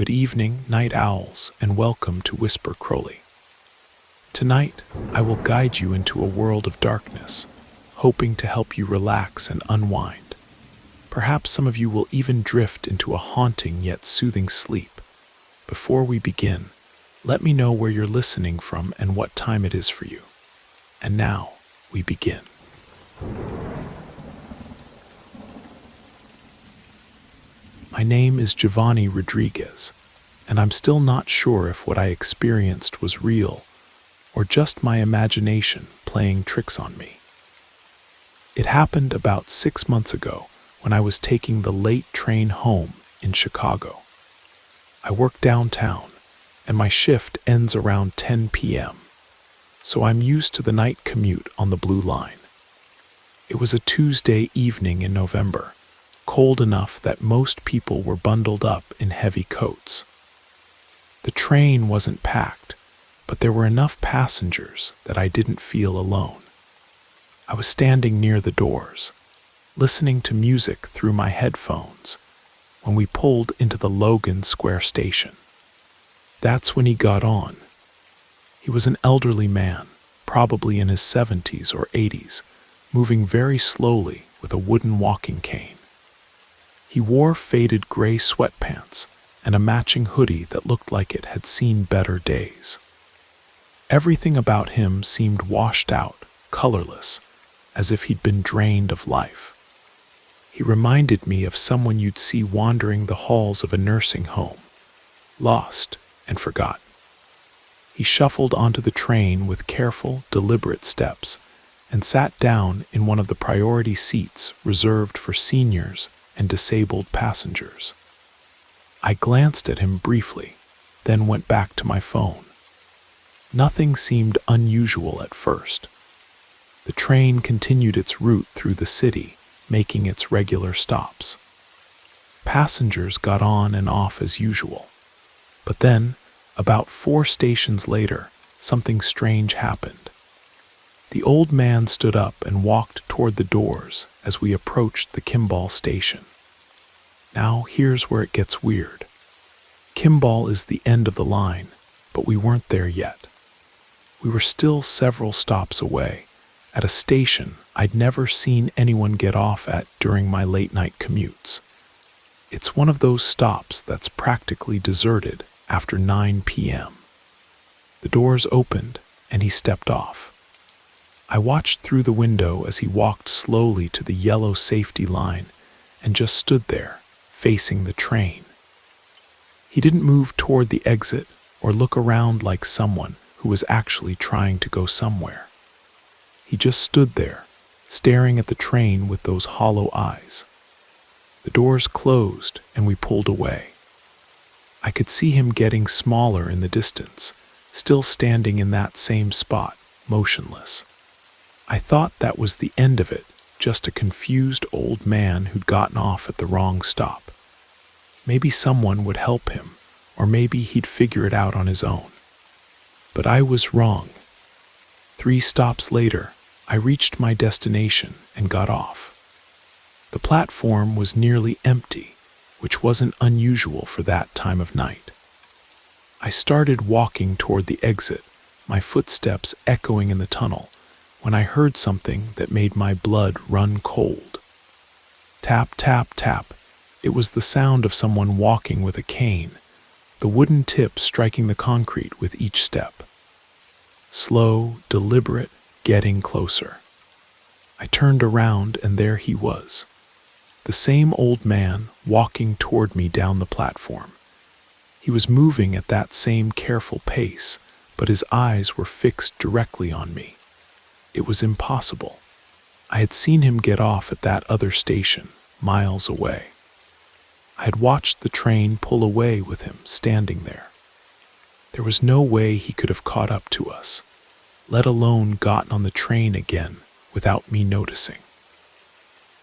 Good evening, night owls, and welcome to Whisper Crowley. Tonight, I will guide you into a world of darkness, hoping to help you relax and unwind. Perhaps some of you will even drift into a haunting yet soothing sleep. Before we begin, let me know where you're listening from and what time it is for you. And now, we begin. My name is Giovanni Rodriguez, and I'm still not sure if what I experienced was real or just my imagination playing tricks on me. It happened about 6 months ago when I was taking the late train home in Chicago. I work downtown, and my shift ends around 10 p.m., so I'm used to the night commute on the Blue Line. It was a Tuesday evening in November, cold enough that most people were bundled up in heavy coats. The train wasn't packed, but there were enough passengers that I didn't feel alone. I was standing near the doors, listening to music through my headphones, when we pulled into the Logan Square station. That's when he got on. He was an elderly man, probably in his 70s or 80s, moving very slowly with a wooden walking cane. He wore faded gray sweatpants and a matching hoodie that looked like it had seen better days. Everything about him seemed washed out, colorless, as if he'd been drained of life. He reminded me of someone you'd see wandering the halls of a nursing home, lost and forgotten. He shuffled onto the train with careful, deliberate steps and sat down in one of the priority seats reserved for seniors and disabled passengers. I glanced at him briefly, then went back to my phone. Nothing seemed unusual at first. The train continued its route through the city, making its regular stops. Passengers got on and off as usual. But then, about 4 stations later, something strange happened. The old man stood up and walked toward the doors as we approached the Kimball station. Now here's where it gets weird. Kimball is the end of the line, but we weren't there yet. We were still several stops away, at a station I'd never seen anyone get off at during my late-night commutes. It's one of those stops that's practically deserted after 9 p.m. The doors opened, and he stepped off. I watched through the window as he walked slowly to the yellow safety line and just stood there, facing the train. He didn't move toward the exit or look around like someone who was actually trying to go somewhere. He just stood there, staring at the train with those hollow eyes. The doors closed and we pulled away. I could see him getting smaller in the distance, still standing in that same spot, motionless. I thought that was the end of it, just a confused old man who'd gotten off at the wrong stop. Maybe someone would help him, or maybe he'd figure it out on his own. But I was wrong. 3 stops later, I reached my destination and got off. The platform was nearly empty, which wasn't unusual for that time of night. I started walking toward the exit, my footsteps echoing in the tunnel, when I heard something that made my blood run cold. Tap, tap, tap. It was the sound of someone walking with a cane, the wooden tip striking the concrete with each step. Slow, deliberate, getting closer. I turned around and there he was. The same old man walking toward me down the platform. He was moving at that same careful pace, but his eyes were fixed directly on me. It was impossible. I had seen him get off at that other station, miles away. I had watched the train pull away with him standing there. There was no way he could have caught up to us, let alone gotten on the train again without me noticing.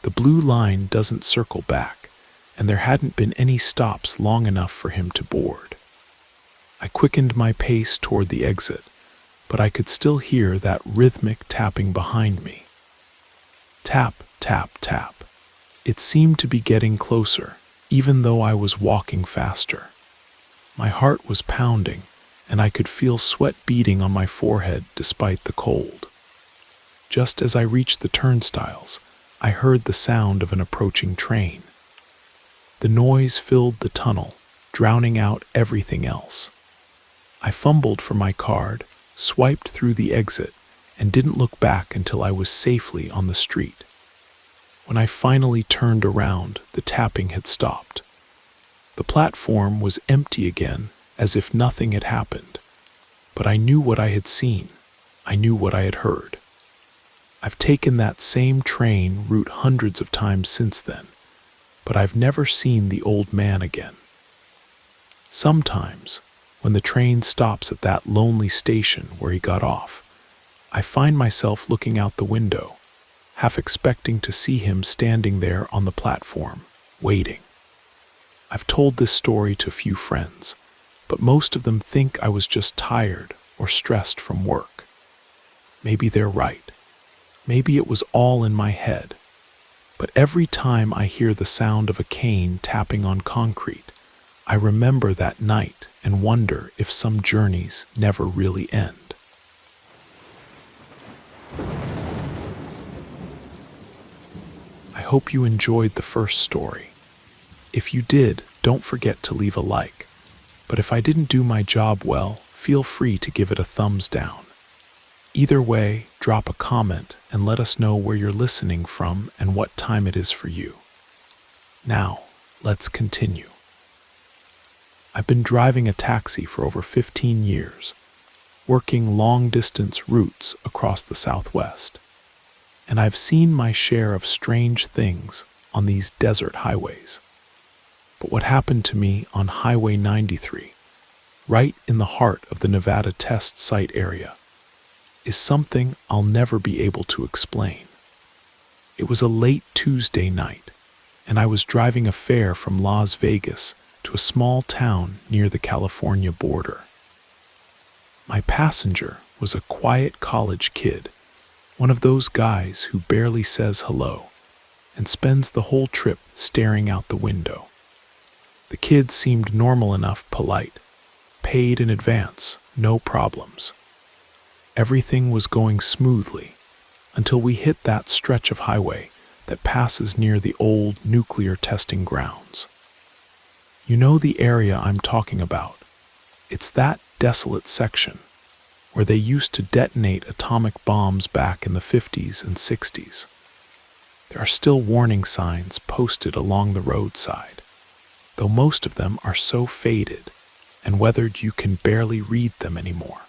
The Blue Line doesn't circle back, and there hadn't been any stops long enough for him to board. I quickened my pace toward the exit, but I could still hear that rhythmic tapping behind me. Tap, tap, tap. It seemed to be getting closer, even though I was walking faster. My heart was pounding, and I could feel sweat beading on my forehead despite the cold. Just as I reached the turnstiles, I heard the sound of an approaching train. The noise filled the tunnel, drowning out everything else. I fumbled for my card, swiped through the exit, and didn't look back until I was safely on the street. When I finally turned around, the tapping had stopped. The platform was empty again, as if nothing had happened. But I knew what I had seen. I knew what I had heard. I've taken that same train route hundreds of times since then, but I've never seen the old man again. Sometimes, when the train stops at that lonely station where he got off, I find myself looking out the window, half expecting to see him standing there on the platform, waiting. I've told this story to a few friends, but most of them think I was just tired or stressed from work. Maybe they're right. Maybe it was all in my head. But every time I hear the sound of a cane tapping on concrete, I remember that night and wonder if some journeys never really end. I hope you enjoyed the first story. If you did, don't forget to leave a like. But if I didn't do my job well, feel free to give it a thumbs down. Either way, drop a comment and let us know where you're listening from and what time it is for you. Now, let's continue. I've been driving a taxi for over 15 years, working long-distance routes across the Southwest. And I've seen my share of strange things on these desert highways. But what happened to me on Highway 93, right in the heart of the Nevada test site area, is something I'll never be able to explain. It was a late Tuesday night, and I was driving a fare from Las Vegas to a small town near the California border. My passenger was a quiet college kid, one of those guys who barely says hello and spends the whole trip staring out the window. The kid seemed normal enough polite, paid in advance, no problems. Everything was going smoothly until we hit that stretch of highway that passes near the old nuclear testing grounds. You know the area I'm talking about. It's that desolate section where they used to detonate atomic bombs back in the 50s and 60s. There are still warning signs posted along the roadside, though most of them are so faded and weathered you can barely read them anymore.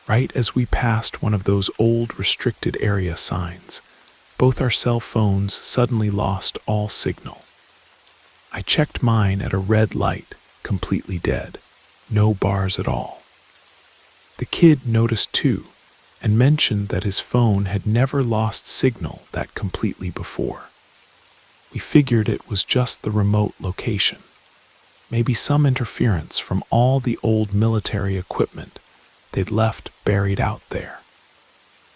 Right as we passed one of those old restricted area signs, both our cell phones suddenly lost all signal. I checked mine at a red light, completely dead, no bars at all. The kid noticed too, and mentioned that his phone had never lost signal that completely before. We figured it was just the remote location, maybe some interference from all the old military equipment they'd left buried out there.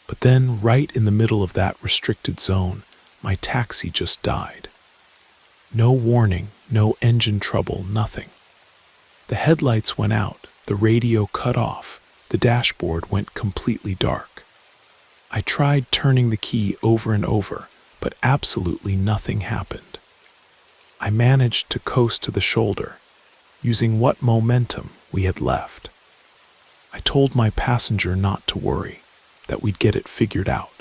But then, right in the middle of that restricted zone, my taxi just died. No warning, no engine trouble, nothing. The headlights went out, the radio cut off, the dashboard went completely dark. I tried turning the key over and over, but absolutely nothing happened. I managed to coast to the shoulder, using what momentum we had left. I told my passenger not to worry, that we'd get it figured out.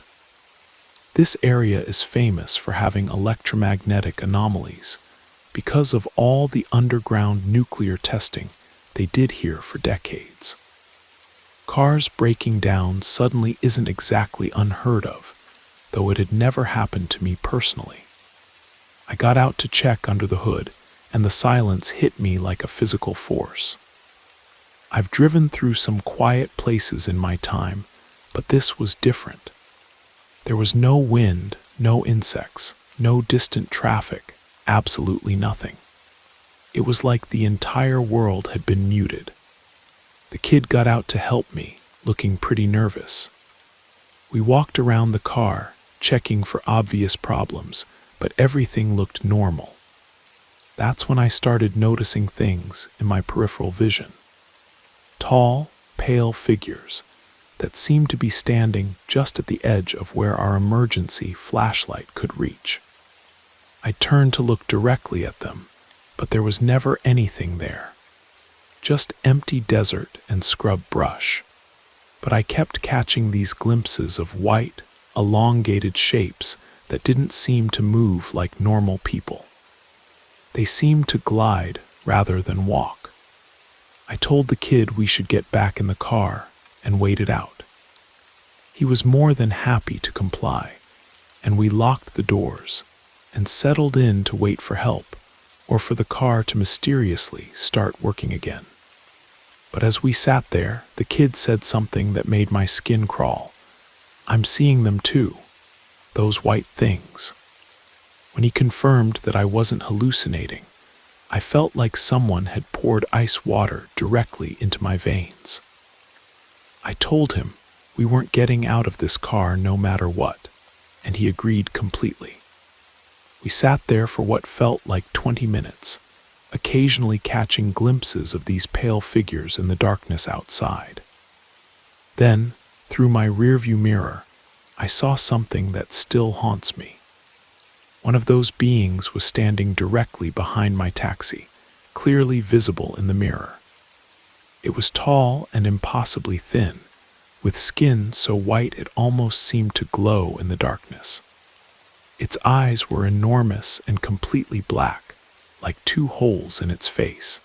This area is famous for having electromagnetic anomalies because of all the underground nuclear testing they did here for decades. Cars breaking down suddenly isn't exactly unheard of, though it had never happened to me personally. I got out to check under the hood, and the silence hit me like a physical force. I've driven through some quiet places in my time, but this was different. There was no wind, no insects, no distant traffic, absolutely nothing. It was like the entire world had been muted. The kid got out to help me, looking pretty nervous. We walked around the car, checking for obvious problems, but everything looked normal. That's when I started noticing things in my peripheral vision. Tall, pale figures that seemed to be standing just at the edge of where our emergency flashlight could reach. I turned to look directly at them, but there was never anything there. Just empty desert and scrub brush. But I kept catching these glimpses of white, elongated shapes that didn't seem to move like normal people. They seemed to glide rather than walk. I told the kid we should get back in the car and wait it out. He was more than happy to comply, and we locked the doors and settled in to wait for help or for the car to mysteriously start working again. But as we sat there, the kid said something that made my skin crawl. "I'm seeing them too, those white things." When he confirmed that I wasn't hallucinating, I felt like someone had poured ice water directly into my veins. I told him we weren't getting out of this car no matter what, and he agreed completely. We sat there for what felt like 20 minutes, occasionally catching glimpses of these pale figures in the darkness outside. Then, through my rearview mirror, I saw something that still haunts me. One of those beings was standing directly behind my taxi, clearly visible in the mirror. It was tall and impossibly thin, with skin so white it almost seemed to glow in the darkness. Its eyes were enormous and completely black, like two holes in its face.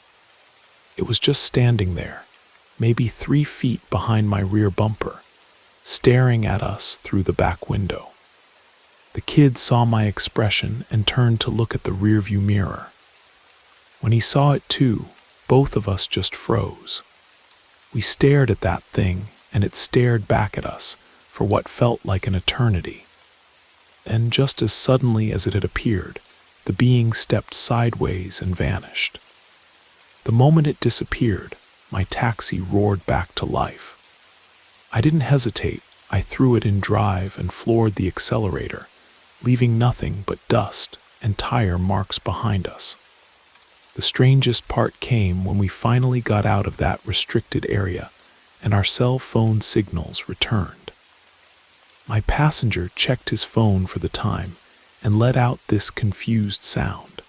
It was just standing there, maybe 3 feet behind my rear bumper, staring at us through the back window. The kid saw my expression and turned to look at the rearview mirror. When he saw it too, both of us just froze. We stared at that thing, and it stared back at us for what felt like an eternity. Then, just as suddenly as it had appeared, the being stepped sideways and vanished. The moment it disappeared, my taxi roared back to life. I didn't hesitate. I threw it in drive and floored the accelerator, leaving nothing but dust and tire marks behind us. The strangest part came when we finally got out of that restricted area and our cell phone signals returned. My passenger checked his phone for the time and let out this confused sound.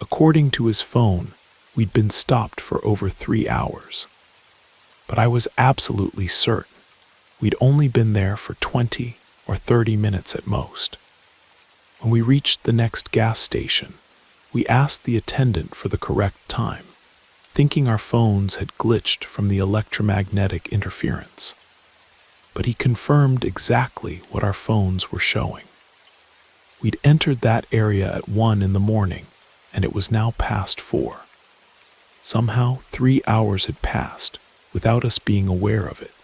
According to his phone, we'd been stopped for over 3 hours. But I was absolutely certain we'd only been there for 20 or 30 minutes at most. When we reached the next gas station, we asked the attendant for the correct time, thinking our phones had glitched from the electromagnetic interference. But he confirmed exactly what our phones were showing. We'd entered that area at 1 in the morning, and it was now past 4. Somehow, 3 hours had passed without us being aware of it.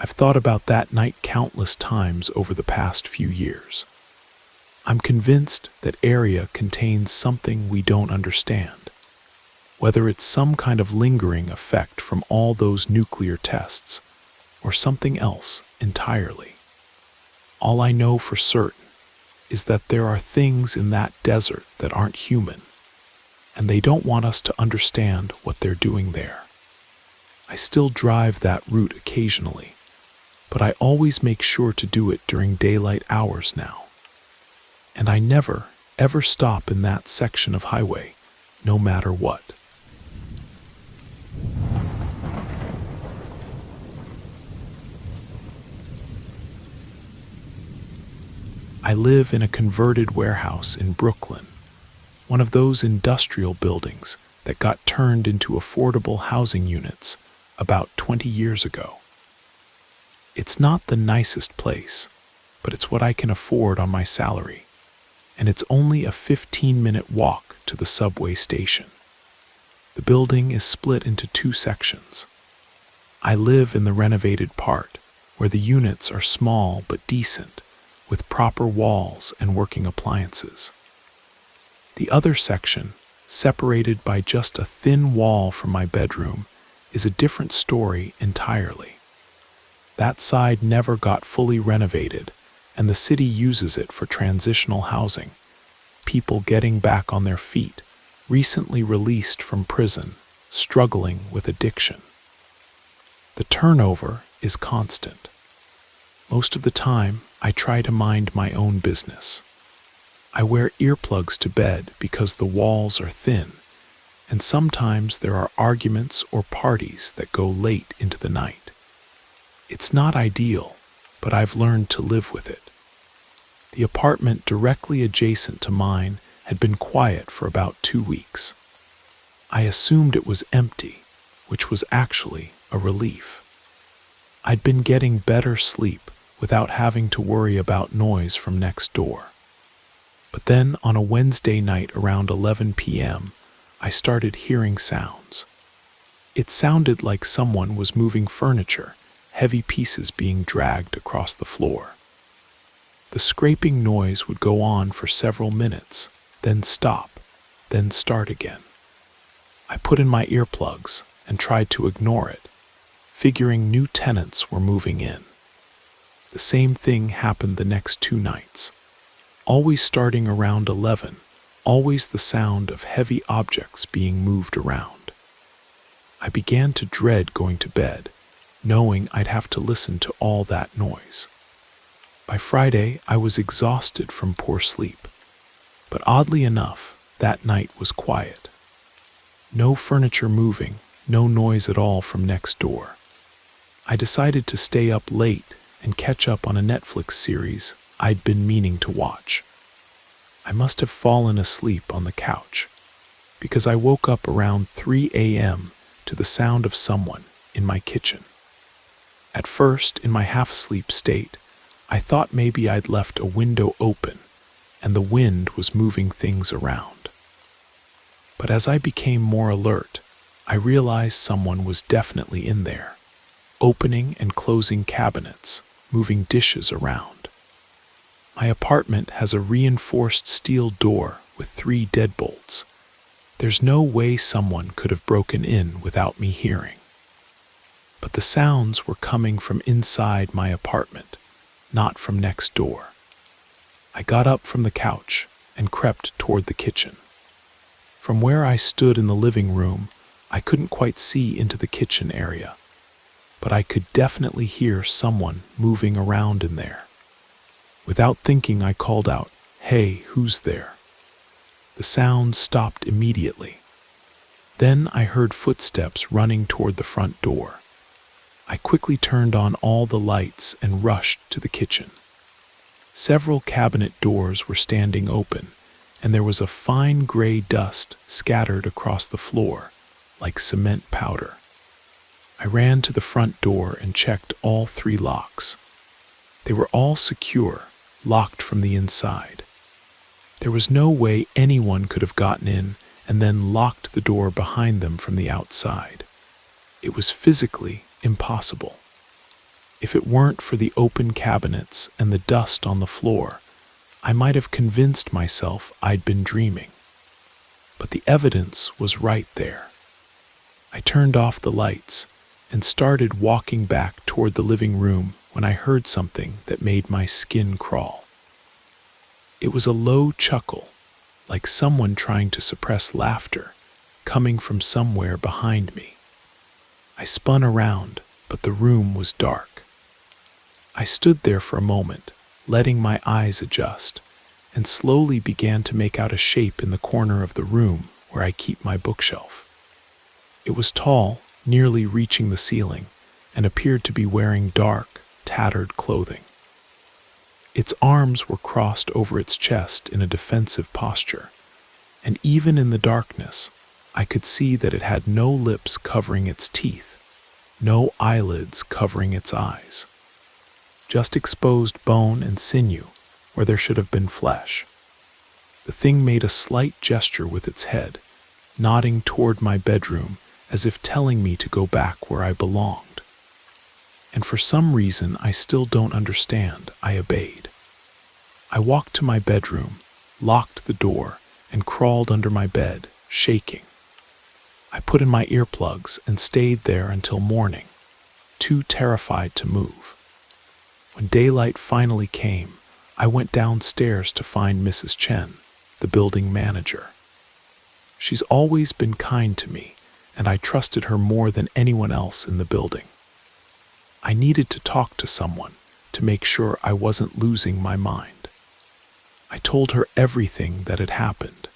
I've thought about that night countless times over the past few years. I'm convinced that area contains something we don't understand, whether it's some kind of lingering effect from all those nuclear tests, or something else entirely. All I know for certain is that there are things in that desert that aren't human, and they don't want us to understand what they're doing there. I still drive that route occasionally, but I always make sure to do it during daylight hours now. And I never, ever stop in that section of highway, no matter what. I live in a converted warehouse in Brooklyn, one of those industrial buildings that got turned into affordable housing units about 20 years ago. It's not the nicest place, but it's what I can afford on my salary, and it's only a 15-minute walk to the subway station. The building is split into 2 sections. I live in the renovated part, where the units are small but decent, with proper walls and working appliances. The other section, separated by just a thin wall from my bedroom, is a different story entirely. That side never got fully renovated, and the city uses it for transitional housing, people getting back on their feet, recently released from prison, struggling with addiction. The turnover is constant. Most of the time, I try to mind my own business. I wear earplugs to bed because the walls are thin, and sometimes there are arguments or parties that go late into the night. It's not ideal, but I've learned to live with it. The apartment directly adjacent to mine had been quiet for about 2 weeks. I assumed it was empty, which was actually a relief. I'd been getting better sleep without having to worry about noise from next door. But then on a Wednesday night around 11 p.m., I started hearing sounds. It sounded like someone was moving furniture, heavy pieces being dragged across the floor. The scraping noise would go on for several minutes, then stop, then start again. I put in my earplugs and tried to ignore it, figuring new tenants were moving in. The same thing happened the next 2 nights. Always starting around 11, always the sound of heavy objects being moved around. I began to dread going to bed, knowing I'd have to listen to all that noise. By Friday, I was exhausted from poor sleep, but oddly enough, that night was quiet. No furniture moving, no noise at all from next door. I decided to stay up late and catch up on a Netflix series I'd been meaning to watch. I must have fallen asleep on the couch, because I woke up around 3 a.m. to the sound of someone in my kitchen. At first, in my half-asleep state, I thought maybe I'd left a window open and the wind was moving things around. But as I became more alert, I realized someone was definitely in there, opening and closing cabinets, moving dishes around. My apartment has a reinforced steel door with 3 deadbolts. There's no way someone could have broken in without me hearing. But the sounds were coming from inside my apartment, not from next door. I got up from the couch and crept toward the kitchen. From where I stood in the living room, I couldn't quite see into the kitchen area, but I could definitely hear someone moving around in there. Without thinking, I called out, "Hey, who's there?" The sound stopped immediately. Then I heard footsteps running toward the front door. I quickly turned on all the lights and rushed to the kitchen. Several cabinet doors were standing open, and there was a fine gray dust scattered across the floor, like cement powder. I ran to the front door and checked all 3 locks. They were all secure, locked from the inside. There was no way anyone could have gotten in and then locked the door behind them from the outside. It was physically impossible. If it weren't for the open cabinets and the dust on the floor, I might have convinced myself I'd been dreaming. But the evidence was right there. I turned off the lights and started walking back toward the living room when I heard something that made my skin crawl. It was a low chuckle, like someone trying to suppress laughter, coming from somewhere behind me. I spun around, but the room was dark. I stood there for a moment, letting my eyes adjust, and slowly began to make out a shape in the corner of the room where I keep my bookshelf. It was tall, nearly reaching the ceiling, and appeared to be wearing dark, tattered clothing. Its arms were crossed over its chest in a defensive posture, and even in the darkness, I could see that it had no lips covering its teeth, no eyelids covering its eyes. Just exposed bone and sinew where there should have been flesh. The thing made a slight gesture with its head, nodding toward my bedroom as if telling me to go back where I belonged. And for some reason I still don't understand, I obeyed. I walked to my bedroom, locked the door, and crawled under my bed, shaking. I put in my earplugs and stayed there until morning, too terrified to move. When daylight finally came, I went downstairs to find Mrs. Chen, the building manager. She's always been kind to me, and I trusted her more than anyone else in the building. I needed to talk to someone to make sure I wasn't losing my mind. I told her everything that had happened.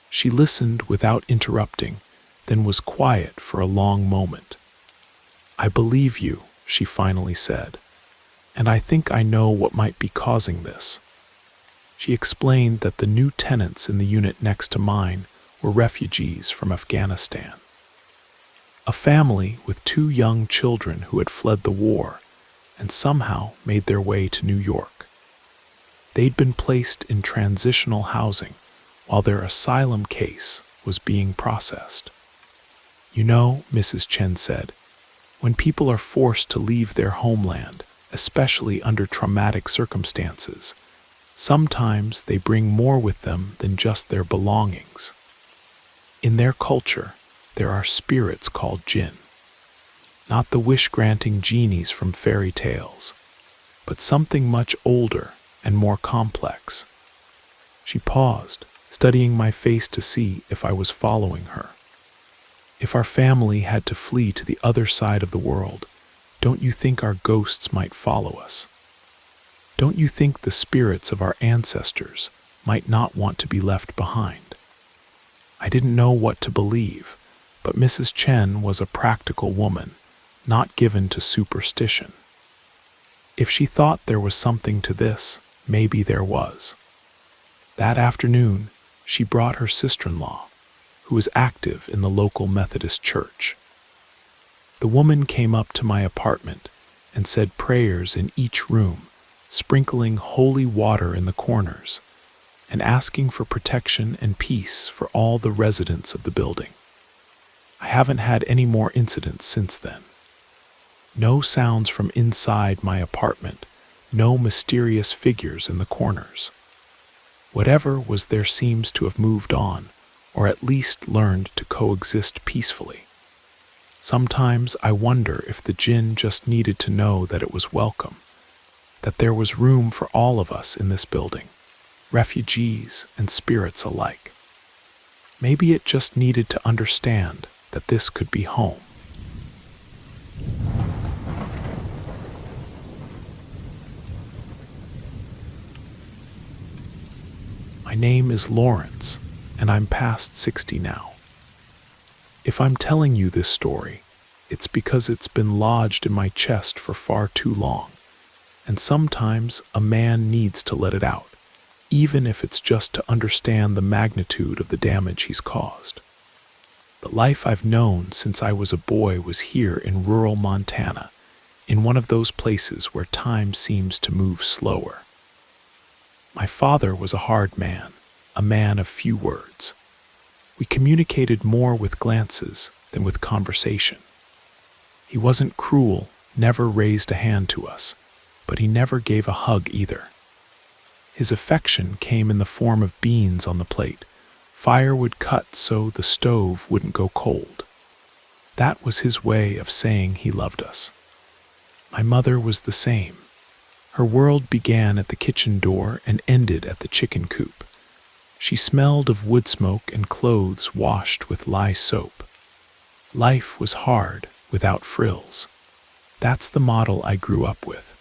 She listened without interrupting, then was quiet for a long moment. "I believe you," she finally said, "and I think I know what might be causing this." She explained that the new tenants in the unit next to mine were refugees from Afghanistan. A family with 2 young children who had fled the war and somehow made their way to New York. They'd been placed in transitional housing while their asylum case was being processed. "You know," Mrs. Chen said, "when people are forced to leave their homeland, especially under traumatic circumstances, sometimes they bring more with them than just their belongings. In their culture, there are spirits called jinn. Not the wish-granting genies from fairy tales, but something much older and more complex." She paused, studying my face to see if I was following her. "If our family had to flee to the other side of the world, don't you think our ghosts might follow us? Don't you think the spirits of our ancestors might not want to be left behind?" I didn't know what to believe, but Mrs. Chen was a practical woman, not given to superstition. If she thought there was something to this, maybe there was. That afternoon, she brought her sister-in-law, who was active in the local Methodist church. The woman came up to my apartment and said prayers in each room, sprinkling holy water in the corners, and asking for protection and peace for all the residents of the building. I haven't had any more incidents since then. No sounds from inside my apartment, no mysterious figures in the corners. Whatever was there seems to have moved on, or at least learned to coexist peacefully. Sometimes I wonder if the jinn just needed to know that it was welcome, that there was room for all of us in this building, refugees and spirits alike. Maybe it just needed to understand that this could be home. My name is Lawrence, and I'm past 60 now. If I'm telling you this story, it's because it's been lodged in my chest for far too long, and sometimes a man needs to let it out, even if it's just to understand the magnitude of the damage he's caused. The life I've known since I was a boy was here in rural Montana, in one of those places where time seems to move slower. My father was a hard man, a man of few words. We communicated more with glances than with conversation. He wasn't cruel, never raised a hand to us, but he never gave a hug either. His affection came in the form of beans on the plate, firewood cut so the stove wouldn't go cold. That was his way of saying he loved us. My mother was the same. Her world began at the kitchen door and ended at the chicken coop. She smelled of wood smoke and clothes washed with lye soap. Life was hard, without frills. That's the model I grew up with.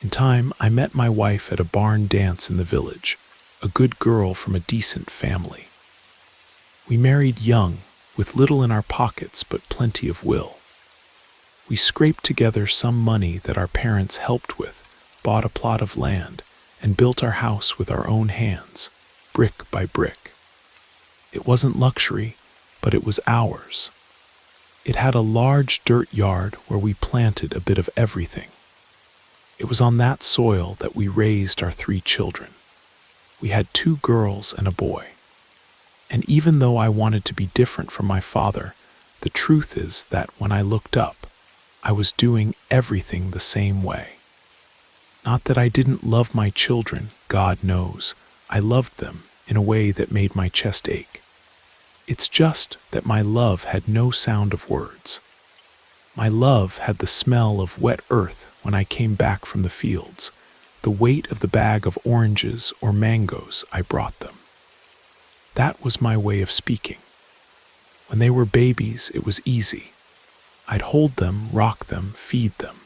In time, I met my wife at a barn dance in the village, a good girl from a decent family. We married young, with little in our pockets but plenty of will. We scraped together some money that our parents helped with, bought a plot of land, and built our house with our own hands, brick by brick. It wasn't luxury, but it was ours. It had a large dirt yard where we planted a bit of everything. It was on that soil that we raised our 3 children. We had 2 girls and a boy. And even though I wanted to be different from my father, the truth is that when I looked up, I was doing everything the same way. Not that I didn't love my children, God knows. I loved them in a way that made my chest ache. It's just that my love had no sound of words. My love had the smell of wet earth when I came back from the fields, the weight of the bag of oranges or mangoes I brought them. That was my way of speaking. When they were babies, it was easy. I'd hold them, rock them, feed them.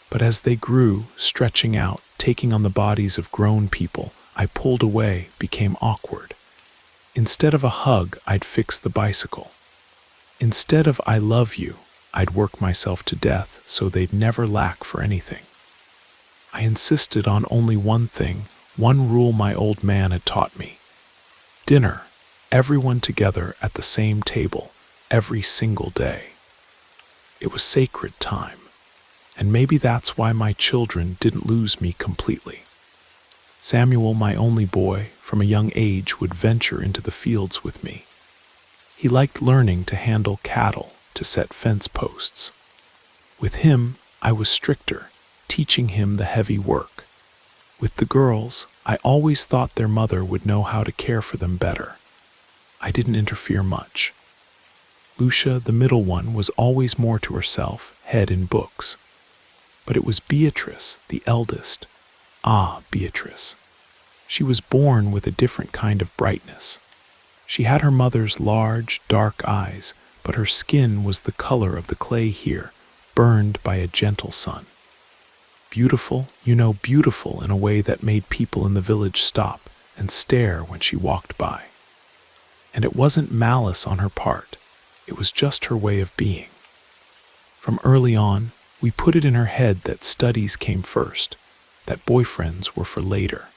But as they grew, stretching out, taking on the bodies of grown people, I pulled away, became awkward. Instead of a hug, I'd fix the bicycle. Instead of "I love you," I'd work myself to death so they'd never lack for anything. I insisted on only one thing, one rule my old man had taught me. Dinner, everyone together at the same table, every single day. It was sacred time, and maybe that's why my children didn't lose me completely. Samuel, my only boy, from a young age would venture into the fields with me. He liked learning to handle cattle, to set fence posts. With him, I was stricter, teaching him the heavy work. With the girls, I always thought their mother would know how to care for them better. I didn't interfere much. Lucia, the middle one, was always more to herself, head in books. But it was Beatrice, the eldest. Ah, Beatrice. She was born with a different kind of brightness. She had her mother's large, dark eyes, but her skin was the color of the clay here, burned by a gentle sun. Beautiful, beautiful in a way that made people in the village stop and stare when she walked by. And it wasn't malice on her part, it was just her way of being. From early on, we put it in her head that studies came first, that boyfriends were for later.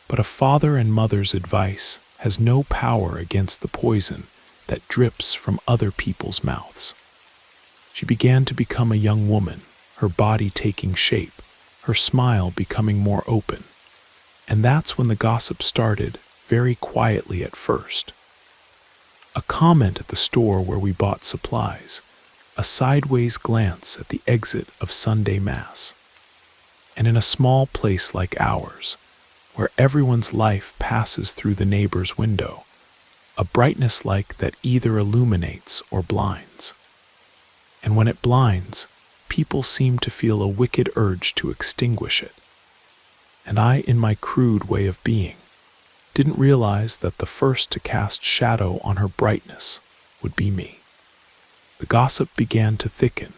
But a father and mother's advice has no power against the poison that drips from other people's mouths. She began to become a young woman, her body taking shape, her smile becoming more open. And that's when the gossip started, very quietly at first. A comment at the store where we bought supplies, a sideways glance at the exit of Sunday Mass. And in a small place like ours, where everyone's life passes through the neighbor's window, a brightness like that either illuminates or blinds. And when it blinds, people seem to feel a wicked urge to extinguish it. And I, in my crude way of being, didn't realize that the first to cast shadow on her brightness would be me. The gossip began to thicken.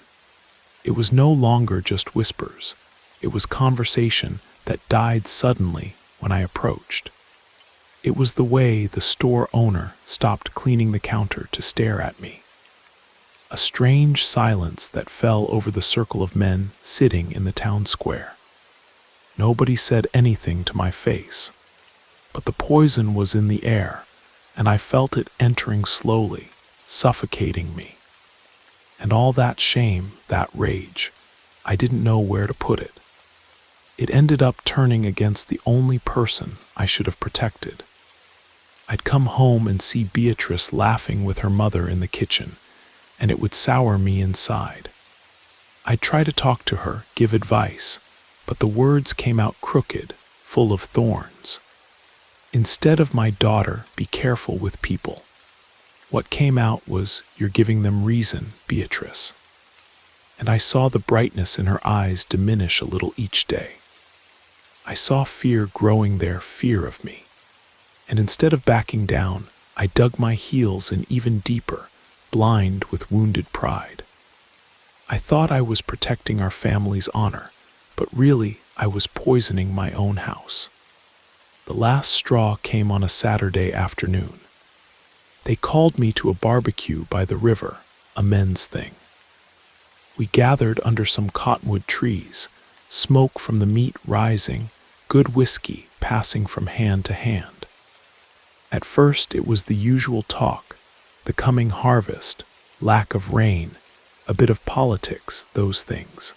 It was no longer just whispers. It was conversation that died suddenly when I approached. It was the way the store owner stopped cleaning the counter to stare at me. A strange silence that fell over the circle of men sitting in the town square. Nobody said anything to my face, but the poison was in the air, and I felt it entering slowly, suffocating me. And all that shame, that rage, I didn't know where to put it. It ended up turning against the only person I should have protected. I'd come home and see Beatrice laughing with her mother in the kitchen, and it would sour me inside. I'd try to talk to her, give advice, but the words came out crooked, full of thorns. Instead of "my daughter, be careful with people," what came out was, "You're giving them reason, Beatrice." And I saw the brightness in her eyes diminish a little each day. I saw fear growing there, fear of me. And instead of backing down, I dug my heels in even deeper, blind with wounded pride. I thought I was protecting our family's honor, but really I was poisoning my own house. The last straw came on a Saturday afternoon. They called me to a barbecue by the river, a men's thing. We gathered under some cottonwood trees, smoke from the meat rising, good whiskey passing from hand to hand. At first it was the usual talk, the coming harvest, lack of rain, a bit of politics, those things.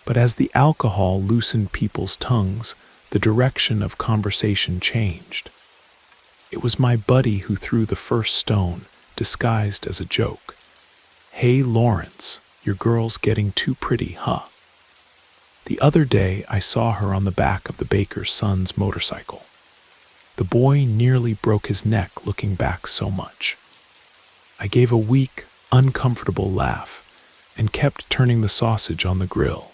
But as the alcohol loosened people's tongues, the direction of conversation changed. It was my buddy who threw the first stone, disguised as a joke. "Hey, Lawrence, your girl's getting too pretty, huh?" The other day I saw her on the back of the baker's son's motorcycle. The boy nearly broke his neck looking back so much. I gave a weak, uncomfortable laugh and kept turning the sausage on the grill.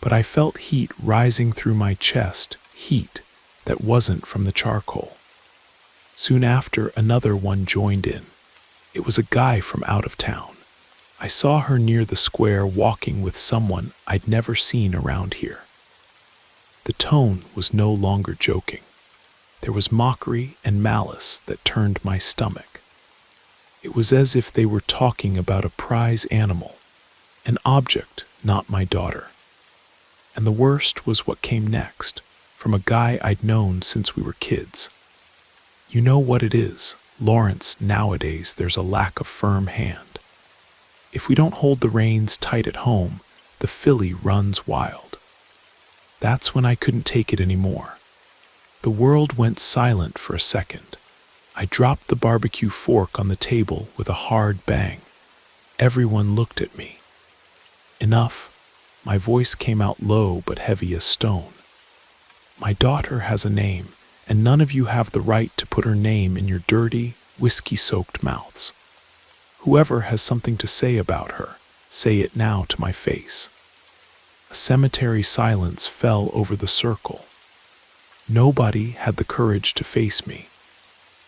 But I felt heat rising through my chest, heat that wasn't from the charcoal. Soon after, another one joined in. It was a guy from out of town. I saw her near the square walking with someone I'd never seen around here. The tone was no longer joking. There was mockery and malice that turned my stomach. It was as if they were talking about a prize animal, an object, not my daughter. And the worst was what came next, from a guy I'd known since we were kids. You know what it is, Lawrence, nowadays there's a lack of firm hand. If we don't hold the reins tight at home, the filly runs wild. That's when I couldn't take it anymore. The world went silent for a second. I dropped the barbecue fork on the table with a hard bang. Everyone looked at me. Enough. My voice came out low but heavy as stone. My daughter has a name, and none of you have the right to put her name in your dirty, whiskey-soaked mouths. Whoever has something to say about her, say it now to my face. A cemetery silence fell over the circle. Nobody had the courage to face me.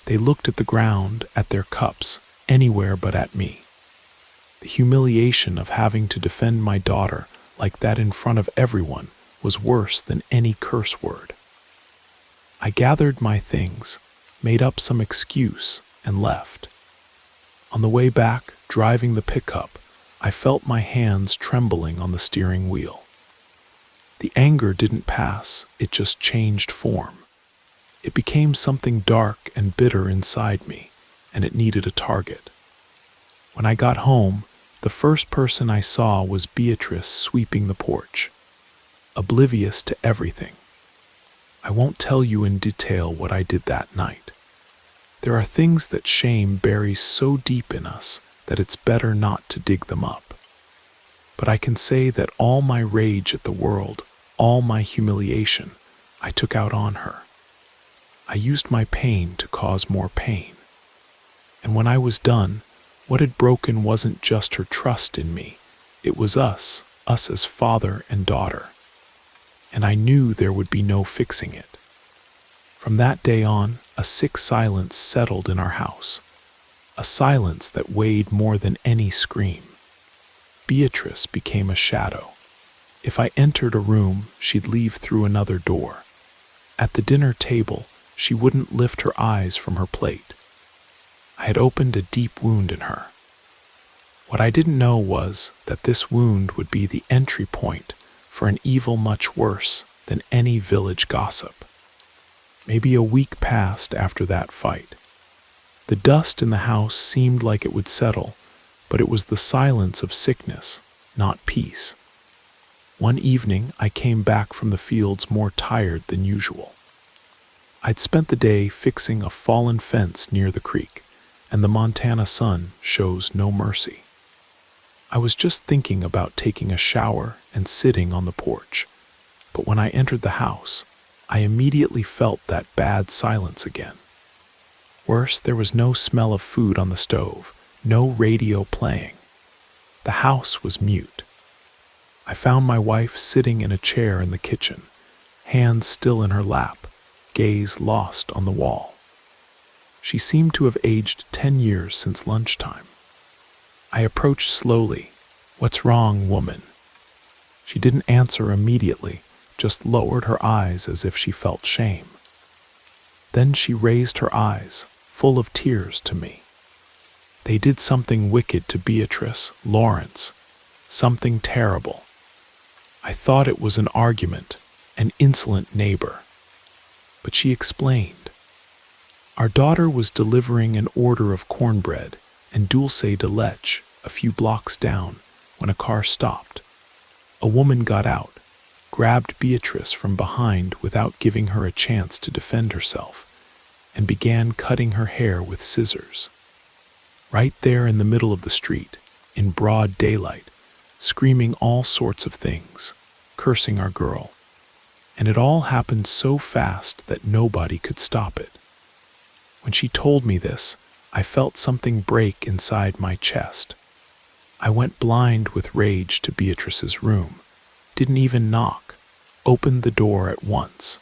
They looked at the ground, at their cups, anywhere but at me. The humiliation of having to defend my daughter like that in front of everyone was worse than any curse word. I gathered my things, made up some excuse, and left. On the way back, driving the pickup, I felt my hands trembling on the steering wheel. The anger didn't pass, it just changed form. It became something dark and bitter inside me, and it needed a target. When I got home, the first person I saw was Beatrice sweeping the porch, oblivious to everything. I won't tell you in detail what I did that night. There are things that shame buries so deep in us that it's better not to dig them up. But I can say that all my rage at the world, all my humiliation, I took out on her. I used my pain to cause more pain. And when I was done, what had broken wasn't just her trust in me, it was us as father and daughter. And I knew there would be no fixing it. From that day on, a sick silence settled in our house, a silence that weighed more than any scream. Beatrice became a shadow. If I entered a room, she'd leave through another door. At the dinner table, she wouldn't lift her eyes from her plate. I had opened a deep wound in her. What I didn't know was that this wound would be the entry point for an evil much worse than any village gossip. Maybe a week passed after that fight. The dust in the house seemed like it would settle, but it was the silence of sickness, not peace. One evening, I came back from the fields more tired than usual. I'd spent the day fixing a fallen fence near the creek, and the Montana sun shows no mercy. I was just thinking about taking a shower and sitting on the porch, but when I entered the house, I immediately felt that bad silence again. Worse, there was no smell of food on the stove, no radio playing. The house was mute. I found my wife sitting in a chair in the kitchen, hands still in her lap, gaze lost on the wall. She seemed to have aged 10 years since lunchtime. I approached slowly. "What's wrong, woman?" She didn't answer immediately, just lowered her eyes as if she felt shame. Then she raised her eyes, full of tears, to me. "They did something wicked to Beatrice, Lawrence, something terrible. I thought it was an argument, an insolent neighbor." But she explained. Our daughter was delivering an order of cornbread and dulce de leche a few blocks down when a car stopped. A woman got out, grabbed Beatrice from behind without giving her a chance to defend herself, and began cutting her hair with scissors. Right there in the middle of the street, in broad daylight, screaming all sorts of things, cursing our girl. And it all happened so fast that nobody could stop it. When she told me this, I felt something break inside my chest. I went blind with rage to Beatrice's room, didn't even knock, opened the door at once.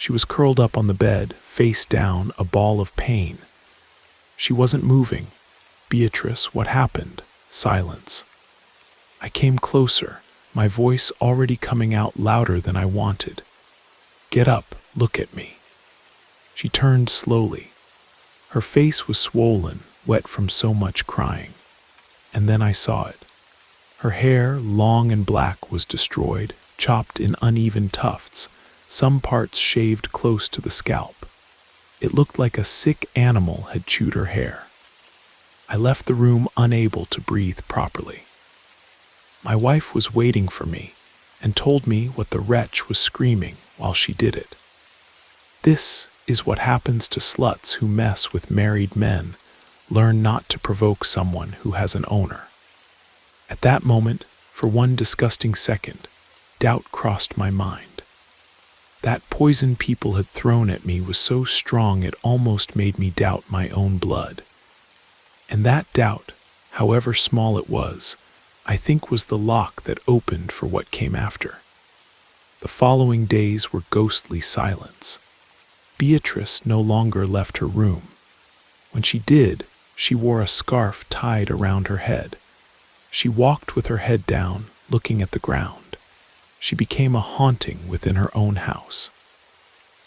She was curled up on the bed, face down, a ball of pain. She wasn't moving. "Beatrice, what happened?" Silence. I came closer, my voice already coming out louder than I wanted. "Get up, look at me." She turned slowly. Her face was swollen, wet from so much crying. And then I saw it. Her hair, long and black, was destroyed, chopped in uneven tufts, some parts shaved close to the scalp. It looked like a sick animal had chewed her hair. I left the room unable to breathe properly. My wife was waiting for me and told me what the wretch was screaming while she did it. "This is what happens to sluts who mess with married men. Learn not to provoke someone who has an owner." At that moment, for one disgusting second, doubt crossed my mind. That poison people had thrown at me was so strong it almost made me doubt my own blood. And that doubt, however small it was, I think was the lock that opened for what came after. The following days were ghostly silence. Beatrice no longer left her room. When she did, she wore a scarf tied around her head. She walked with her head down, looking at the ground. She became a haunting within her own house.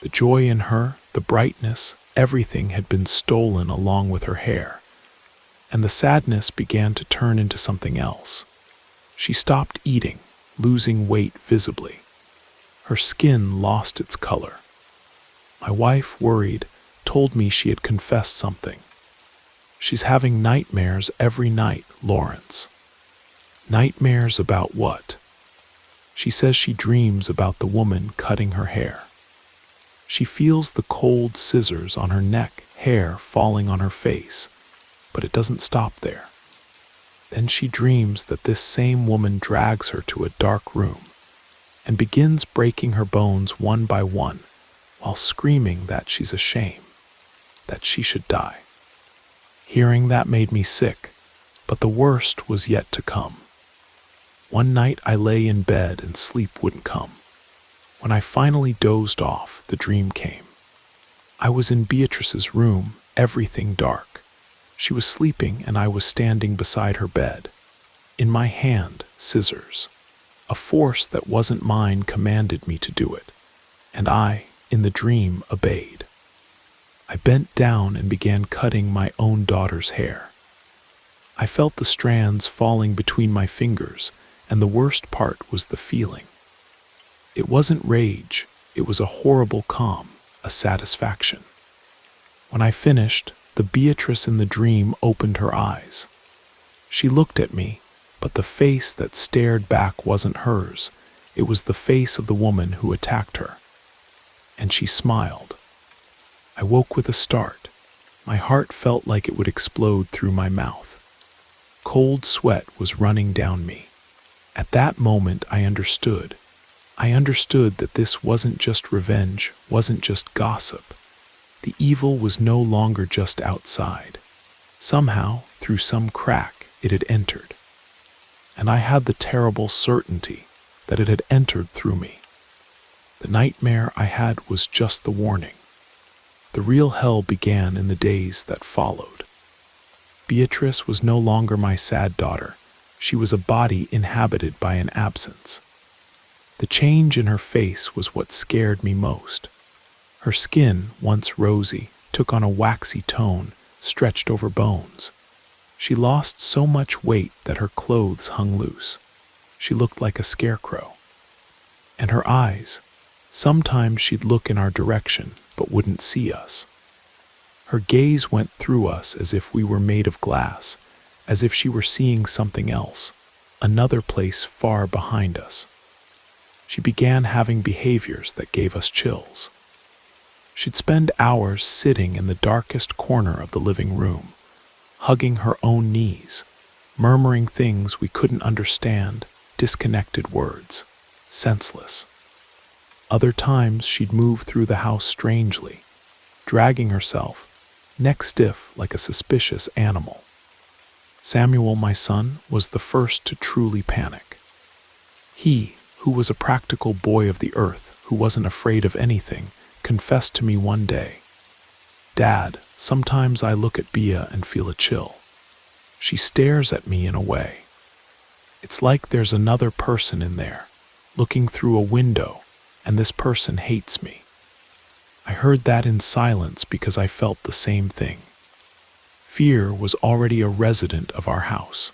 The joy in her, the brightness, everything had been stolen along with her hair. And the sadness began to turn into something else. She stopped eating, losing weight visibly. Her skin lost its color. My wife, worried, told me she had confessed something. "She's having nightmares every night, Lawrence." "Nightmares about what?" "She says she dreams about the woman cutting her hair. She feels the cold scissors on her neck, hair falling on her face, but it doesn't stop there. Then she dreams that this same woman drags her to a dark room and begins breaking her bones one by one while screaming that she's a shame, that she should die." Hearing that made me sick, but the worst was yet to come. One night I lay in bed and sleep wouldn't come. When I finally dozed off, the dream came. I was in Beatrice's room, everything dark. She was sleeping and I was standing beside her bed. In my hand, scissors. A force that wasn't mine commanded me to do it, and I, in the dream, obeyed. I bent down and began cutting my own daughter's hair. I felt the strands falling between my fingers, and the worst part was the feeling. It wasn't rage, it was a horrible calm, a satisfaction. When I finished, the Beatrice in the dream opened her eyes. She looked at me, but the face that stared back wasn't hers. It was the face of the woman who attacked her. And she smiled. I woke with a start. My heart felt like it would explode through my mouth. Cold sweat was running down me. At that moment, I understood. I understood that this wasn't just revenge, wasn't just gossip. The evil was no longer just outside. Somehow, through some crack, it had entered. And I had the terrible certainty that it had entered through me. The nightmare I had was just the warning. The real hell began in the days that followed. Beatrice was no longer my sad daughter. She was a body inhabited by an absence. The change in her face was what scared me most. Her skin, once rosy, took on a waxy tone, stretched over bones. She lost so much weight that her clothes hung loose. She looked like a scarecrow. And her eyes, sometimes she'd look in our direction, but wouldn't see us. Her gaze went through us as if we were made of glass, as if she were seeing something else, another place far behind us. She began having behaviors that gave us chills. She'd spend hours sitting in the darkest corner of the living room, hugging her own knees, murmuring things we couldn't understand, disconnected words, senseless. Other times she'd move through the house strangely, dragging herself, neck stiff like a suspicious animal. Samuel, my son, was the first to truly panic. He, who was a practical boy of the earth, who wasn't afraid of anything, confessed to me one day, "Dad, sometimes I look at Bea and feel a chill. She stares at me in a way. It's like there's another person in there, looking through a window, and this person hates me." I heard that in silence because I felt the same thing. Fear was already a resident of our house.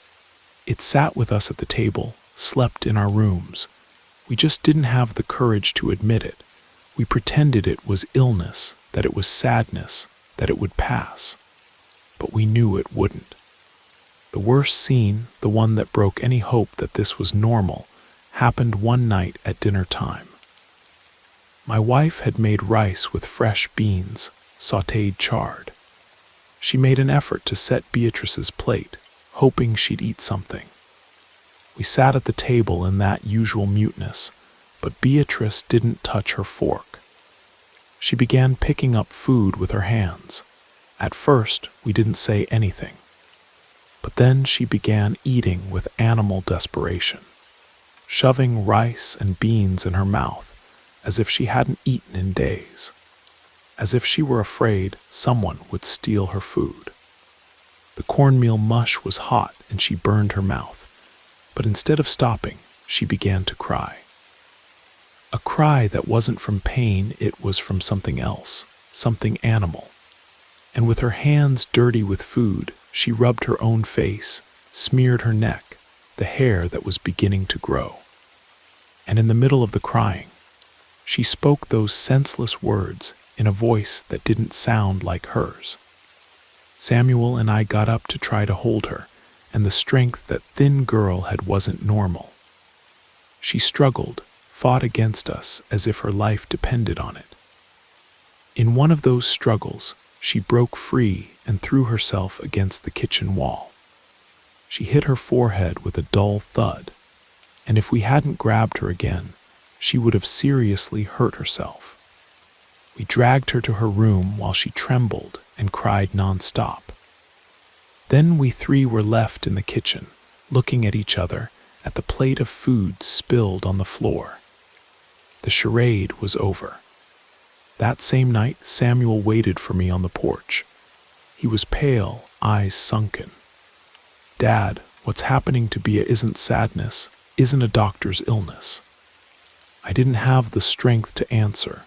It sat with us at the table, slept in our rooms. We just didn't have the courage to admit it. We pretended it was illness, that it was sadness, that it would pass. But we knew it wouldn't. The worst scene, the one that broke any hope that this was normal, happened one night at dinner time. My wife had made rice with fresh beans, sautéed chard. She made an effort to set Beatrice's plate, hoping she'd eat something. We sat at the table in that usual muteness, but Beatrice didn't touch her fork. She began picking up food with her hands. At first, we didn't say anything. But then she began eating with animal desperation, shoving rice and beans in her mouth as if she hadn't eaten in days, as if she were afraid someone would steal her food. The cornmeal mush was hot and she burned her mouth, but instead of stopping, she began to cry. A cry that wasn't from pain, it was from something else, something animal. And with her hands dirty with food, she rubbed her own face, smeared her neck, the hair that was beginning to grow. And in the middle of the crying, she spoke those senseless words in a voice that didn't sound like hers. Samuel and I got up to try to hold her, and the strength that thin girl had wasn't normal. She struggled, fought against us as if her life depended on it. In one of those struggles, she broke free and threw herself against the kitchen wall. She hit her forehead with a dull thud, and if we hadn't grabbed her again, she would have seriously hurt herself. We dragged her to her room while she trembled and cried nonstop. Then we three were left in the kitchen, looking at each other, at the plate of food spilled on the floor. The charade was over. That same night, Samuel waited for me on the porch. He was pale, eyes sunken. "Dad, what's happening to Bea isn't sadness, isn't a doctor's illness." I didn't have the strength to answer,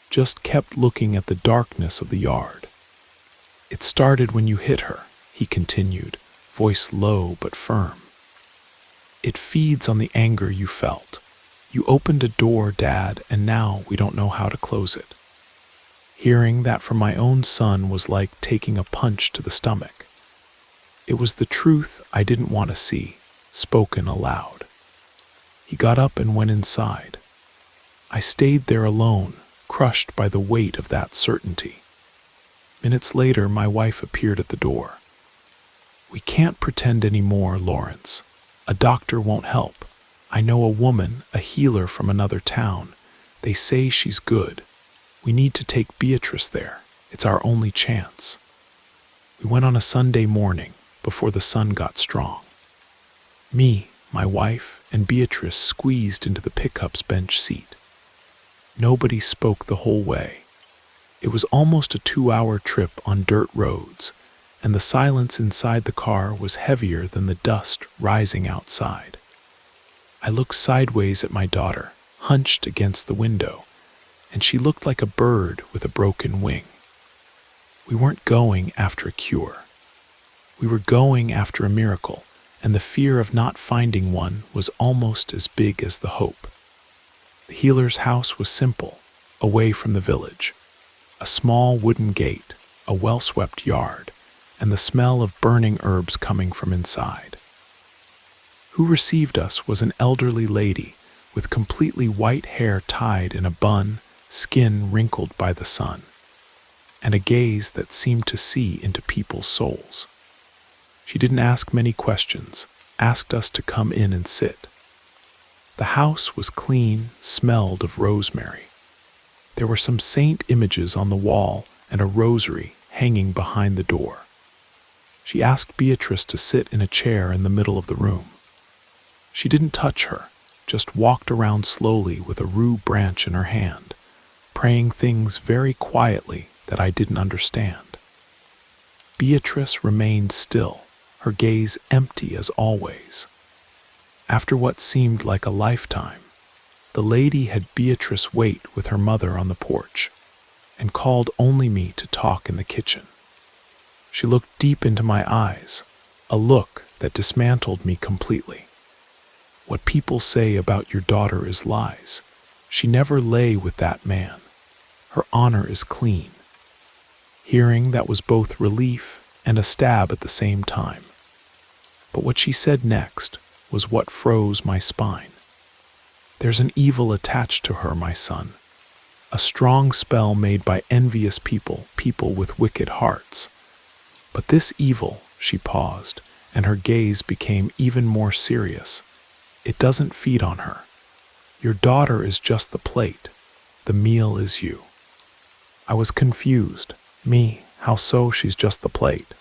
just kept looking at the darkness of the yard. "It started when you hit her," he continued, voice low but firm. "It feeds on the anger you felt. You opened a door, Dad, and now we don't know how to close it." Hearing that from my own son was like taking a punch to the stomach. It was the truth I didn't want to see, spoken aloud. He got up and went inside. I stayed there alone, crushed by the weight of that certainty. Minutes later, my wife appeared at the door. "We can't pretend anymore, Lawrence. A doctor won't help. I know a woman, a healer from another town. They say she's good. We need to take Beatrice there. It's our only chance." We went on a Sunday morning, before the sun got strong. Me, my wife, and Beatrice squeezed into the pickup's bench seat. Nobody spoke the whole way. It was almost a 2-hour trip on dirt roads, and the silence inside the car was heavier than the dust rising outside. I looked sideways at my daughter, hunched against the window, and she looked like a bird with a broken wing. We weren't going after a cure. We were going after a miracle, and the fear of not finding one was almost as big as the hope. The healer's house was simple, away from the village. A small wooden gate, a well-swept yard, and the smell of burning herbs coming from inside. Who received us was an elderly lady with completely white hair tied in a bun, skin wrinkled by the sun, and a gaze that seemed to see into people's souls. She didn't ask many questions, asked us to come in and sit. The house was clean, smelled of rosemary. There were some saint images on the wall and a rosary hanging behind the door. She asked Beatrice to sit in a chair in the middle of the room. She didn't touch her, just walked around slowly with a rue branch in her hand, praying things very quietly that I didn't understand. Beatrice remained still, her gaze empty as always. After what seemed like a lifetime, the lady had Beatrice wait with her mother on the porch and called only me to talk in the kitchen. She looked deep into my eyes, a look that dismantled me completely. What people say about your daughter is lies. She never lay with that man. Her honor is clean. Hearing that was both relief and a stab at the same time. But what she said next was what froze my spine. There's an evil attached to her, my son. A strong spell made by envious people with wicked hearts. But this evil, she paused, and her gaze became even more serious. It doesn't feed on her. Your daughter is just the plate. The meal is you. I was confused. Me, how so? She's just the plate.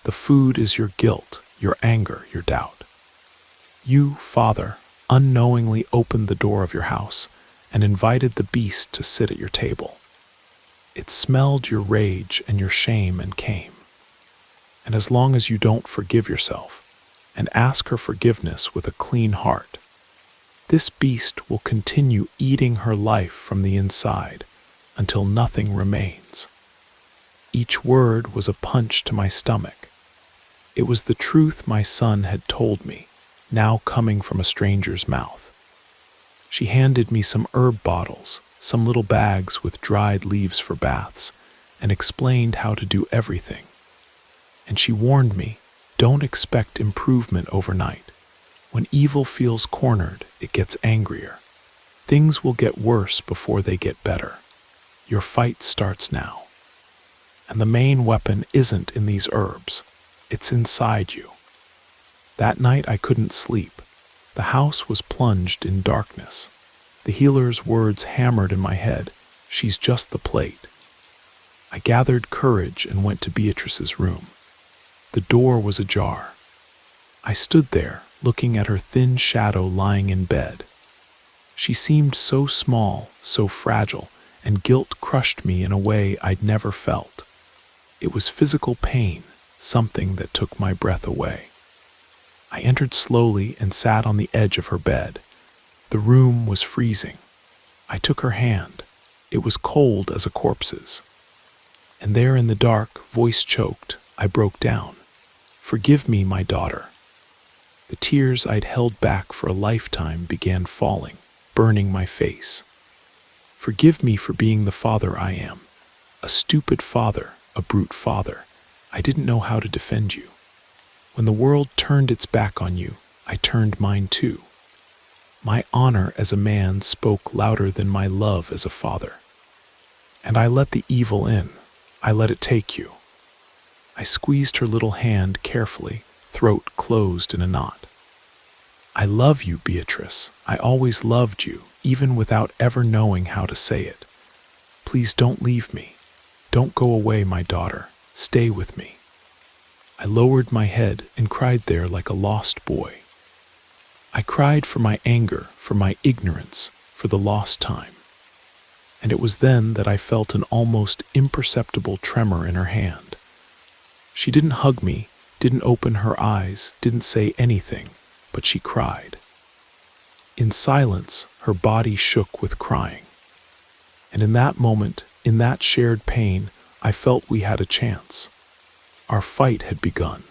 The food is your guilt, your anger, your doubt. You, Father, unknowingly opened the door of your house and invited the beast to sit at your table. It smelled your rage and your shame and came. And as long as you don't forgive yourself and ask her forgiveness with a clean heart, this beast will continue eating her life from the inside until nothing remains. Each word was a punch to my stomach. It was the truth my son had told me, now coming from a stranger's mouth. She handed me some herb bottles, some little bags with dried leaves for baths, and explained how to do everything. And she warned me, don't expect improvement overnight. When evil feels cornered, it gets angrier. Things will get worse before they get better. Your fight starts now. And the main weapon isn't in these herbs. It's inside you. That night I couldn't sleep. The house was plunged in darkness. The healer's words hammered in my head. She's just the plate. I gathered courage and went to Beatrice's room. The door was ajar. I stood there, looking at her thin shadow lying in bed. She seemed so small, so fragile, and guilt crushed me in a way I'd never felt. It was physical pain, something that took my breath away. I entered slowly and sat on the edge of her bed. The room was freezing. I took her hand. It was cold as a corpse's. And there in the dark, voice choked, I broke down. Forgive me, my daughter. The tears I'd held back for a lifetime began falling, burning my face. Forgive me for being the father I am. A stupid father, a brute father. I didn't know how to defend you. When the world turned its back on you, I turned mine too. My honor as a man spoke louder than my love as a father. And I let the evil in. I let it take you. I squeezed her little hand carefully, throat closed in a knot. I love you, Beatrice. I always loved you, even without ever knowing how to say it. Please don't leave me. Don't go away, my daughter. Stay with me. I lowered my head and cried there like a lost boy. I cried for my anger, for my ignorance, for the lost time. And it was then that I felt an almost imperceptible tremor in her hand. She didn't hug me, didn't open her eyes, didn't say anything, but she cried. In silence, her body shook with crying. And in that moment, in that shared pain, I felt we had a chance. Our fight had begun.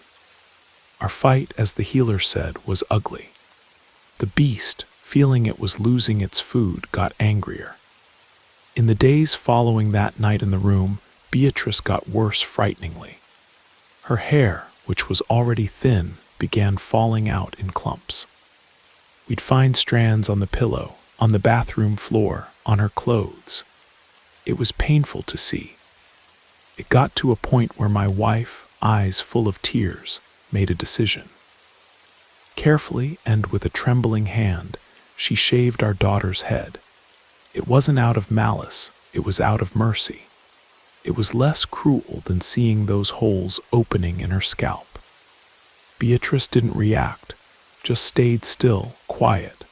Our fight, as the healer said, was ugly. The beast, feeling it was losing its food, got angrier. In the days following that night in the room, Beatrice got worse frighteningly. Her hair, which was already thin, began falling out in clumps. We'd find strands on the pillow, on the bathroom floor, on her clothes. It was painful to see. It got to a point where my wife, eyes full of tears, made a decision. Carefully and with a trembling hand, she shaved our daughter's head. It wasn't out of malice, it was out of mercy. It was less cruel than seeing those holes opening in her scalp. Beatrice didn't react, just stayed still, quiet,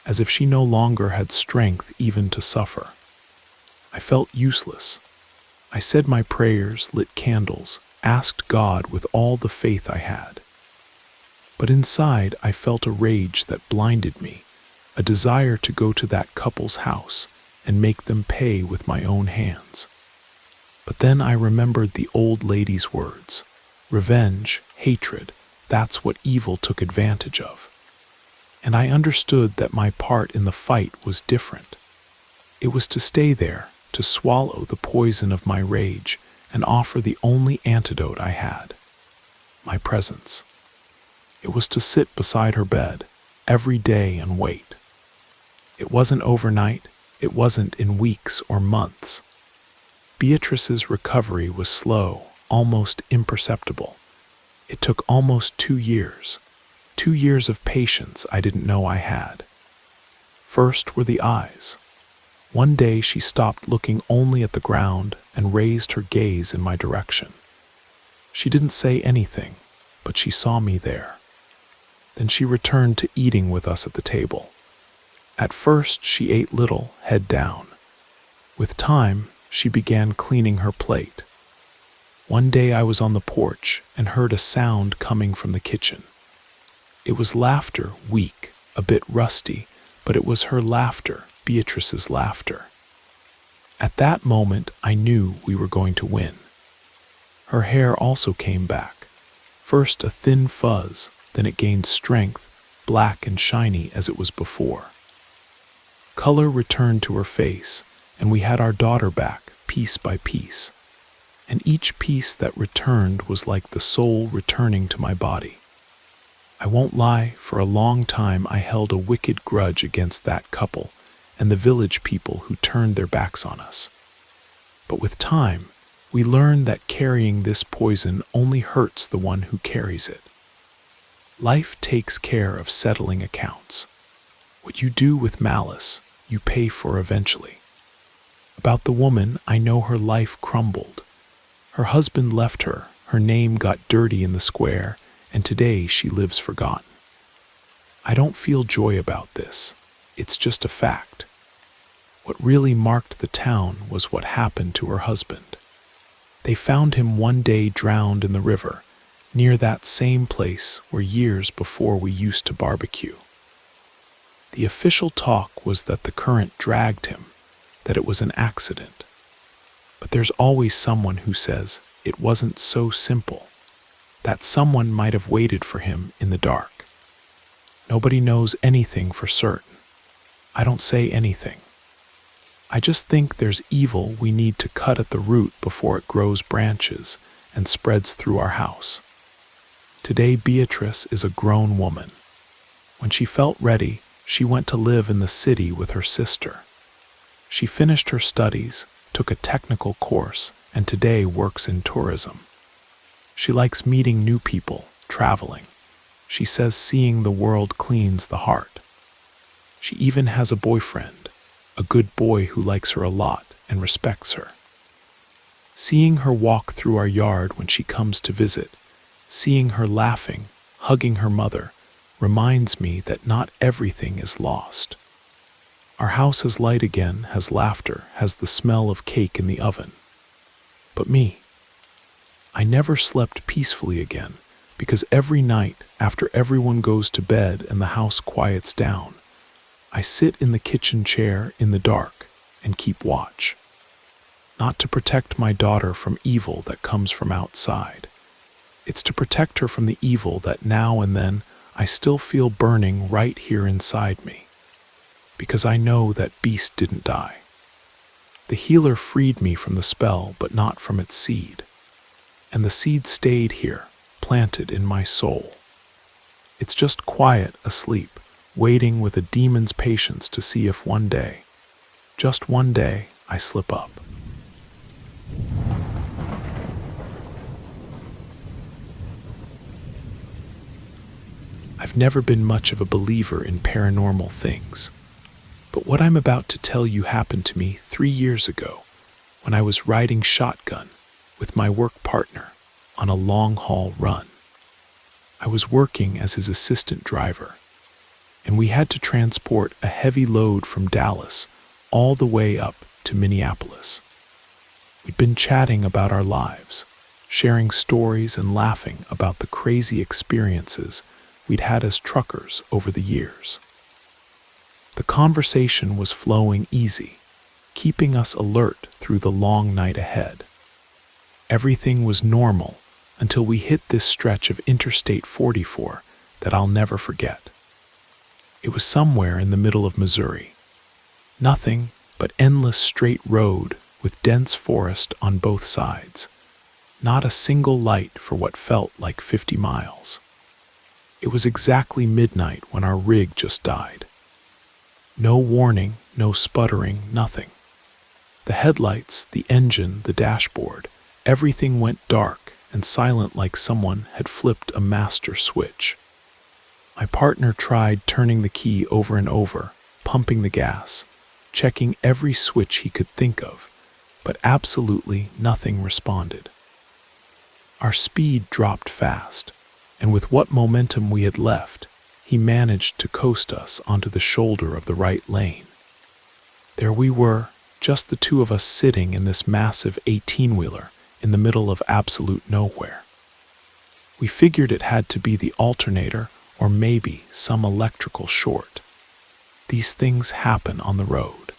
as if she no longer had strength even to suffer. I felt useless. I said my prayers, lit candles, asked God with all the faith I had. But inside, I felt a rage that blinded me, a desire to go to that couple's house and make them pay with my own hands. But then I remembered the old lady's words. Revenge, hatred, that's what evil took advantage of. And I understood that my part in the fight was different. It was to stay there, to swallow the poison of my rage and offer the only antidote I had, my presence. It was to sit beside her bed every day and wait. It wasn't overnight, it wasn't in weeks or months. Beatrice's recovery was slow, almost imperceptible. It took almost 2 years. 2 years of patience I didn't know I had. First were the eyes. One day she stopped looking only at the ground and raised her gaze in my direction. She didn't say anything, but she saw me there. Then she returned to eating with us at the table. At first she ate little, head down. With time, she began cleaning her plate. One day I was on the porch and heard a sound coming from the kitchen. It was laughter, weak, a bit rusty, but it was her laughter, Beatrice's laughter. At that moment, I knew we were going to win. Her hair also came back. First a thin fuzz, then it gained strength, black and shiny as it was before. Color returned to her face, and we had our daughter back, piece by piece. And each piece that returned was like the soul returning to my body. I won't lie, for a long time I held a wicked grudge against that couple and the village people who turned their backs on us. But with time, we learned that carrying this poison only hurts the one who carries it. Life takes care of settling accounts. What you do with malice, you pay for eventually. About the woman, I know her life crumbled. Her husband left her, her name got dirty in the square, and today she lives forgotten. I don't feel joy about this. It's just a fact. What really marked the town was what happened to her husband. They found him one day drowned in the river, near that same place where years before we used to barbecue. The official talk was that the current dragged him, that it was an accident. But there's always someone who says it wasn't so simple. That someone might have waited for him in the dark. Nobody knows anything for certain. I don't say anything. I just think there's evil we need to cut at the root before it grows branches and spreads through our house. Today Beatrice is a grown woman. When she felt ready, she went to live in the city with her sister. She finished her studies, took a technical course, and today works in tourism. She likes meeting new people, traveling. She says seeing the world cleans the heart. She even has a boyfriend, a good boy who likes her a lot and respects her. Seeing her walk through our yard when she comes to visit, seeing her laughing, hugging her mother, reminds me that not everything is lost. Our house has light again, has laughter, has the smell of cake in the oven. But me, I never slept peacefully again, because every night, after everyone goes to bed and the house quiets down, I sit in the kitchen chair in the dark and keep watch. Not to protect my daughter from evil that comes from outside. It's to protect her from the evil that now and then I still feel burning right here inside me. Because I know that beast didn't die. The healer freed me from the spell, but not from its seed. And the seed stayed here, planted in my soul. It's just quiet, asleep, waiting with a demon's patience to see if one day, just one day, I slip up. I've never been much of a believer in paranormal things, but what I'm about to tell you happened to me 3 years ago when I was riding shotgun with my work partner on a long-haul run. I was working as his assistant driver, and we had to transport a heavy load from Dallas all the way up to Minneapolis. We'd been chatting about our lives, sharing stories and laughing about the crazy experiences we'd had as truckers over the years. The conversation was flowing easy, keeping us alert through the long night ahead. Everything was normal until we hit this stretch of Interstate 44 that I'll never forget. It was somewhere in the middle of Missouri. Nothing but endless straight road with dense forest on both sides. Not a single light for what felt like 50 miles. It was exactly midnight when our rig just died. No warning, no sputtering, nothing. The headlights, the engine, the dashboard, everything went dark and silent like someone had flipped a master switch. My partner tried turning the key over and over, pumping the gas, checking every switch he could think of, but absolutely nothing responded. Our speed dropped fast, and with what momentum we had left, he managed to coast us onto the shoulder of the right lane. There we were, just the two of us sitting in this massive 18-wheeler in the middle of absolute nowhere. We figured it had to be the alternator or maybe some electrical short. These things happen on the road.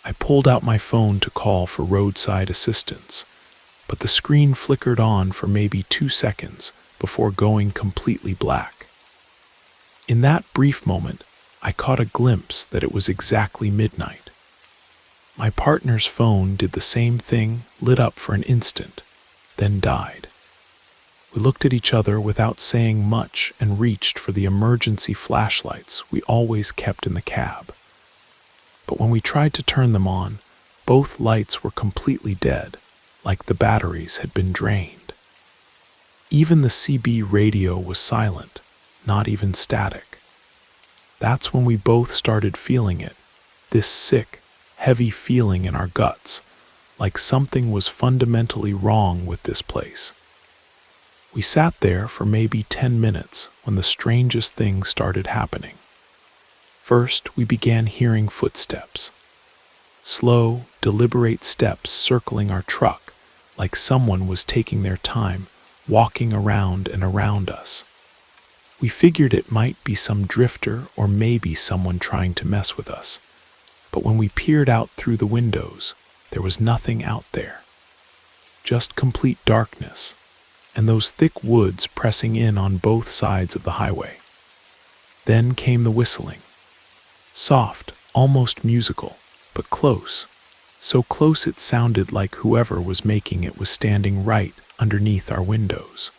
I pulled out my phone to call for roadside assistance, but the screen flickered on for maybe 2 seconds before going completely black. In that brief moment, I caught a glimpse that it was exactly midnight. My partner's phone did the same thing, lit up for an instant, then died. We looked at each other without saying much and reached for the emergency flashlights we always kept in the cab. But when we tried to turn them on, both lights were completely dead, like the batteries had been drained. Even the CB radio was silent, not even static. That's when we both started feeling it, this sick, heavy feeling in our guts, like something was fundamentally wrong with this place. We sat there for maybe 10 minutes when the strangest thing started happening. First, we began hearing footsteps. Slow, deliberate steps circling our truck, like someone was taking their time, walking around and around us. We figured it might be some drifter or maybe someone trying to mess with us. But when we peered out through the windows, there was nothing out there. Just complete darkness, and those thick woods pressing in on both sides of the highway. Then came the whistling. Soft, almost musical, but close. So close it sounded like whoever was making it was standing right underneath our windows.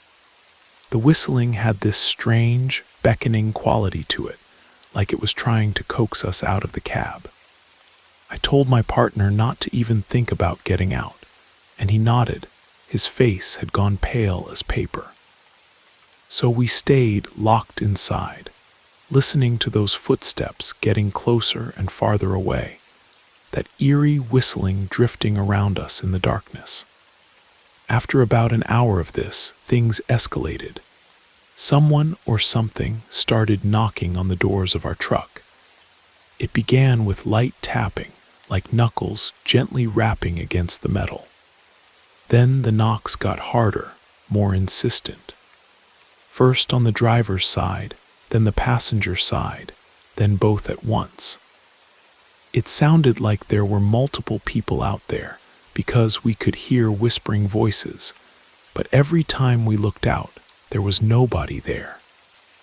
The whistling had this strange, beckoning quality to it, like it was trying to coax us out of the cab. I told my partner not to even think about getting out, and he nodded. His face had gone pale as paper. So we stayed locked inside, listening to those footsteps getting closer and farther away, that eerie whistling drifting around us in the darkness. After about an hour of this, things escalated. Someone or something started knocking on the doors of our truck. It began with light tapping, like knuckles gently rapping against the metal. Then the knocks got harder, more insistent. First on the driver's side, then the passenger side, then both at once. It sounded like there were multiple people out there because we could hear whispering voices, but every time we looked out, there was nobody there.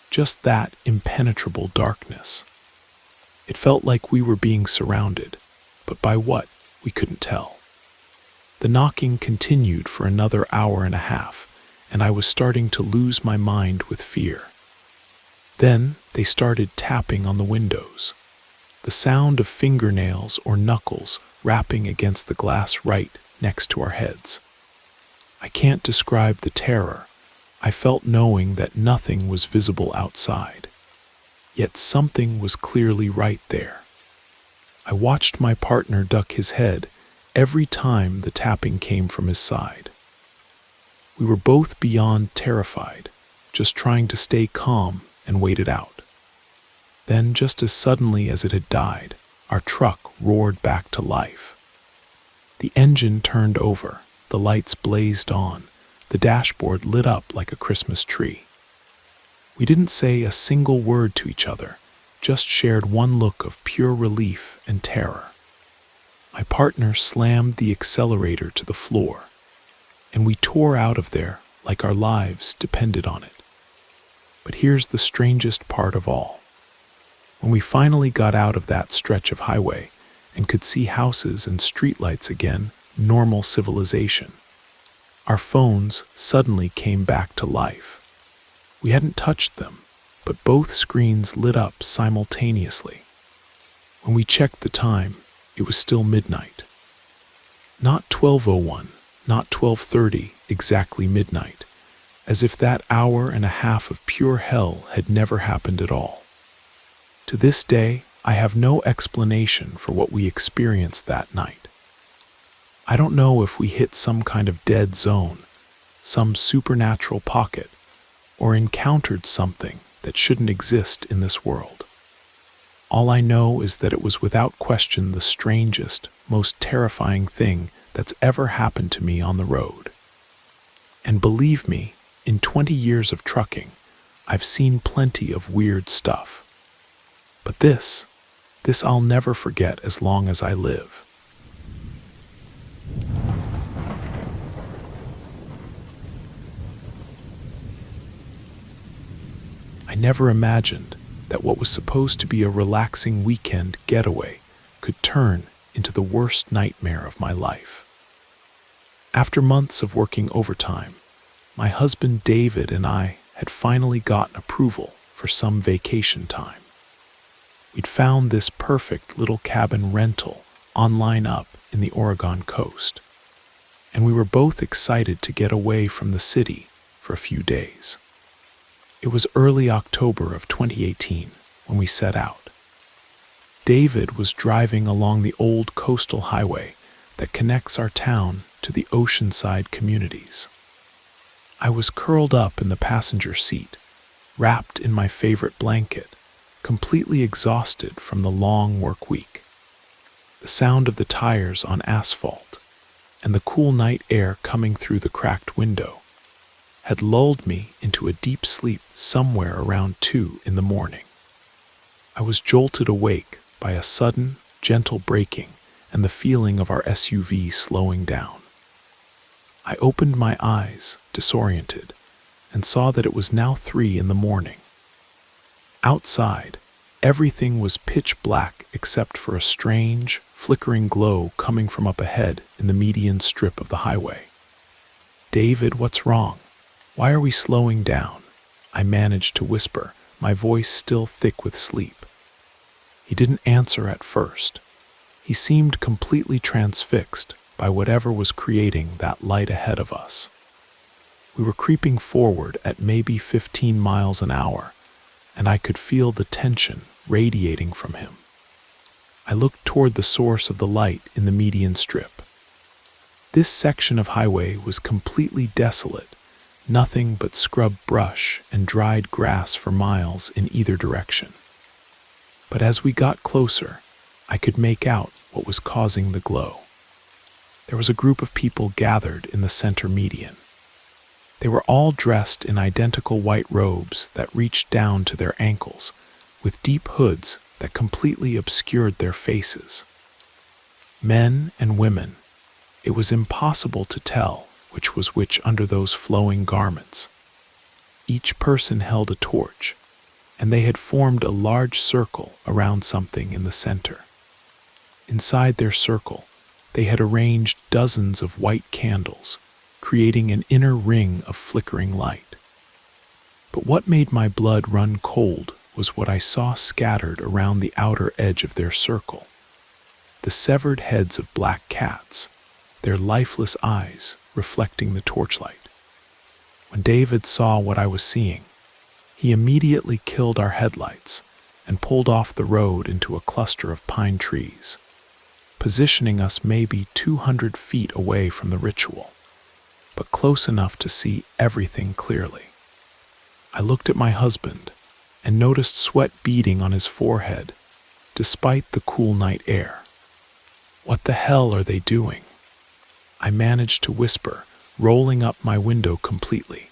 Just that impenetrable darkness. It felt like we were being surrounded, but by what, we couldn't tell. The knocking continued for another hour and a half, and I was starting to lose my mind with fear. Then they started tapping on the windows. The sound of fingernails or knuckles rapping against the glass right next to our heads. I can't describe the terror I felt knowing that nothing was visible outside. Yet something was clearly right there. I watched my partner duck his head every time the tapping came from his side. We were both beyond terrified, just trying to stay calm and wait it out. Then, just as suddenly as it had died, our truck roared back to life. The engine turned over, the lights blazed on, the dashboard lit up like a Christmas tree. We didn't say a single word to each other, just shared one look of pure relief and terror. My partner slammed the accelerator to the floor, and we tore out of there like our lives depended on it. But here's the strangest part of all. When we finally got out of that stretch of highway and could see houses and streetlights again, normal civilization, our phones suddenly came back to life. We hadn't touched them, but both screens lit up simultaneously. When we checked the time, it was still midnight. Not 12:01, not 12:30, exactly midnight, as if that hour and a half of pure hell had never happened at all. To this day, I have no explanation for what we experienced that night. I don't know if we hit some kind of dead zone, some supernatural pocket, or encountered something that shouldn't exist in this world. All I know is that it was without question the strangest, most terrifying thing that's ever happened to me on the road. And believe me, in 20 years of trucking, I've seen plenty of weird stuff. But this I'll never forget as long as I live. I never imagined that what was supposed to be a relaxing weekend getaway could turn into the worst nightmare of my life. After months of working overtime, my husband David and I had finally gotten approval for some vacation time. We'd found this perfect little cabin rental online up in the Oregon coast, and we were both excited to get away from the city for a few days. It was early October of 2018 when we set out. David was driving along the old coastal highway that connects our town to the oceanside communities. I was curled up in the passenger seat, wrapped in my favorite blanket, completely exhausted from the long work week. The sound of the tires on asphalt and the cool night air coming through the cracked window had lulled me into a deep sleep somewhere around 2 in the morning. I was jolted awake by a sudden, gentle braking and the feeling of our SUV slowing down. I opened my eyes, disoriented, and saw that it was now 3 in the morning. Outside, everything was pitch black except for a strange, flickering glow coming from up ahead in the median strip of the highway. "David, what's wrong? Why are we slowing down?" I managed to whisper, my voice still thick with sleep. He didn't answer at first. He seemed completely transfixed by whatever was creating that light ahead of us. We were creeping forward at maybe 15 miles an hour, and I could feel the tension radiating from him. I looked toward the source of the light in the median strip. This section of highway was completely desolate, nothing but scrub brush and dried grass for miles in either direction. But as we got closer, I could make out what was causing the glow. There was a group of people gathered in the center median. They were all dressed in identical white robes that reached down to their ankles, with deep hoods that completely obscured their faces. Men and women, it was impossible to tell which was which under those flowing garments. Each person held a torch, and they had formed a large circle around something in the center. Inside their circle, they had arranged dozens of white candles, creating an inner ring of flickering light. But what made my blood run cold was what I saw scattered around the outer edge of their circle. The severed heads of black cats, their lifeless eyes reflecting the torchlight. When David saw what I was seeing, he immediately killed our headlights and pulled off the road into a cluster of pine trees, positioning us maybe 200 feet away from the ritual, but close enough to see everything clearly. I looked at my husband and noticed sweat beading on his forehead, despite the cool night air. "What the hell are they doing?" I managed to whisper, rolling up my window completely.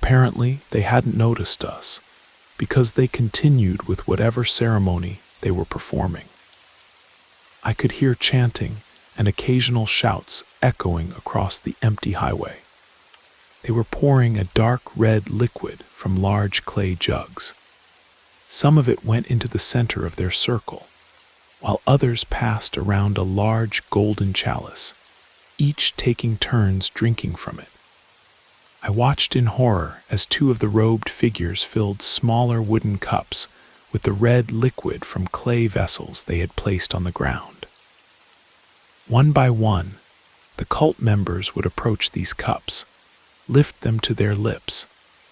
Apparently, they hadn't noticed us, because they continued with whatever ceremony they were performing. I could hear chanting and occasional shouts echoing across the empty highway. They were pouring a dark red liquid from large clay jugs. Some of it went into the center of their circle, while others passed around a large golden chalice, each taking turns drinking from it. I watched in horror as two of the robed figures filled smaller wooden cups with the red liquid from clay vessels they had placed on the ground. One by one, the cult members would approach these cups, lift them to their lips,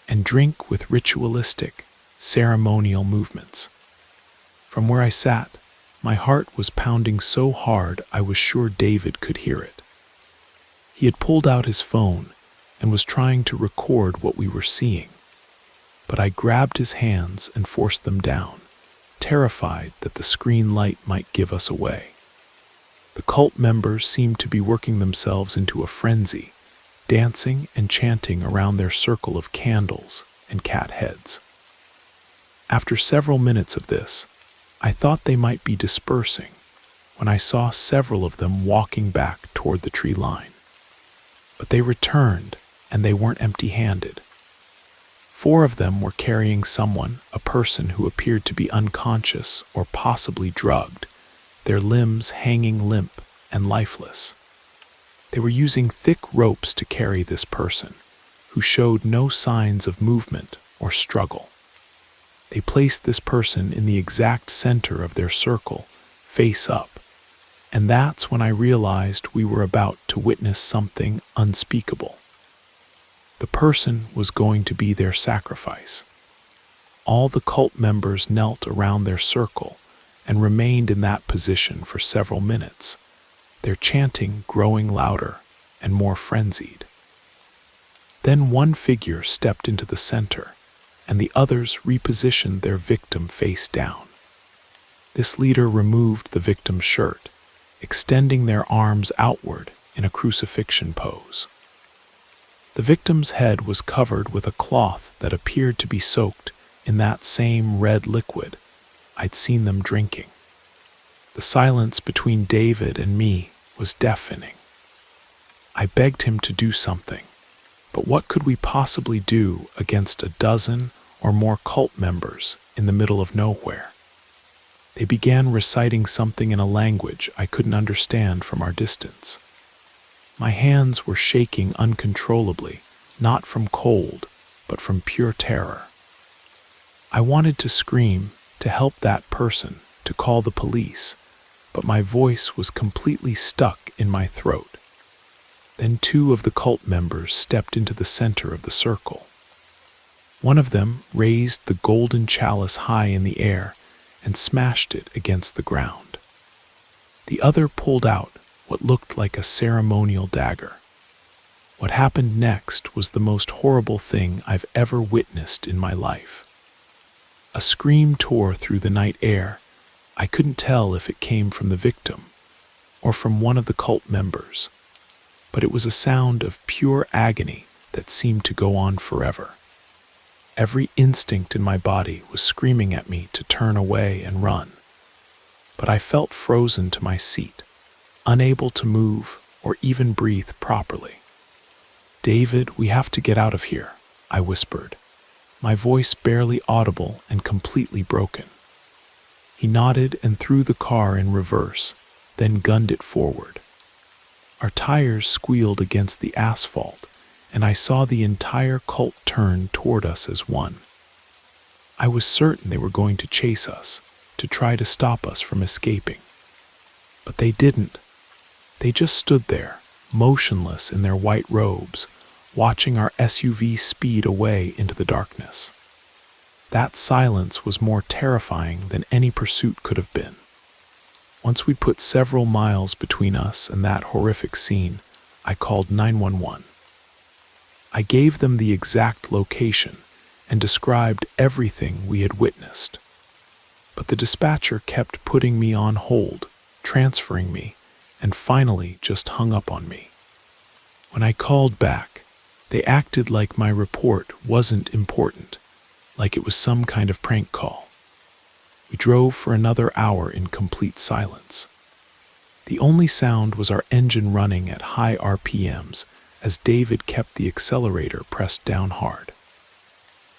and drink with ritualistic, ceremonial movements. From where I sat, my heart was pounding so hard I was sure David could hear it. He had pulled out his phone and was trying to record what we were seeing, but I grabbed his hands and forced them down, terrified that the screen light might give us away. The cult members seemed to be working themselves into a frenzy, dancing and chanting around their circle of candles and cat heads. After several minutes of this, I thought they might be dispersing when I saw several of them walking back toward the tree line. But they returned, and they weren't empty-handed. 4 of them were carrying someone, a person who appeared to be unconscious or possibly drugged, their limbs hanging limp and lifeless. They were using thick ropes to carry this person, who showed no signs of movement or struggle. They placed this person in the exact center of their circle, face up, and that's when I realized we were about to witness something unspeakable. The person was going to be their sacrifice. All the cult members knelt around their circle and remained in that position for several minutes, their chanting growing louder and more frenzied. Then one figure stepped into the center, and the others repositioned their victim face down. This leader removed the victim's shirt, extending their arms outward in a crucifixion pose. The victim's head was covered with a cloth that appeared to be soaked in that same red liquid I'd seen them drinking. The silence between David and me was deafening. I begged him to do something, but what could we possibly do against a dozen or more cult members in the middle of nowhere? They began reciting something in a language I couldn't understand from our distance. My hands were shaking uncontrollably, not from cold, but from pure terror. I wanted to scream, to help that person, to call the police, but my voice was completely stuck in my throat. Then 2 of the cult members stepped into the center of the circle. One of them raised the golden chalice high in the air and smashed it against the ground. The other pulled out what looked like a ceremonial dagger. What happened next was the most horrible thing I've ever witnessed in my life. A scream tore through the night air. I couldn't tell if it came from the victim or from one of the cult members, but it was a sound of pure agony that seemed to go on forever. Every instinct in my body was screaming at me to turn away and run, but I felt frozen to my seat, unable to move or even breathe properly. "David, we have to get out of here," I whispered, my voice barely audible and completely broken. He nodded and threw the car in reverse, then gunned it forward. Our tires squealed against the asphalt, and I saw the entire cult turn toward us as one. I was certain they were going to chase us, to try to stop us from escaping. But they didn't. They just stood there, motionless in their white robes, watching our SUV speed away into the darkness. That silence was more terrifying than any pursuit could have been. Once we'd put several miles between us and that horrific scene, I called 911. I gave them the exact location and described everything we had witnessed. But the dispatcher kept putting me on hold, transferring me, and finally just hung up on me. When I called back, they acted like my report wasn't important, like it was some kind of prank call. We drove for another hour in complete silence. The only sound was our engine running at high RPMs as David kept the accelerator pressed down hard.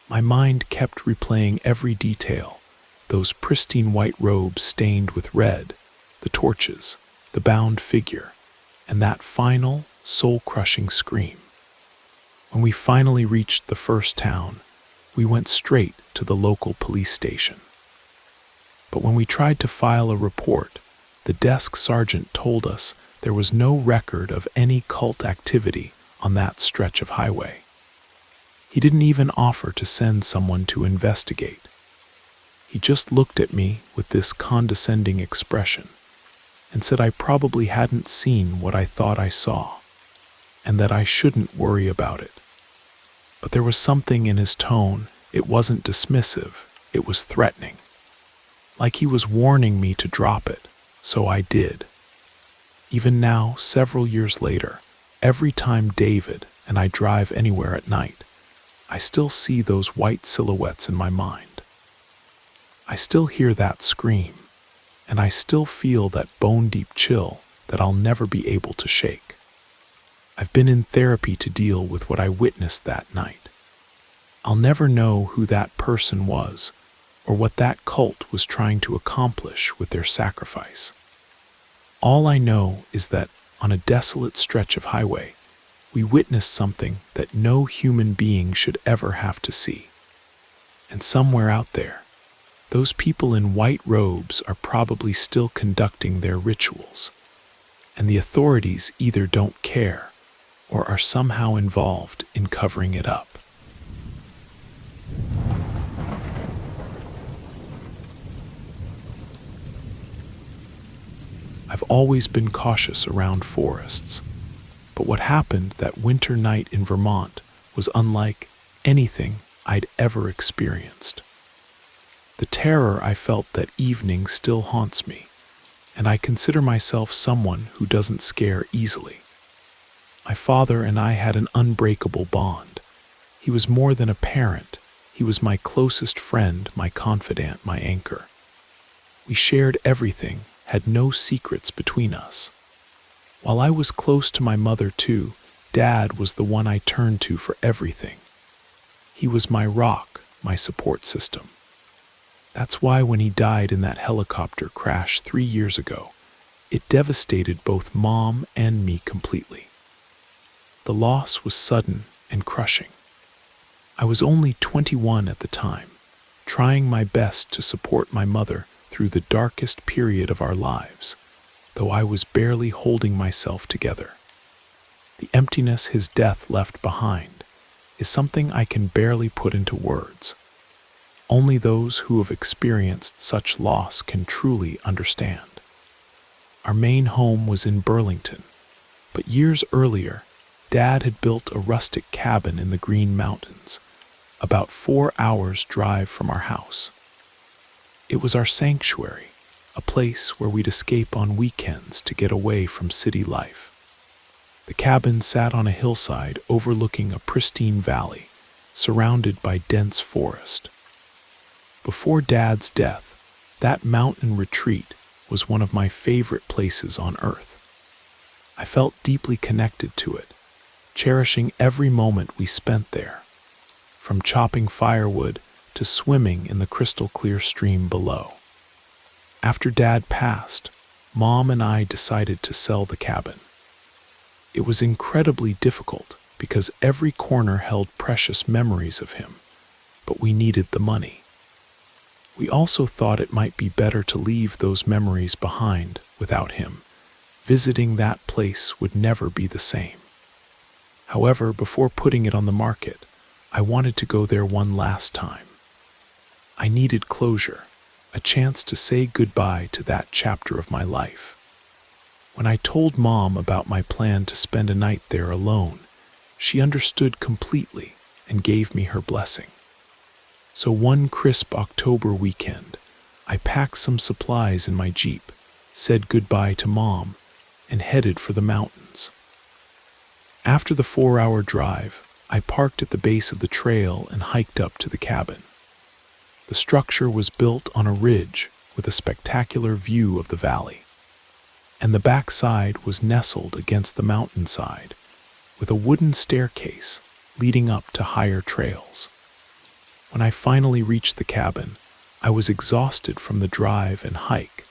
My mind kept replaying every detail, those pristine white robes stained with red, the torches, the bound figure, and that final, soul-crushing scream. When we finally reached the first town, we went straight to the local police station. But when we tried to file a report, the desk sergeant told us there was no record of any cult activity on that stretch of highway. He didn't even offer to send someone to investigate. He just looked at me with this condescending expression and said I probably hadn't seen what I thought I saw, and that I shouldn't worry about it. But there was something in his tone. It wasn't dismissive, it was threatening. Like he was warning me to drop it, so I did. Even now, several years later, every time David and I drive anywhere at night, I still see those white silhouettes in my mind. I still hear that scream, and I still feel that bone-deep chill that I'll never be able to shake. I've been in therapy to deal with what I witnessed that night. I'll never know who that person was or what that cult was trying to accomplish with their sacrifice. All I know is that on a desolate stretch of highway, we witnessed something that no human being should ever have to see. And somewhere out there, those people in white robes are probably still conducting their rituals, and the authorities either don't care or are somehow involved in covering it up. I've always been cautious around forests, but what happened that winter night in Vermont was unlike anything I'd ever experienced. The terror I felt that evening still haunts me, and I consider myself someone who doesn't scare easily. My father and I had an unbreakable bond. He was more than a parent. He was my closest friend, my confidant, my anchor. We shared everything, had no secrets between us. While I was close to my mother too, Dad was the one I turned to for everything. He was my rock, my support system. That's why when he died in that helicopter crash 3 years ago, it devastated both Mom and me completely. The loss was sudden and crushing. I was only 21 at the time, trying my best to support my mother through the darkest period of our lives, though I was barely holding myself together. The emptiness his death left behind is something I can barely put into words. Only those who have experienced such loss can truly understand. Our main home was in Burlington, but years earlier, Dad had built a rustic cabin in the Green Mountains, about 4 hours' drive from our house. It was our sanctuary, a place where we'd escape on weekends to get away from city life. The cabin sat on a hillside overlooking a pristine valley, surrounded by dense forest. Before Dad's death, that mountain retreat was one of my favorite places on earth. I felt deeply connected to it, cherishing every moment we spent there, from chopping firewood to swimming in the crystal-clear stream below. After Dad passed, Mom and I decided to sell the cabin. It was incredibly difficult because every corner held precious memories of him, but we needed the money. We also thought it might be better to leave those memories behind without him. Visiting that place would never be the same. However, before putting it on the market, I wanted to go there one last time. I needed closure, a chance to say goodbye to that chapter of my life. When I told Mom about my plan to spend a night there alone, she understood completely and gave me her blessing. So one crisp October weekend, I packed some supplies in my Jeep, said goodbye to Mom, and headed for the mountains. After the 4-hour drive, I parked at the base of the trail and hiked up to the cabin. The structure was built on a ridge with a spectacular view of the valley, and the backside was nestled against the mountainside with a wooden staircase leading up to higher trails. When I finally reached the cabin, I was exhausted from the drive and hike,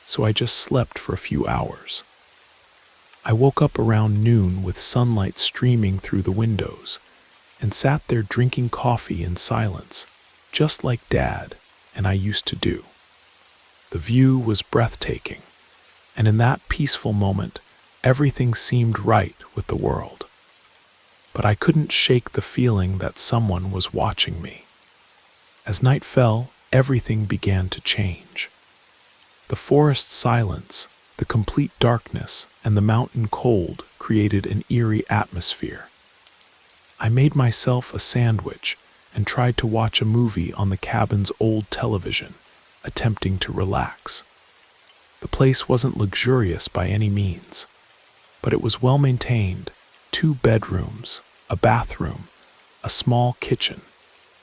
so I just slept for a few hours. I woke up around noon with sunlight streaming through the windows and sat there drinking coffee in silence, just like Dad and I used to do. The view was breathtaking, and in that peaceful moment, everything seemed right with the world. But I couldn't shake the feeling that someone was watching me. As night fell, everything began to change. The forest silence, the complete darkness, and the mountain cold created an eerie atmosphere. I made myself a sandwich and tried to watch a movie on the cabin's old television, attempting to relax. The place wasn't luxurious by any means, but it was well maintained: 2 bedrooms, a bathroom, a small kitchen,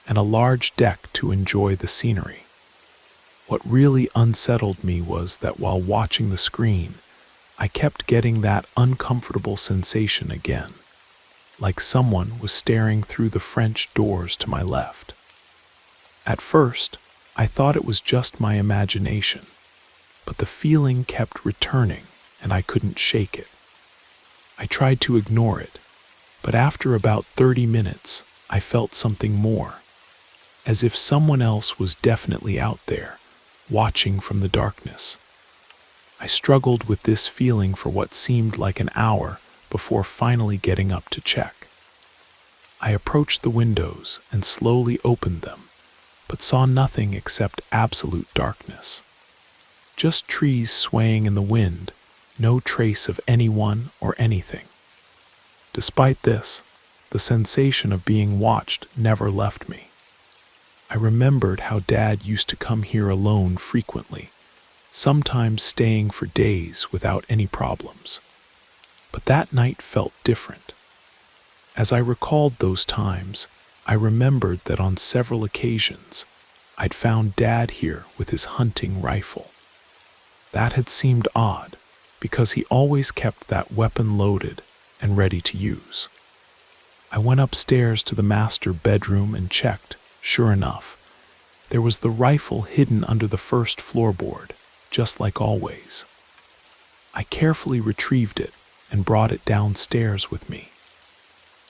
and a large deck to enjoy the scenery. What really unsettled me was that while watching the screen, I kept getting that uncomfortable sensation again, like someone was staring through the French doors to my left. At first, I thought it was just my imagination, but the feeling kept returning and I couldn't shake it. I tried to ignore it, but after about 30 minutes, I felt something more, as if someone else was definitely out there, watching from the darkness. I struggled with this feeling for what seemed like an hour before finally getting up to check. I approached the windows and slowly opened them, but saw nothing except absolute darkness. Just trees swaying in the wind, no trace of anyone or anything. Despite this, the sensation of being watched never left me. I remembered how Dad used to come here alone frequently, sometimes staying for days without any problems. But that night felt different. As I recalled those times, I remembered that on several occasions, I'd found Dad here with his hunting rifle. That had seemed odd, because he always kept that weapon loaded and ready to use. I went upstairs to the master bedroom and checked. Sure enough, there was the rifle hidden under the first floorboard, just like always. I carefully retrieved it and brought it downstairs with me.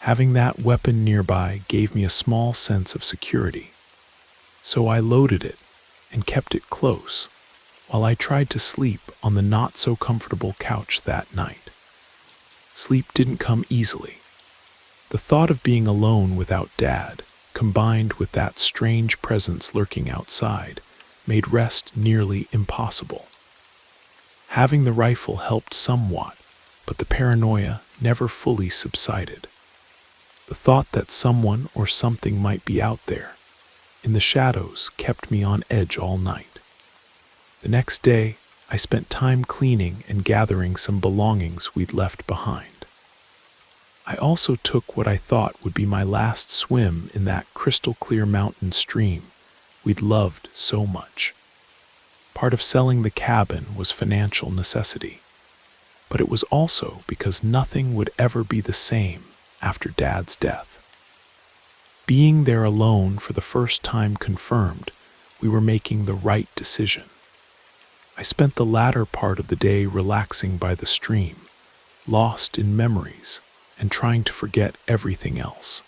Having that weapon nearby gave me a small sense of security, so I loaded it and kept it close while I tried to sleep on the not-so-comfortable couch that night. Sleep didn't come easily. The thought of being alone without Dad, combined with that strange presence lurking outside, made rest nearly impossible. Having the rifle helped somewhat, but the paranoia never fully subsided. The thought that someone or something might be out there, in the shadows, kept me on edge all night. The next day, I spent time cleaning and gathering some belongings we'd left behind. I also took what I thought would be my last swim in that crystal-clear mountain stream we'd loved so much. Part of selling the cabin was financial necessity, but it was also because nothing would ever be the same after Dad's death. Being there alone for the first time confirmed we were making the right decision. I spent the latter part of the day relaxing by the stream, lost in memories, and trying to forget everything else.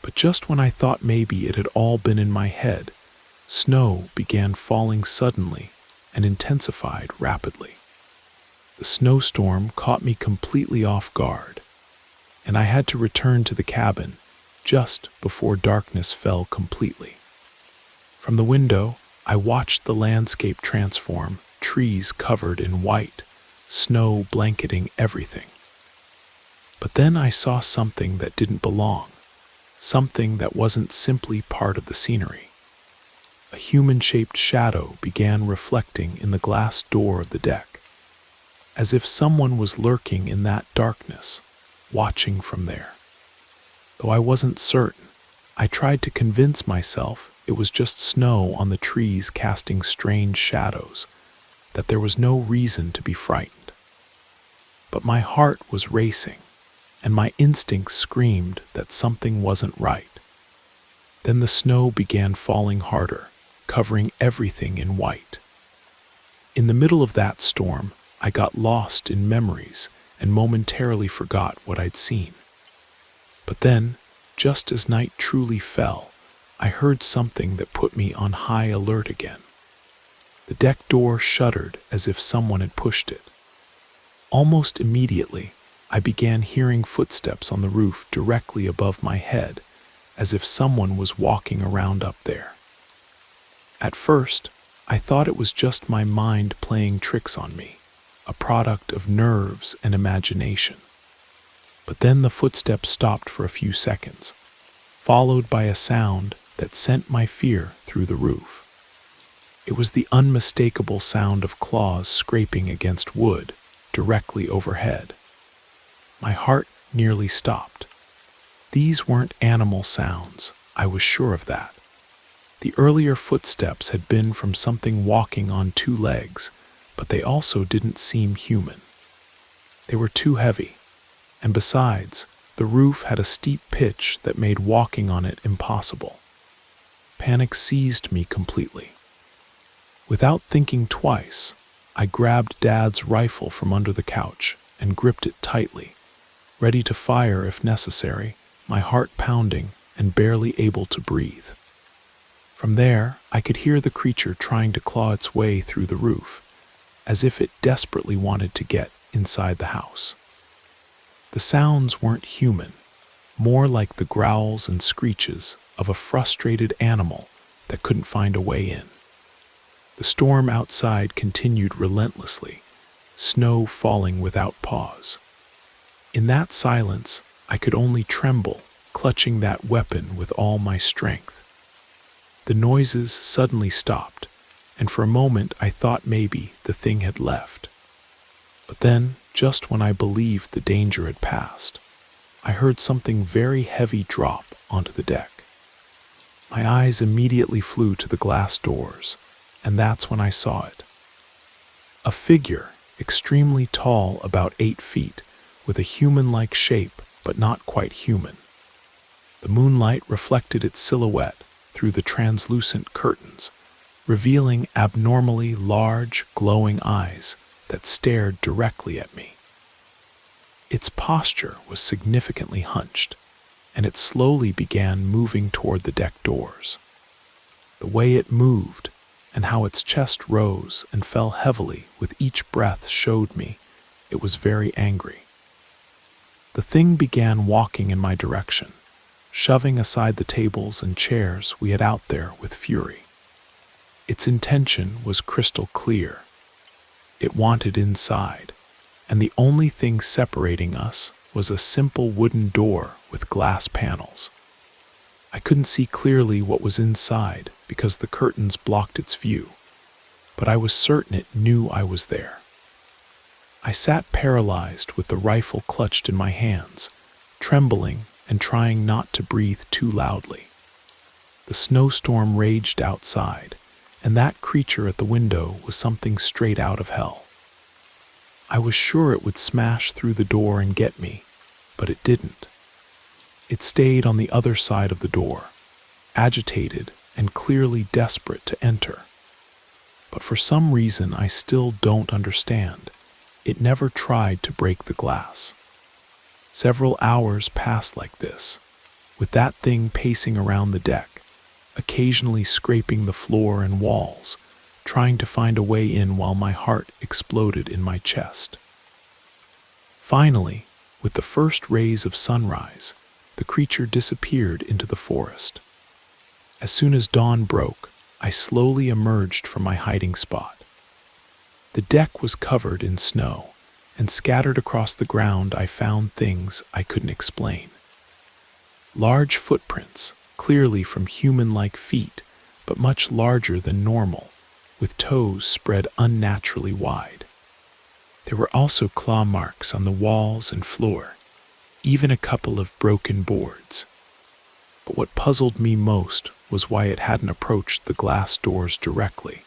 But just when I thought maybe it had all been in my head, snow began falling suddenly and intensified rapidly. The snowstorm caught me completely off guard, and I had to return to the cabin just before darkness fell completely. From the window, I watched the landscape transform, trees covered in white, snow blanketing everything. But then I saw something that didn't belong, something that wasn't simply part of the scenery. A human-shaped shadow began reflecting in the glass door of the deck, as if someone was lurking in that darkness, watching from there. Though I wasn't certain, I tried to convince myself it was just snow on the trees casting strange shadows, that there was no reason to be frightened. But my heart was racing, and my instincts screamed that something wasn't right. Then the snow began falling harder, covering everything in white. In the middle of that storm, I got lost in memories and momentarily forgot what I'd seen. But then, just as night truly fell, I heard something that put me on high alert again. The deck door shuddered as if someone had pushed it. Almost immediately, I began hearing footsteps on the roof directly above my head, as if someone was walking around up there. At first, I thought it was just my mind playing tricks on me, a product of nerves and imagination. But then the footsteps stopped for a few seconds, followed by a sound that sent my fear through the roof. It was the unmistakable sound of claws scraping against wood directly overhead. My heart nearly stopped. These weren't animal sounds, I was sure of that. The earlier footsteps had been from something walking on two legs, but they also didn't seem human. They were too heavy, and besides, the roof had a steep pitch that made walking on it impossible. Panic seized me completely. Without thinking twice, I grabbed Dad's rifle from under the couch and gripped it tightly, ready to fire if necessary, my heart pounding and barely able to breathe. From there, I could hear the creature trying to claw its way through the roof, as if it desperately wanted to get inside the house. The sounds weren't human, more like the growls and screeches of a frustrated animal that couldn't find a way in. The storm outside continued relentlessly, snow falling without pause. In that silence, I could only tremble, clutching that weapon with all my strength. The noises suddenly stopped, and for a moment I thought maybe the thing had left. But then, just when I believed the danger had passed, I heard something very heavy drop onto the deck. My eyes immediately flew to the glass doors, and that's when I saw it. A figure, extremely tall, about 8 feet, with a human-like shape, but not quite human. The moonlight reflected its silhouette through the translucent curtains, revealing abnormally large, glowing eyes that stared directly at me. Its posture was significantly hunched, and it slowly began moving toward the deck doors. The way it moved, and how its chest rose and fell heavily with each breath showed me it was very angry. The thing began walking in my direction, shoving aside the tables and chairs we had out there with fury. Its intention was crystal clear. It wanted inside, and the only thing separating us was a simple wooden door with glass panels. I couldn't see clearly what was inside because the curtains blocked its view, but I was certain it knew I was there. I sat paralyzed with the rifle clutched in my hands, trembling and trying not to breathe too loudly. The snowstorm raged outside, and that creature at the window was something straight out of hell. I was sure it would smash through the door and get me, but it didn't. It stayed on the other side of the door, agitated and clearly desperate to enter. But for some reason I still don't understand, it never tried to break the glass. Several hours passed like this, with that thing pacing around the deck, occasionally scraping the floor and walls, trying to find a way in while my heart exploded in my chest. Finally, with the first rays of sunrise, the creature disappeared into the forest. As soon as dawn broke, I slowly emerged from my hiding spot. The deck was covered in snow, and scattered across the ground I found things I couldn't explain. Large footprints, clearly from human-like feet, but much larger than normal, with toes spread unnaturally wide. There were also claw marks on the walls and floor, even a couple of broken boards. But what puzzled me most was why it hadn't approached the glass doors directly.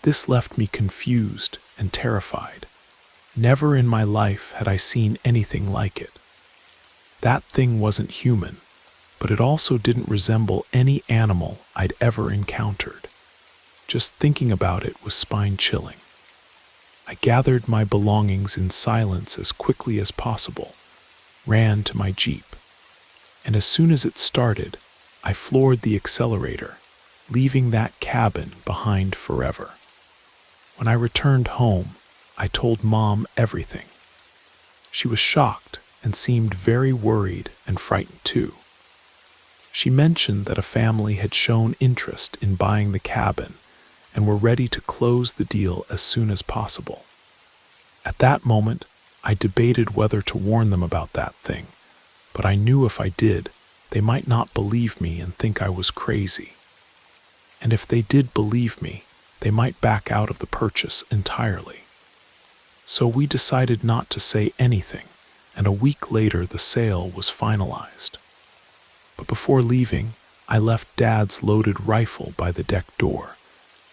This left me confused and terrified. Never in my life had I seen anything like it. That thing wasn't human, but it also didn't resemble any animal I'd ever encountered. Just thinking about it was spine-chilling. I gathered my belongings in silence as quickly as possible, ran to my Jeep, and as soon as it started, I floored the accelerator, leaving that cabin behind forever. When I returned home, I told Mom everything. She was shocked and seemed very worried and frightened too. She mentioned that a family had shown interest in buying the cabin and were ready to close the deal as soon as possible. At that moment, I debated whether to warn them about that thing, but I knew if I did, they might not believe me and think I was crazy. And if they did believe me, they might back out of the purchase entirely. So we decided not to say anything, and a week later the sale was finalized. But before leaving, I left Dad's loaded rifle by the deck door,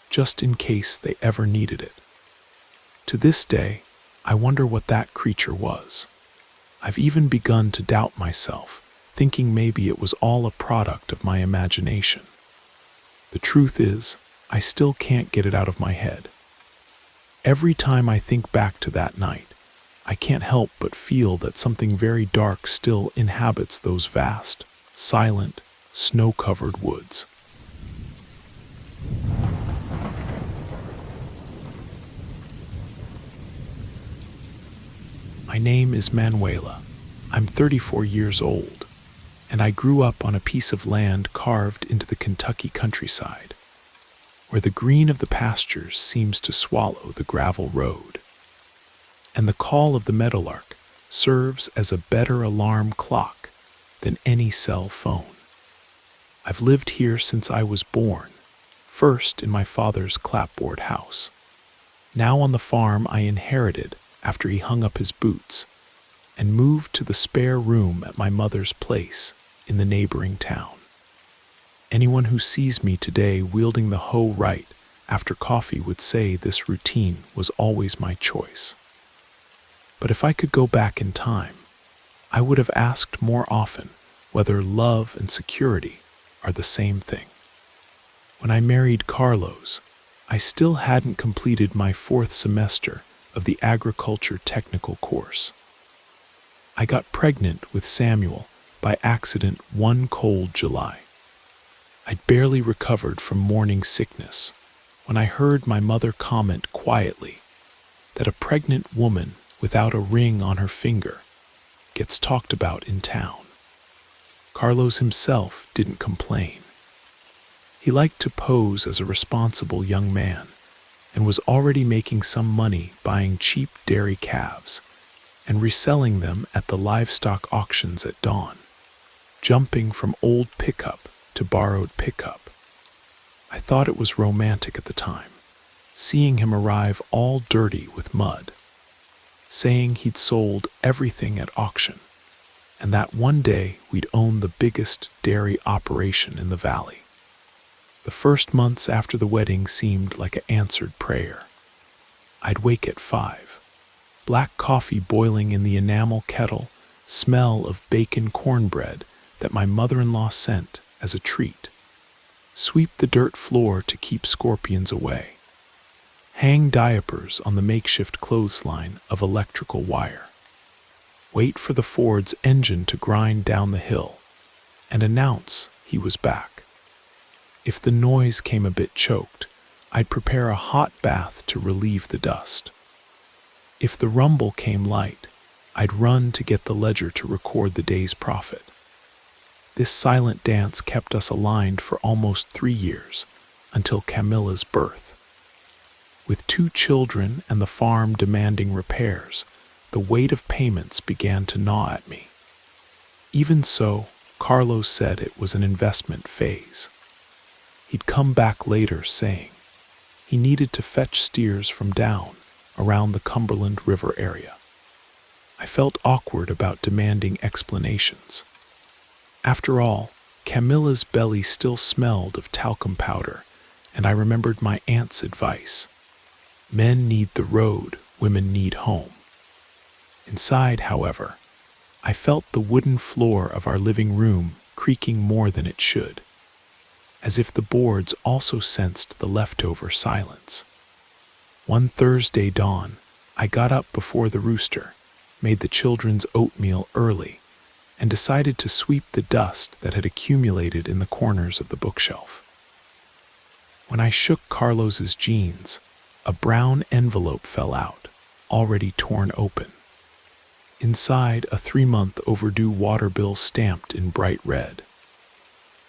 just in case they ever needed it. To this day, I wonder what that creature was. I've even begun to doubt myself, thinking maybe it was all a product of my imagination. The truth is, I still can't get it out of my head. Every time I think back to that night, I can't help but feel that something very dark still inhabits those vast, silent, snow-covered woods. My name is Manuela. I'm 34 years old, and I grew up on a piece of land carved into the Kentucky countryside, where the green of the pastures seems to swallow the gravel road, and the call of the meadowlark serves as a better alarm clock than any cell phone. I've lived here since I was born, first in my father's clapboard house, now on the farm I inherited after he hung up his boots, and moved to the spare room at my mother's place in the neighboring town. Anyone who sees me today wielding the hoe right after coffee would say this routine was always my choice. But if I could go back in time, I would have asked more often whether love and security are the same thing. When I married Carlos, I still hadn't completed my 4th semester of the agriculture technical course. I got pregnant with Samuel by accident one cold July. I'd barely recovered from morning sickness when I heard my mother comment quietly that a pregnant woman without a ring on her finger gets talked about in town. Carlos himself didn't complain. He liked to pose as a responsible young man and was already making some money buying cheap dairy calves and reselling them at the livestock auctions at dawn, jumping from old pickup to borrowed pickup. I thought it was romantic at the time, seeing him arrive all dirty with mud, saying he'd sold everything at auction, and that one day we'd own the biggest dairy operation in the valley. The first months after the wedding seemed like an answered prayer. I'd wake at 5, black coffee boiling in the enamel kettle, smell of bacon cornbread that my mother-in-law sent as a treat, sweep the dirt floor to keep scorpions away, hang diapers on the makeshift clothesline of electrical wire, wait for the Ford's engine to grind down the hill, and announce he was back. If the noise came a bit choked, I'd prepare a hot bath to relieve the dust. If the rumble came light, I'd run to get the ledger to record the day's profit. This silent dance kept us aligned for almost 3 years, until Camilla's birth. With 2 children and the farm demanding repairs, the weight of payments began to gnaw at me. Even so, Carlos said it was an investment phase. He'd come back later saying he needed to fetch steers from down around the Cumberland River area. I felt awkward about demanding explanations. After all, Camilla's belly still smelled of talcum powder, and I remembered my aunt's advice. Men need the road, women need home. Inside, however, I felt the wooden floor of our living room creaking more than it should, as if the boards also sensed the leftover silence. One Thursday dawn, I got up before the rooster, made the children's oatmeal early, and decided to sweep the dust that had accumulated in the corners of the bookshelf. When I shook Carlos's jeans, a brown envelope fell out, already torn open. Inside, a 3-month overdue water bill stamped in bright red.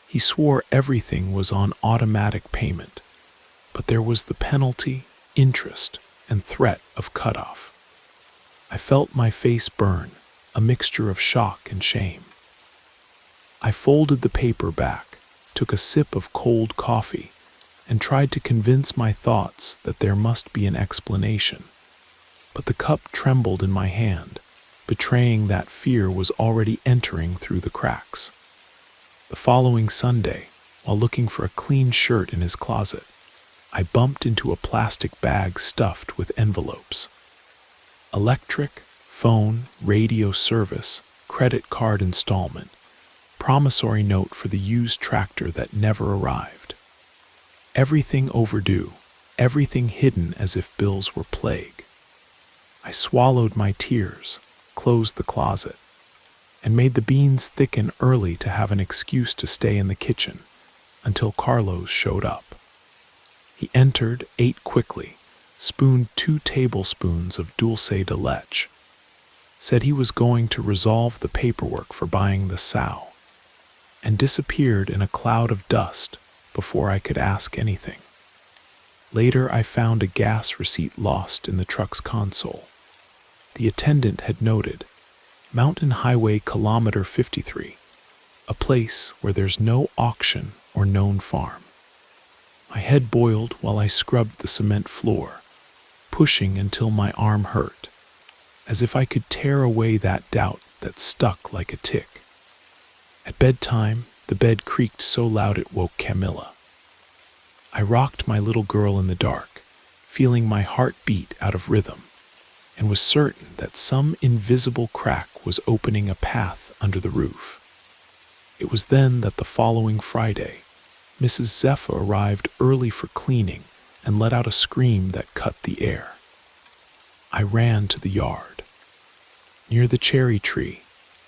He swore everything was on automatic payment, but there was the penalty, interest, and threat of cutoff. I felt my face burn, a mixture of shock and shame. I folded the paper back, took a sip of cold coffee, and tried to convince my thoughts that there must be an explanation. But the cup trembled in my hand, betraying that fear was already entering through the cracks. The following Sunday, while looking for a clean shirt in his closet, I bumped into a plastic bag stuffed with envelopes. Electric, phone, radio service, credit card installment, promissory note for the used tractor that never arrived. Everything overdue, everything hidden as if bills were plague. I swallowed my tears, closed the closet, and made the beans thicken early to have an excuse to stay in the kitchen until Carlos showed up. He entered, ate quickly, spooned 2 tablespoons of dulce de leche, said he was going to resolve the paperwork for buying the sow, and disappeared in a cloud of dust before I could ask anything. Later, I found a gas receipt lost in the truck's console. The attendant had noted, Mountain Highway Kilometer 53, a place where there's no auction or known farm. My head boiled while I scrubbed the cement floor, pushing until my arm hurt, as if I could tear away that doubt that stuck like a tick. At bedtime, the bed creaked so loud it woke Camilla. I rocked my little girl in the dark, feeling my heart beat out of rhythm, and was certain that some invisible crack was opening a path under the roof. It was then that the following Friday, Mrs. Zephyr arrived early for cleaning and let out a scream that cut the air. I ran to the yard. Near the cherry tree,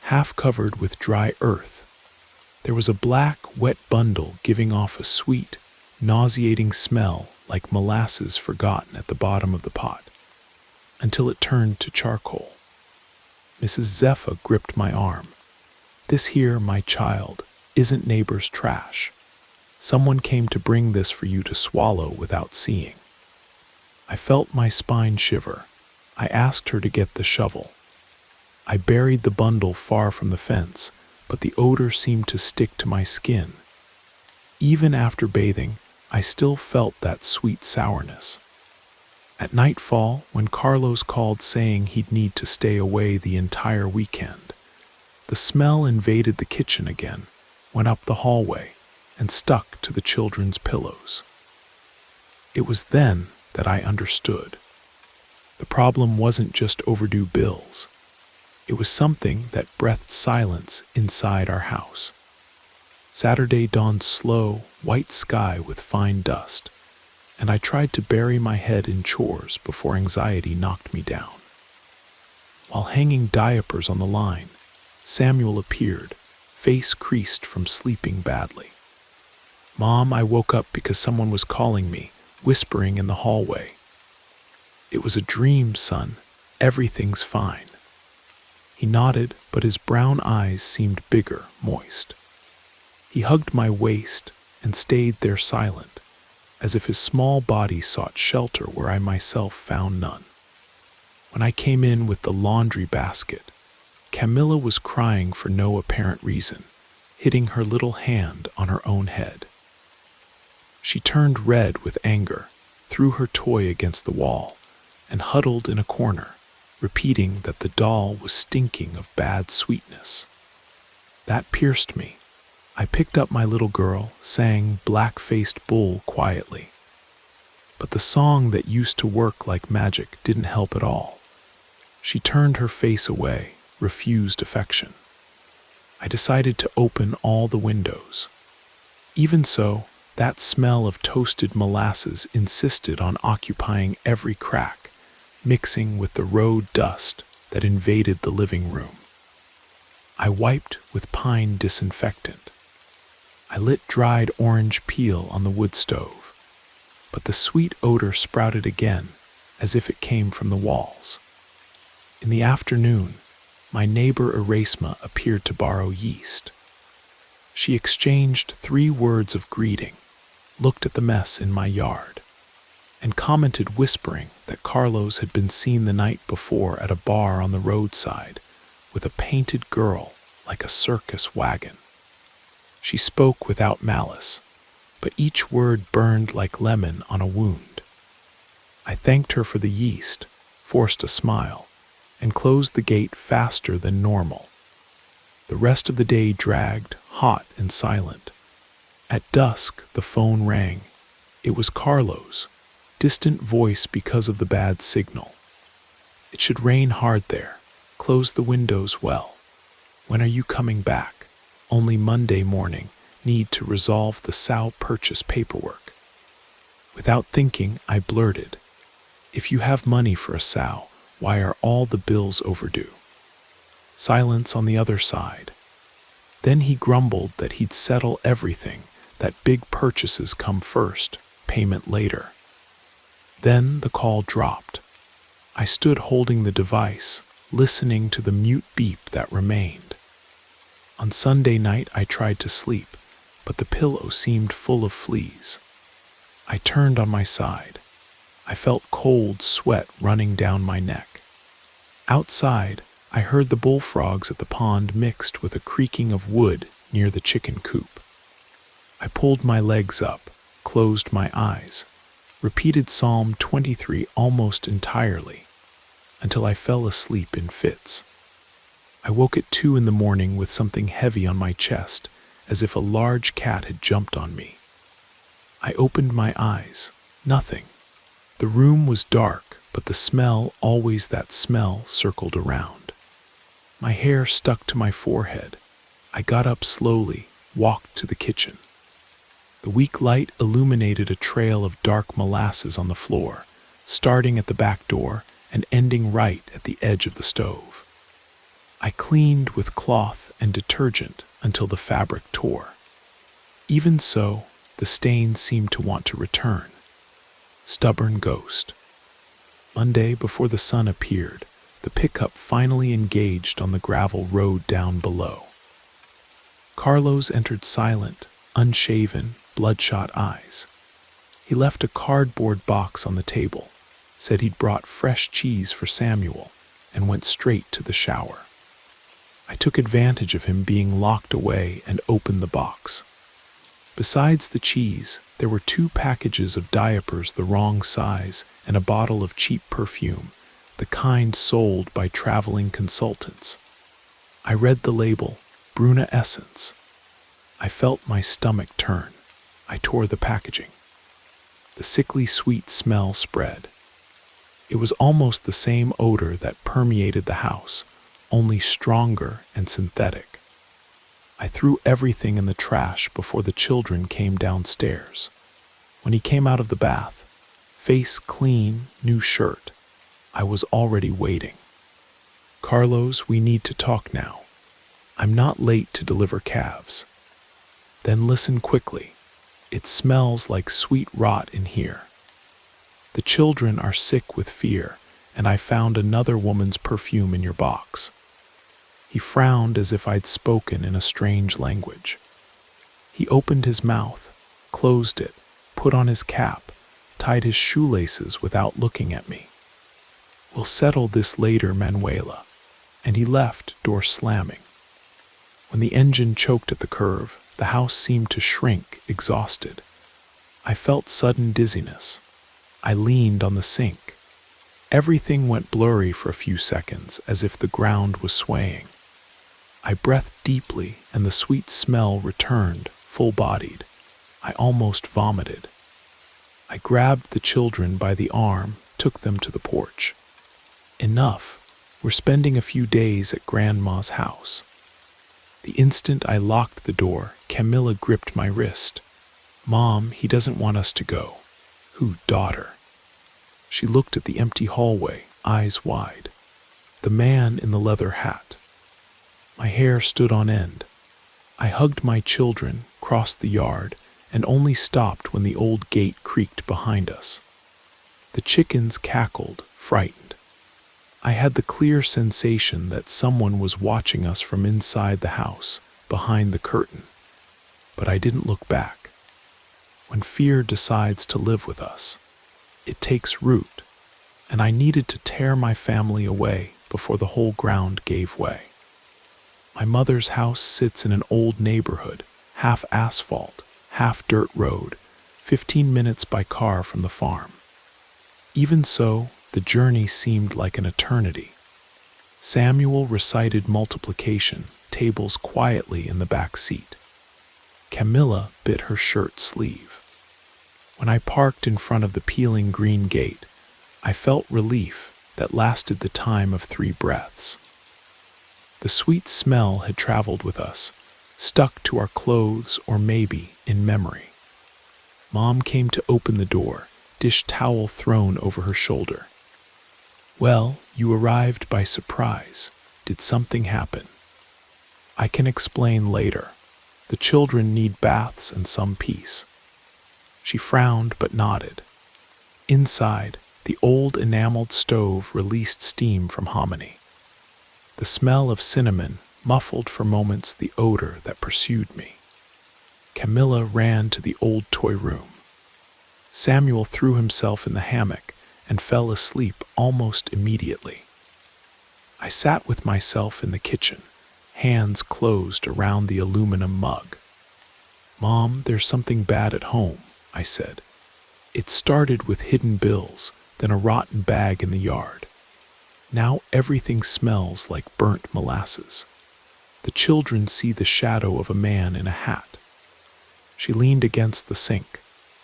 half covered with dry earth, there was a black, wet bundle giving off a sweet, nauseating smell like molasses forgotten at the bottom of the pot, until it turned to charcoal. Mrs. Zephyr gripped my arm. "This here, my child, isn't neighbor's trash. Someone came to bring this for you to swallow without seeing." I felt my spine shiver. I asked her to get the shovel. I buried the bundle far from the fence, but the odor seemed to stick to my skin. Even after bathing, I still felt that sweet sourness. At nightfall, when Carlos called saying he'd need to stay away the entire weekend, the smell invaded the kitchen again, went up the hallway, and stuck to the children's pillows. It was then that I understood. The problem wasn't just overdue bills. It was something that breathed silence inside our house. Saturday dawned slow, white sky with fine dust, and I tried to bury my head in chores before anxiety knocked me down. While hanging diapers on the line, Samuel appeared, face creased from sleeping badly. "Mom, I woke up because someone was calling me, whispering in the hallway." "It was a dream, son. Everything's fine." He nodded, but his brown eyes seemed bigger, moist. He hugged my waist and stayed there silent, as if his small body sought shelter where I myself found none. When I came in with the laundry basket, Camilla was crying for no apparent reason, hitting her little hand on her own head. She turned red with anger, threw her toy against the wall, and huddled in a corner, repeating that the doll was stinking of bad sweetness. That pierced me. I picked up my little girl, sang Black-Faced Bull quietly. But the song that used to work like magic didn't help at all. She turned her face away, refused affection. I decided to open all the windows. Even so, that smell of toasted molasses insisted on occupying every crack, mixing with the road dust that invaded the living room. I wiped with pine disinfectant. I lit dried orange peel on the wood stove, but the sweet odor sprouted again, as if it came from the walls. In the afternoon, my neighbor Erasma appeared to borrow yeast. She exchanged 3 words of greeting, looked at the mess in my yard, and commented whispering that Carlos had been seen the night before at a bar on the roadside with a painted girl like a circus wagon. She spoke without malice, but each word burned like lemon on a wound. I thanked her for the yeast, forced a smile, and closed the gate faster than normal. The rest of the day dragged, hot and silent. At dusk, the phone rang. It was Carlos, distant voice because of the bad signal. It should rain hard there. Close the windows well. When are you coming back? Only Monday morning. Need to resolve the sow purchase paperwork. Without thinking, I blurted, "If you have money for a sow, why are all the bills overdue?" Silence on the other side. Then he grumbled that he'd settle everything, that big purchases come first, payment later. Then the call dropped. I stood holding the device, listening to the mute beep that remained. On Sunday night I tried to sleep, but the pillow seemed full of fleas. I turned on my side. I felt cold sweat running down my neck. Outside, I heard the bullfrogs at the pond mixed with a creaking of wood near the chicken coop. I pulled my legs up, closed my eyes, repeated Psalm 23 almost entirely, until I fell asleep in fits. I woke at 2 in the morning with something heavy on my chest, as if a large cat had jumped on me. I opened my eyes. Nothing. The room was dark, but the smell, always that smell, circled around. My hair stuck to my forehead. I got up slowly, walked to the kitchen. The weak light illuminated a trail of dark molasses on the floor, starting at the back door and ending right at the edge of the stove. I cleaned with cloth and detergent until the fabric tore. Even so, the stains seemed to want to return. Stubborn ghost. Monday, before the sun appeared, the pickup finally engaged on the gravel road down below. Carlos entered silent, unshaven, bloodshot eyes. He left a cardboard box on the table, said he'd brought fresh cheese for Samuel, and went straight to the shower. I took advantage of him being locked away and opened the box. Besides the cheese, there were 2 packages of diapers the wrong size and a bottle of cheap perfume, the kind sold by traveling consultants. I read the label, Bruna Essence. I felt my stomach turn. I tore the packaging. The sickly sweet smell spread. It was almost the same odor that permeated the house, only stronger and synthetic. I threw everything in the trash before the children came downstairs. When he came out of the bath, face clean, new shirt, I was already waiting. "Carlos, we need to talk now. I'm not late to deliver calves." "Then listen quickly. It smells like sweet rot in here. The children are sick with fear, and I found another woman's perfume in your box." He frowned as if I'd spoken in a strange language. He opened his mouth, closed it, put on his cap, tied his shoelaces without looking at me. "We'll settle this later, Manuela," and he left, door slamming. When the engine choked at the curve, the house seemed to shrink, exhausted. I felt sudden dizziness. I leaned on the sink. Everything went blurry for a few seconds, as if the ground was swaying. I breathed deeply, and the sweet smell returned, full-bodied. I almost vomited. I grabbed the children by the arm, took them to the porch. Enough. We're spending a few days at Grandma's house. The instant I locked the door, Camilla gripped my wrist. Mom, he doesn't want us to go. Who, daughter? She looked at the empty hallway, eyes wide. The man in the leather hat. My hair stood on end. I hugged my children, crossed the yard, and only stopped when the old gate creaked behind us. The chickens cackled, frightened. I had the clear sensation that someone was watching us from inside the house, behind the curtain. But I didn't look back. When fear decides to live with us, it takes root, and I needed to tear my family away before the whole ground gave way. My mother's house sits in an old neighborhood, half asphalt, half dirt road, 15 minutes by car from the farm. Even so, the journey seemed like an eternity. Samuel recited multiplication tables quietly in the back seat. Camilla bit her shirt sleeve. When I parked in front of the peeling green gate, I felt relief that lasted the time of 3 breaths. The sweet smell had traveled with us, stuck to our clothes or maybe in memory. Mom came to open the door, dish towel thrown over her shoulder. Well, you arrived by surprise. Did something happen? I can explain later. The children need baths and some peace. She frowned but nodded. Inside, the old enameled stove released steam from hominy. The smell of cinnamon muffled for moments the odor that pursued me. Camilla ran to the old toy room. Samuel threw himself in the hammock and fell asleep almost immediately. I sat with myself in the kitchen, hands closed around the aluminum mug. Mom, there's something bad at home, I said. It started with hidden bills, then a rotten bag in the yard. Now everything smells like burnt molasses. The children see the shadow of a man in a hat. She leaned against the sink,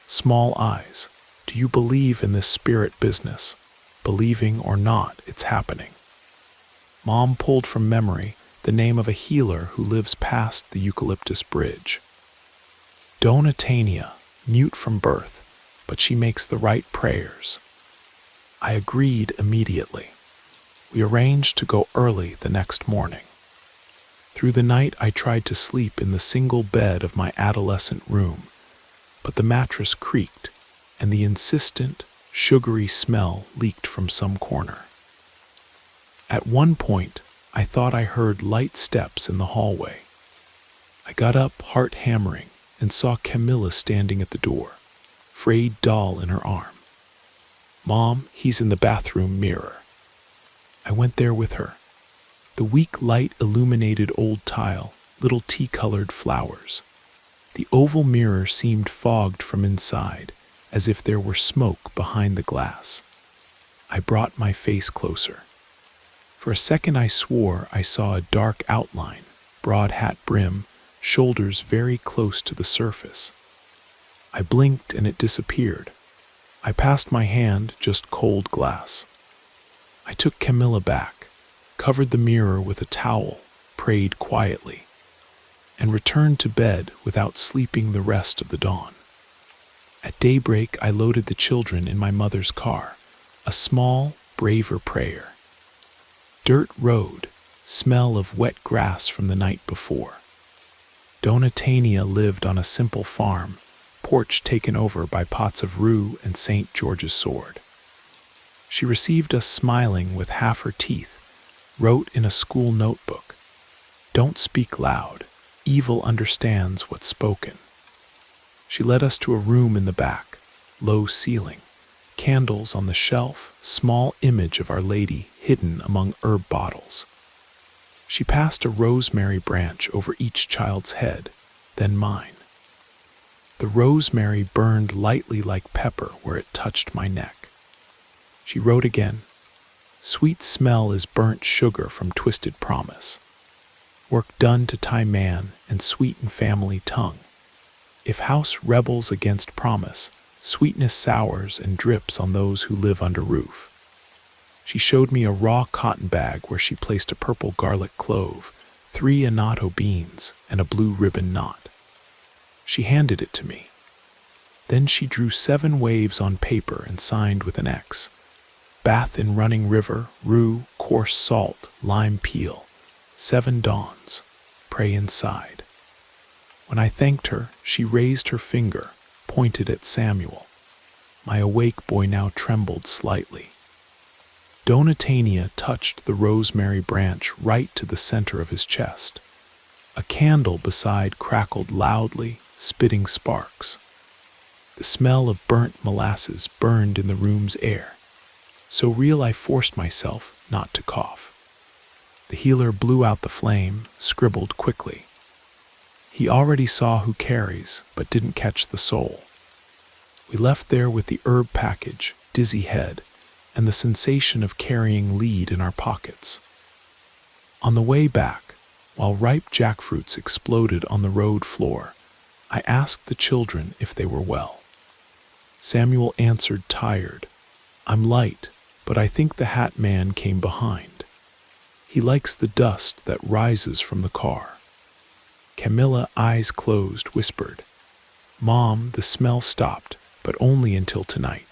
small eyes. Do you believe in this spirit business? Believing or not, it's happening. Mom pulled from memory the name of a healer who lives past the eucalyptus bridge. Donatania, mute from birth, but she makes the right prayers. I agreed immediately. We arranged to go early the next morning. Through the night I tried to sleep in the single bed of my adolescent room, but the mattress creaked, and the insistent, sugary smell leaked from some corner. At one point, I thought I heard light steps in the hallway. I got up, heart hammering, and saw Camilla standing at the door, frayed doll in her arm. Mom, he's in the bathroom mirror. I went there with her. The weak light illuminated old tile, little tea-colored flowers. The oval mirror seemed fogged from inside, as if there were smoke behind the glass. I brought my face closer. For a second I swore I saw a dark outline, broad hat brim, shoulders very close to the surface. I blinked and it disappeared. I passed my hand, just cold glass. I took Camilla back, covered the mirror with a towel, prayed quietly, and returned to bed without sleeping the rest of the dawn. At daybreak, I loaded the children in my mother's car, a small, braver prayer. Dirt road, smell of wet grass from the night before. Donatania lived on a simple farm, porch taken over by pots of rue and St. George's sword. She received us smiling with half her teeth, wrote in a school notebook, "Don't speak loud, evil understands what's spoken." She led us to a room in the back, low ceiling, candles on the shelf, small image of Our Lady hidden among herb bottles. She passed a rosemary branch over each child's head, then mine. The rosemary burned lightly like pepper where it touched my neck. She wrote again, Sweet smell is burnt sugar from twisted promise. Work done to tie man and sweeten family tongue. If house rebels against promise, sweetness sours and drips on those who live under roof. She showed me a raw cotton bag where she placed a purple garlic clove, 3 annatto beans, and a blue ribbon knot. She handed it to me. Then she drew 7 waves on paper and signed with an X. Bath in running river, rue, coarse salt, lime peel. 7 dawns. Pray inside. When I thanked her, she raised her finger, pointed at Samuel. My awake boy now trembled slightly. Donatania touched the rosemary branch right to the center of his chest. A candle beside crackled loudly, spitting sparks. The smell of burnt molasses burned in the room's air. So real I forced myself not to cough. The healer blew out the flame, scribbled quickly. He already saw who carries, but didn't catch the soul. We left there with the herb package, dizzy head, and the sensation of carrying lead in our pockets. On the way back, while ripe jackfruits exploded on the road floor, I asked the children if they were well. Samuel answered tired. I'm light, but I think the hat man came behind. He likes the dust that rises from the car. Camilla, eyes closed, whispered, Mom, the smell stopped, but only until tonight.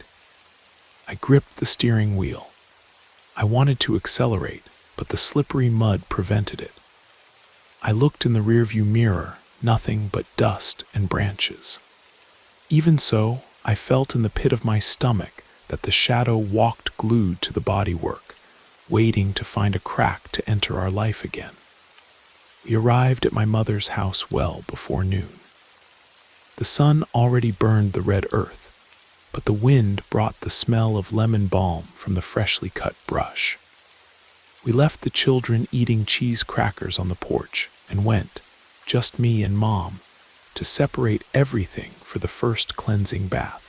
I gripped the steering wheel. I wanted to accelerate, but the slippery mud prevented it. I looked in the rearview mirror, nothing but dust and branches. Even so, I felt in the pit of my stomach that the shadow walked glued to the bodywork, waiting to find a crack to enter our life again. We arrived at my mother's house well before noon. The sun already burned the red earth, but the wind brought the smell of lemon balm from the freshly cut brush. We left the children eating cheese crackers on the porch and went, just me and Mom, to separate everything for the first cleansing bath.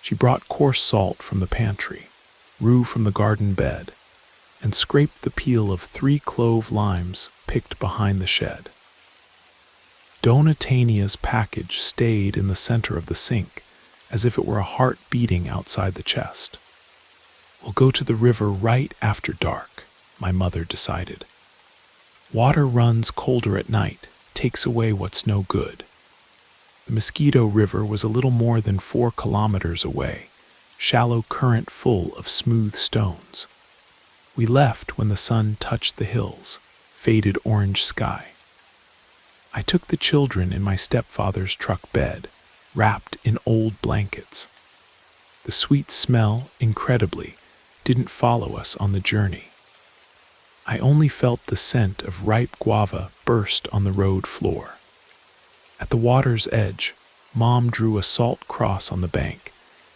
She brought coarse salt from the pantry, rue from the garden bed, and scraped the peel of 3 clove limes picked behind the shed. Donatania's package stayed in the center of the sink, as if it were a heart beating outside the chest. We'll go to the river right after dark, my mother decided. Water runs colder at night, takes away what's no good. The Mosquito River was a little more than 4 kilometers away, shallow current full of smooth stones. We left when the sun touched the hills, faded orange sky. I took the children in my stepfather's truck bed, wrapped in old blankets. The sweet smell, incredibly, didn't follow us on the journey. I only felt the scent of ripe guava burst on the road floor. At the water's edge, Mom drew a salt cross on the bank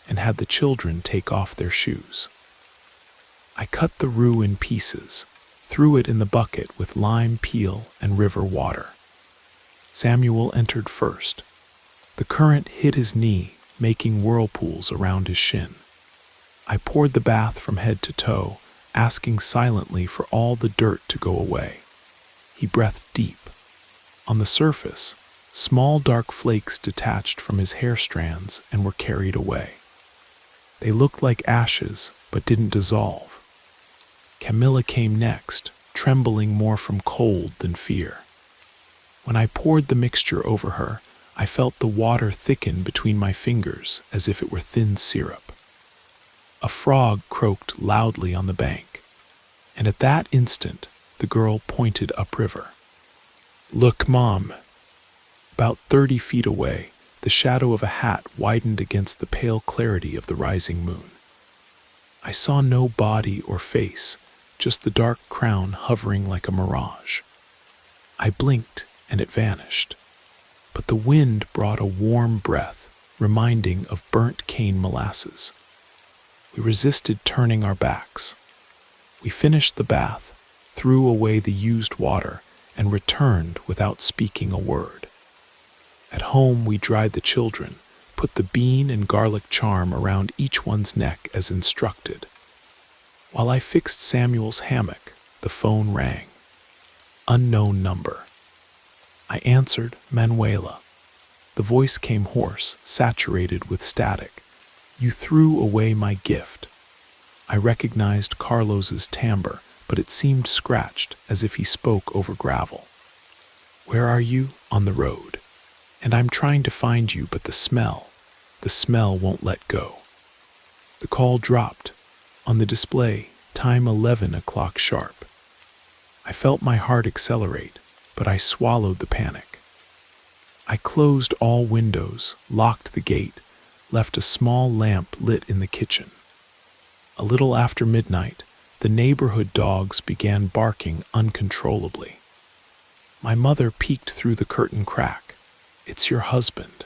and had the children take off their shoes. I cut the rue in pieces, threw it in the bucket with lime peel and river water. Samuel entered first. The current hit his knee, making whirlpools around his shin. I poured the bath from head to toe, asking silently for all the dirt to go away. He breathed deep. On the surface, small dark flakes detached from his hair strands and were carried away. They looked like ashes, but didn't dissolve. Camilla came next, trembling more from cold than fear. When I poured the mixture over her, I felt the water thicken between my fingers as if it were thin syrup. A frog croaked loudly on the bank, and at that instant the girl pointed upriver. Look, Mom. About 30 feet away, the shadow of a hat widened against the pale clarity of the rising moon. I saw no body or face, just the dark crown hovering like a mirage. I blinked and it vanished, but the wind brought a warm breath, reminding of burnt cane molasses. We resisted turning our backs. We finished the bath, threw away the used water, and returned without speaking a word. At home, we dried the children, put the bean and garlic charm around each one's neck as instructed. While I fixed Samuel's hammock, the phone rang. Unknown number. I answered, Manuela. The voice came hoarse, saturated with static. You threw away my gift. I recognized Carlos's timbre, but it seemed scratched, as if he spoke over gravel. Where are you? On the road. And I'm trying to find you, but the smell won't let go. The call dropped. On the display, time 11 o'clock sharp. I felt my heart accelerate, but I swallowed the panic. I closed all windows, locked the gate, left a small lamp lit in the kitchen. A little after midnight, the neighborhood dogs began barking uncontrollably. My mother peeked through the curtain crack. It's your husband.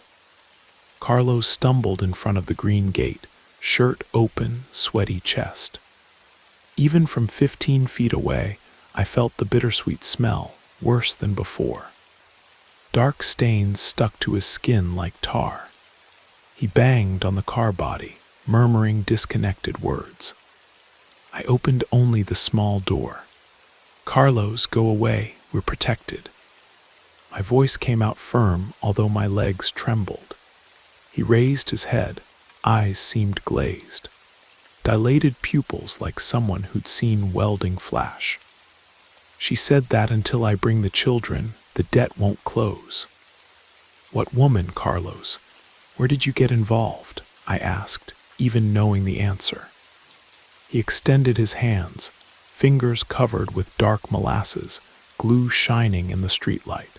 Carlos stumbled in front of the green gate, shirt open, sweaty chest. Even from 15 feet away, I felt the bittersweet smell, worse than before. Dark stains stuck to his skin like tar. He banged on the car body, murmuring disconnected words. I opened only the small door. Carlos, go away, we're protected. My voice came out firm, although my legs trembled. He raised his head, eyes seemed glazed. Dilated pupils like someone who'd seen welding flash. She said that until I bring the children, the debt won't close. What woman, Carlos? Where did you get involved? I asked, even knowing the answer. He extended his hands, fingers covered with dark molasses, glue shining in the streetlight.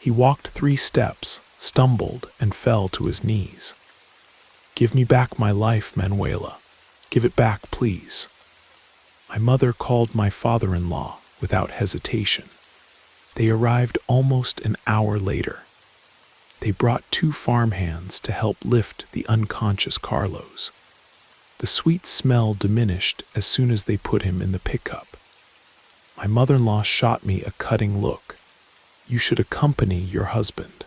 He walked 3 steps, stumbled, and fell to his knees. Give me back my life, Manuela. Give it back, please. My mother called my father-in-law without hesitation. They arrived almost an hour later. They brought 2 farmhands to help lift the unconscious Carlos. The sweet smell diminished as soon as they put him in the pickup. My mother-in-law shot me a cutting look. You should accompany your husband.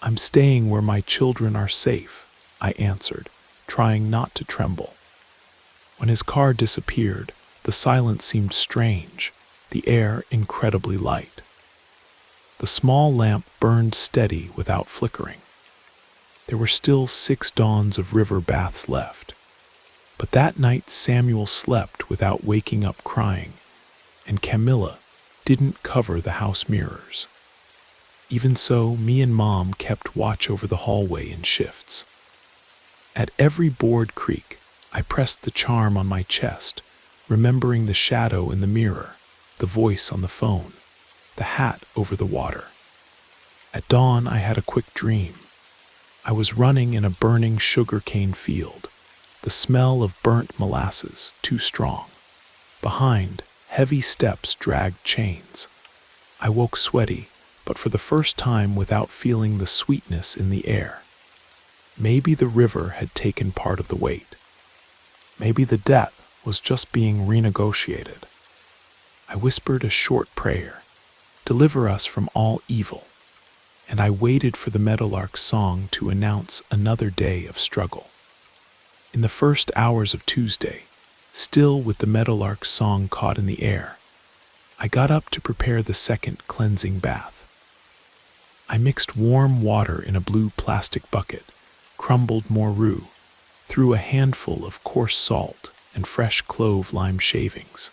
I'm staying where my children are safe, I answered, trying not to tremble. When his car disappeared, the silence seemed strange, the air incredibly light. The small lamp burned steady without flickering. There were still 6 dawns of river baths left. But that night Samuel slept without waking up crying, and Camilla didn't cover the house mirrors. Even so, me and Mom kept watch over the hallway in shifts. At every board creak, I pressed the charm on my chest, remembering the shadow in the mirror, the voice on the phone, the hat over the water. At dawn, I had a quick dream. I was running in a burning sugarcane field, the smell of burnt molasses too strong. Behind, heavy steps dragged chains. I woke sweaty, but for the first time without feeling the sweetness in the air. Maybe the river had taken part of the weight. Maybe the debt was just being renegotiated. I whispered a short prayer, deliver us from all evil, and I waited for the meadowlark's song to announce another day of struggle. In the first hours of Tuesday, still with the meadowlark's song caught in the air, I got up to prepare the second cleansing bath. I mixed warm water in a blue plastic bucket, crumbled more rue, threw a handful of coarse salt and fresh clove-lime shavings.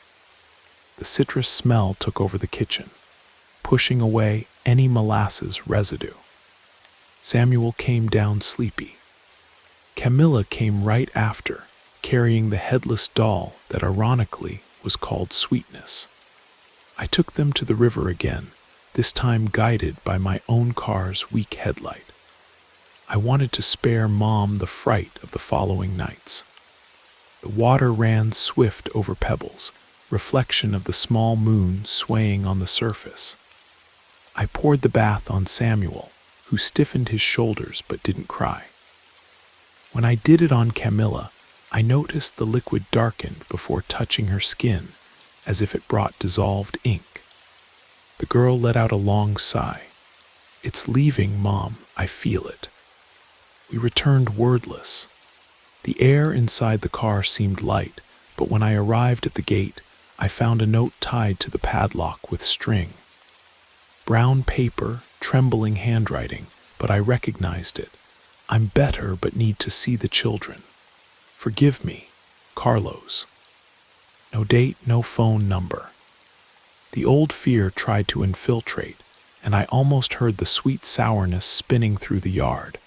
The citrus smell took over the kitchen, pushing away any molasses residue. Samuel came down sleepy. Camilla came right after, carrying the headless doll that ironically was called Sweetness. I took them to the river again, this time guided by my own car's weak headlight. I wanted to spare Mom the fright of the following nights. The water ran swift over pebbles, reflection of the small moon swaying on the surface. I poured the bath on Samuel, who stiffened his shoulders but didn't cry. When I did it on Camilla, I noticed the liquid darkened before touching her skin, as if it brought dissolved ink. The girl let out a long sigh. It's leaving, Mom, I feel it. We returned wordless. The air inside the car seemed light, but when I arrived at the gate, I found a note tied to the padlock with string. Brown paper, trembling handwriting, but I recognized it. I'm better, but need to see the children. Forgive me, Carlos. No date, no phone number. The old fear tried to infiltrate, and I almost heard the sweet sourness spinning through the yard.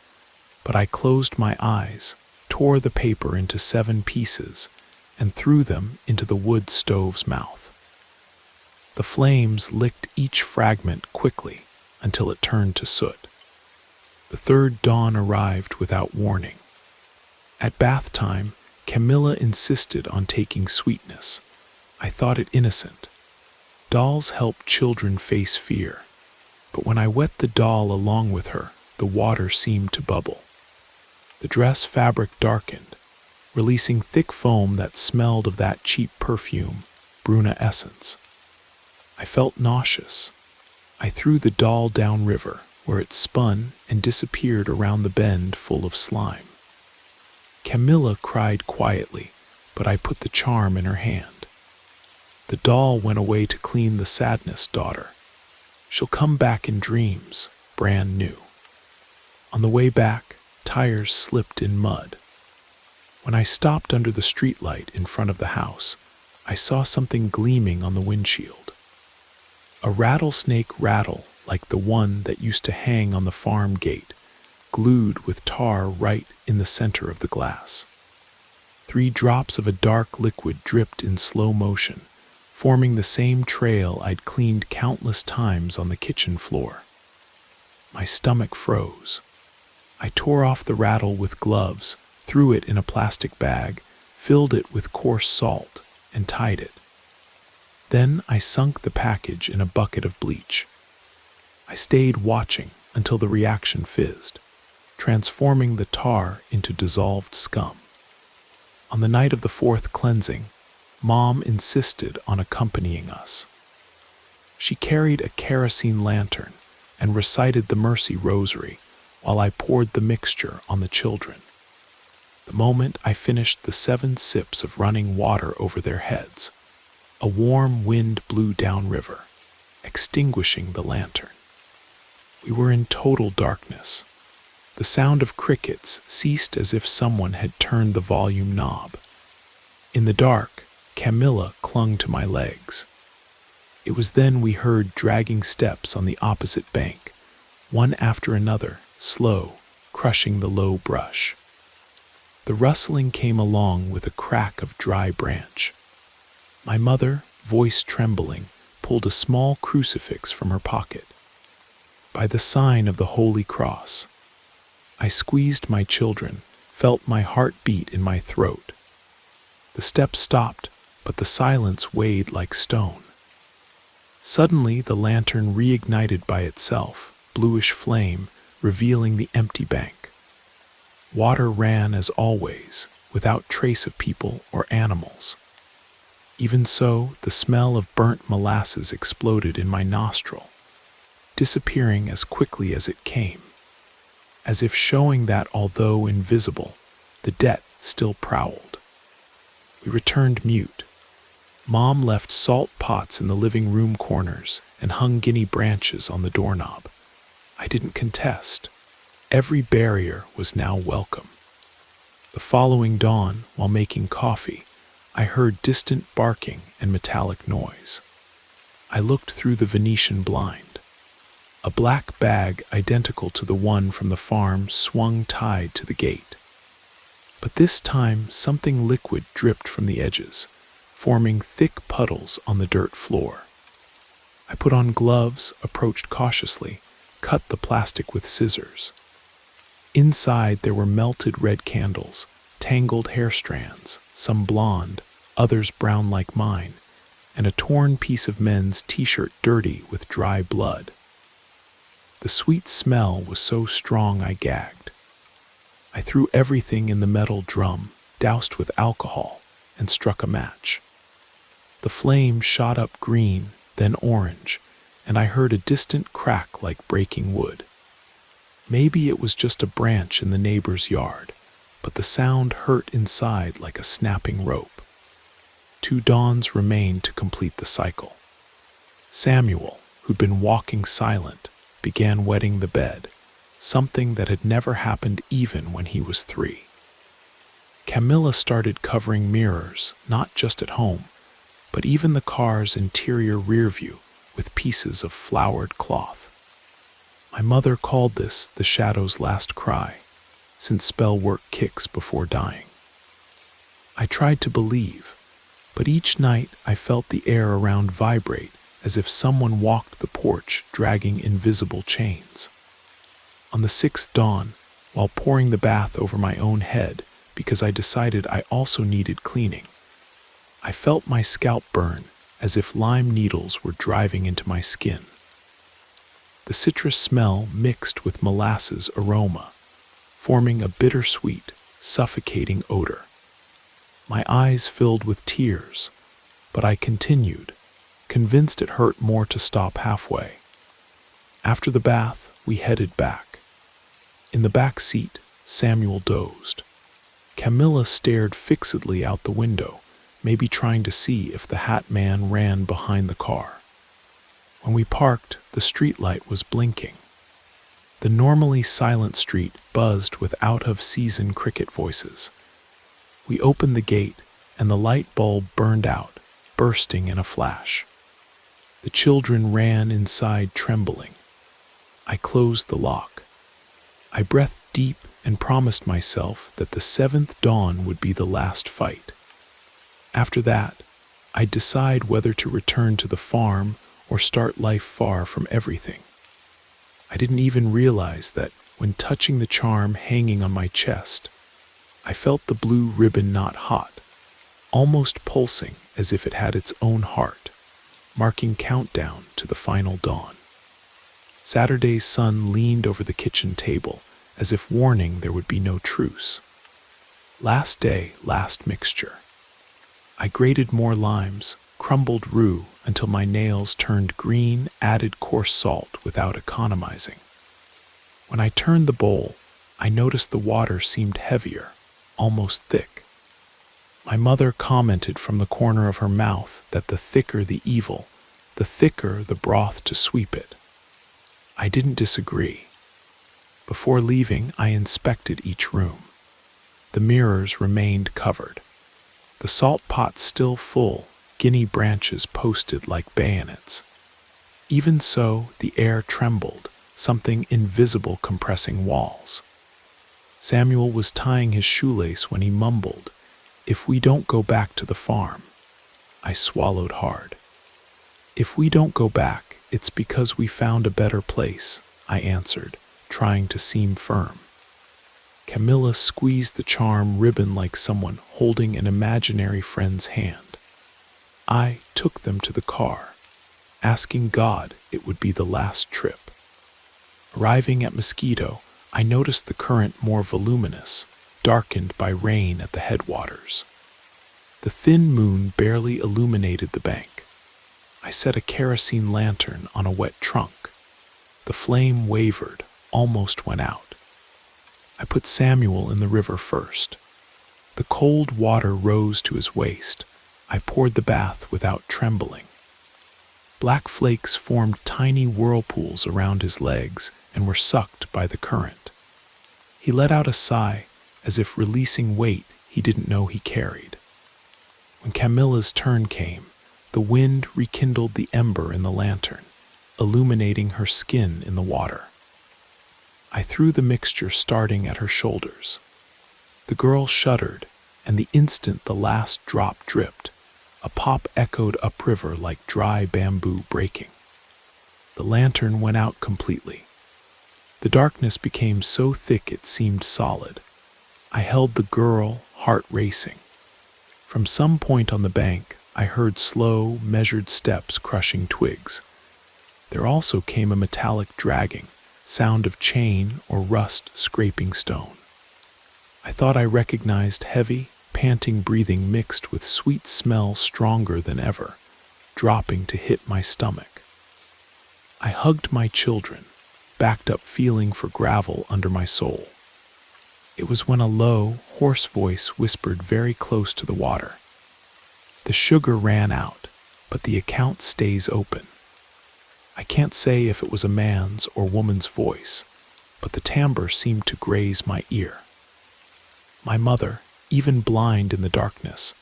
But I closed my eyes, tore the paper into 7 pieces, and threw them into the wood stove's mouth. The flames licked each fragment quickly until it turned to soot. The third dawn arrived without warning. At bath time, Camilla insisted on taking sweetness. I thought it innocent. Dolls help children face fear. But when I wet the doll along with her, the water seemed to bubble. The dress fabric darkened, releasing thick foam that smelled of that cheap perfume, Bruna Essence. I felt nauseous. I threw the doll downriver, where it spun and disappeared around the bend full of slime. Camilla cried quietly, but I put the charm in her hand. The doll went away to clean the sadness, daughter. She'll come back in dreams, brand new. On the way back, tires slipped in mud. When I stopped under the streetlight in front of the house, I saw something gleaming on the windshield. A rattlesnake rattle like the one that used to hang on the farm gate, glued with tar right in the center of the glass. 3 drops of a dark liquid dripped in slow motion, forming the same trail I'd cleaned countless times on the kitchen floor. My stomach froze. I tore off the rattle with gloves, threw it in a plastic bag, filled it with coarse salt, and tied it. Then I sunk the package in a bucket of bleach. I stayed watching until the reaction fizzed, transforming the tar into dissolved scum. On the night of the 4th cleansing, Mom insisted on accompanying us. She carried a kerosene lantern and recited the Mercy Rosary while I poured the mixture on the children. The moment I finished the 7 sips of running water over their heads, a warm wind blew downriver, extinguishing the lantern. We were in total darkness. The sound of crickets ceased as if someone had turned the volume knob. In the dark, Camilla clung to my legs. It was then we heard dragging steps on the opposite bank, one after another, slow, crushing the low brush. The rustling came along with a crack of dry branch. My mother, voice trembling, pulled a small crucifix from her pocket. By the sign of the Holy Cross, I squeezed my children, felt my heart beat in my throat. The steps stopped, but the silence weighed like stone. Suddenly, the lantern reignited by itself, bluish flame, revealing the empty bank. Water ran as always, without trace of people or animals. Even so, the smell of burnt molasses exploded in my nostril, disappearing as quickly as it came, as if showing that although invisible, the debt still prowled. We returned mute. Mom left salt pots in the living room corners and hung guinea branches on the doorknob. I didn't contest. Every barrier was now welcome. The following dawn, while making coffee, I heard distant barking and metallic noise. I looked through the Venetian blind. A black bag identical to the one from the farm swung tied to the gate. But this time something liquid dripped from the edges, forming thick puddles on the dirt floor. I put on gloves, approached cautiously, cut the plastic with scissors. Inside there were melted red candles, tangled hair strands, some blonde, others brown like mine, and a torn piece of men's t-shirt dirty with dry blood. The sweet smell was so strong I gagged. I threw everything in the metal drum, doused with alcohol, and struck a match. The flame shot up green, then orange, and I heard a distant crack like breaking wood. Maybe it was just a branch in the neighbor's yard, but the sound hurt inside like a snapping rope. 2 dawns remained to complete the cycle. Samuel, who'd been walking silent, began wetting the bed, something that had never happened even when he was 3. Camilla started covering mirrors, not just at home, but even the car's interior rear view, with pieces of flowered cloth. My mother called this the shadow's last cry, since spell work kicks before dying. I tried to believe, but each night I felt the air around vibrate as if someone walked the porch dragging invisible chains. On the 6th dawn, while pouring the bath over my own head because I decided I also needed cleaning, I felt my scalp burn as if lime needles were driving into my skin. The citrus smell mixed with molasses aroma, forming a bittersweet, suffocating odor. My eyes filled with tears, but I continued, convinced it hurt more to stop halfway. After the bath, we headed back. In the back seat, Samuel dozed. Camilla stared fixedly out the window, maybe trying to see if the Hat Man ran behind the car. When we parked, the streetlight was blinking. The normally silent street buzzed with out-of-season cricket voices. We opened the gate, and the light bulb burned out, bursting in a flash. The children ran inside trembling. I closed the lock. I breathed deep and promised myself that the 7th dawn would be the last fight. After that, I'd decide whether to return to the farm or start life far from everything. I didn't even realize that when touching the charm hanging on my chest, I felt the blue ribbon knot hot, almost pulsing as if it had its own heart, marking countdown to the final dawn. Saturday's sun leaned over the kitchen table, as if warning there would be no truce. Last day, last mixture. I grated more limes, crumbled roux until my nails turned green, added coarse salt without economizing. When I turned the bowl, I noticed the water seemed heavier, almost thick. My mother commented from the corner of her mouth that the thicker the evil, the thicker the broth to sweep it. I didn't disagree. Before leaving, I inspected each room. The mirrors remained covered. The salt pot still full, guinea branches posted like bayonets. Even so, the air trembled, something invisible compressing walls. Samuel was tying his shoelace when he mumbled, "If we don't go back to the farm." I swallowed hard. "If we don't go back, it's because we found a better place," I answered, trying to seem firm. Camilla squeezed the charm ribbon like someone holding an imaginary friend's hand. I took them to the car, asking God it would be the last trip. Arriving at Mosquito, I noticed the current more voluminous, darkened by rain at the headwaters. The thin moon barely illuminated the bank. I set a kerosene lantern on a wet trunk. The flame wavered, almost went out. I put Samuel in the river first. The cold water rose to his waist. I poured the bath without trembling. Black flakes formed tiny whirlpools around his legs and were sucked by the current. He let out a sigh, as if releasing weight he didn't know he carried. When Camilla's turn came, the wind rekindled the ember in the lantern, illuminating her skin in the water. I threw the mixture starting at her shoulders. The girl shuddered, and the instant the last drop dripped, a pop echoed upriver like dry bamboo breaking. The lantern went out completely. The darkness became so thick it seemed solid. I held the girl, heart racing. From some point on the bank, I heard slow, measured steps crushing twigs. There also came a metallic dragging, sound of chain or rust scraping stone. I thought I recognized heavy, panting breathing mixed with sweet smell stronger than ever, dropping to hit my stomach. I hugged my children, backed up feeling for gravel under my soul. It was when a low, hoarse voice whispered very close to the water, The sugar ran out, but the account stays open. I can't say if it was a man's or woman's voice, but the timbre seemed to graze my ear. My mother, even blind in the darkness,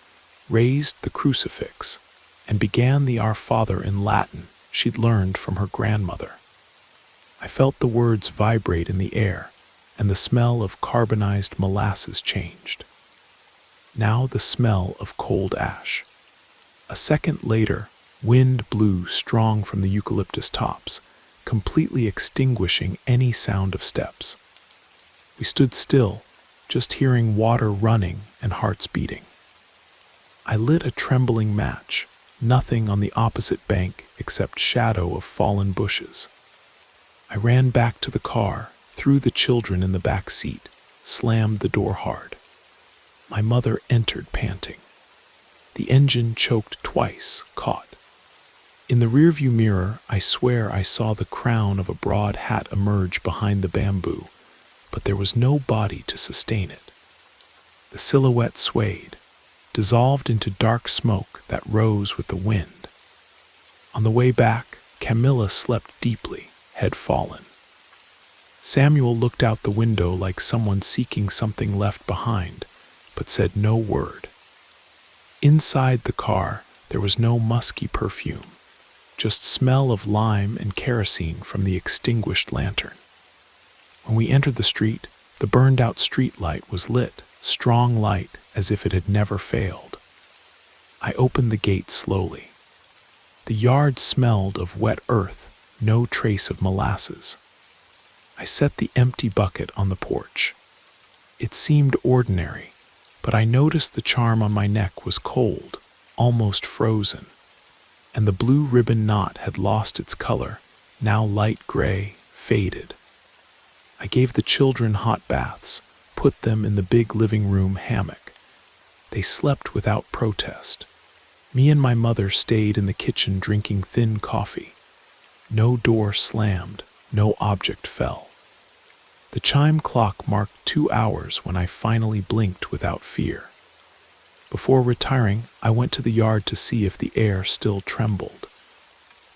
raised the crucifix and began the Our Father in Latin she'd learned from her grandmother. I felt the words vibrate in the air, and the smell of carbonized molasses changed. Now the smell of cold ash. A second later, wind blew strong from the eucalyptus tops, completely extinguishing any sound of steps. We stood still, just hearing water running and hearts beating. I lit a trembling match, nothing on the opposite bank except shadow of fallen bushes. I ran back to the car, threw the children in the back seat, slammed the door hard. My mother entered panting. The engine choked twice, caught. In the rearview mirror, I swear I saw the crown of a broad hat emerge behind the bamboo, but there was no body to sustain it. The silhouette swayed, dissolved into dark smoke that rose with the wind. On the way back, Camilla slept deeply, head fallen. Samuel looked out the window like someone seeking something left behind, but said no word. Inside the car, there was no musky perfume, just smell of lime and kerosene from the extinguished lantern. When we entered the street, the burned-out street light was lit, strong light as if it had never failed. I opened the gate slowly. The yard smelled of wet earth, no trace of molasses. I set the empty bucket on the porch. It seemed ordinary, but I noticed the charm on my neck was cold, almost frozen, and the blue ribbon knot had lost its color, now light gray, faded. I gave the children hot baths, put them in the big living room hammock. They slept without protest. Me and my mother stayed in the kitchen drinking thin coffee. No door slammed, no object fell. The chime clock marked 2 hours when I finally blinked without fear. Before retiring, I went to the yard to see if the air still trembled.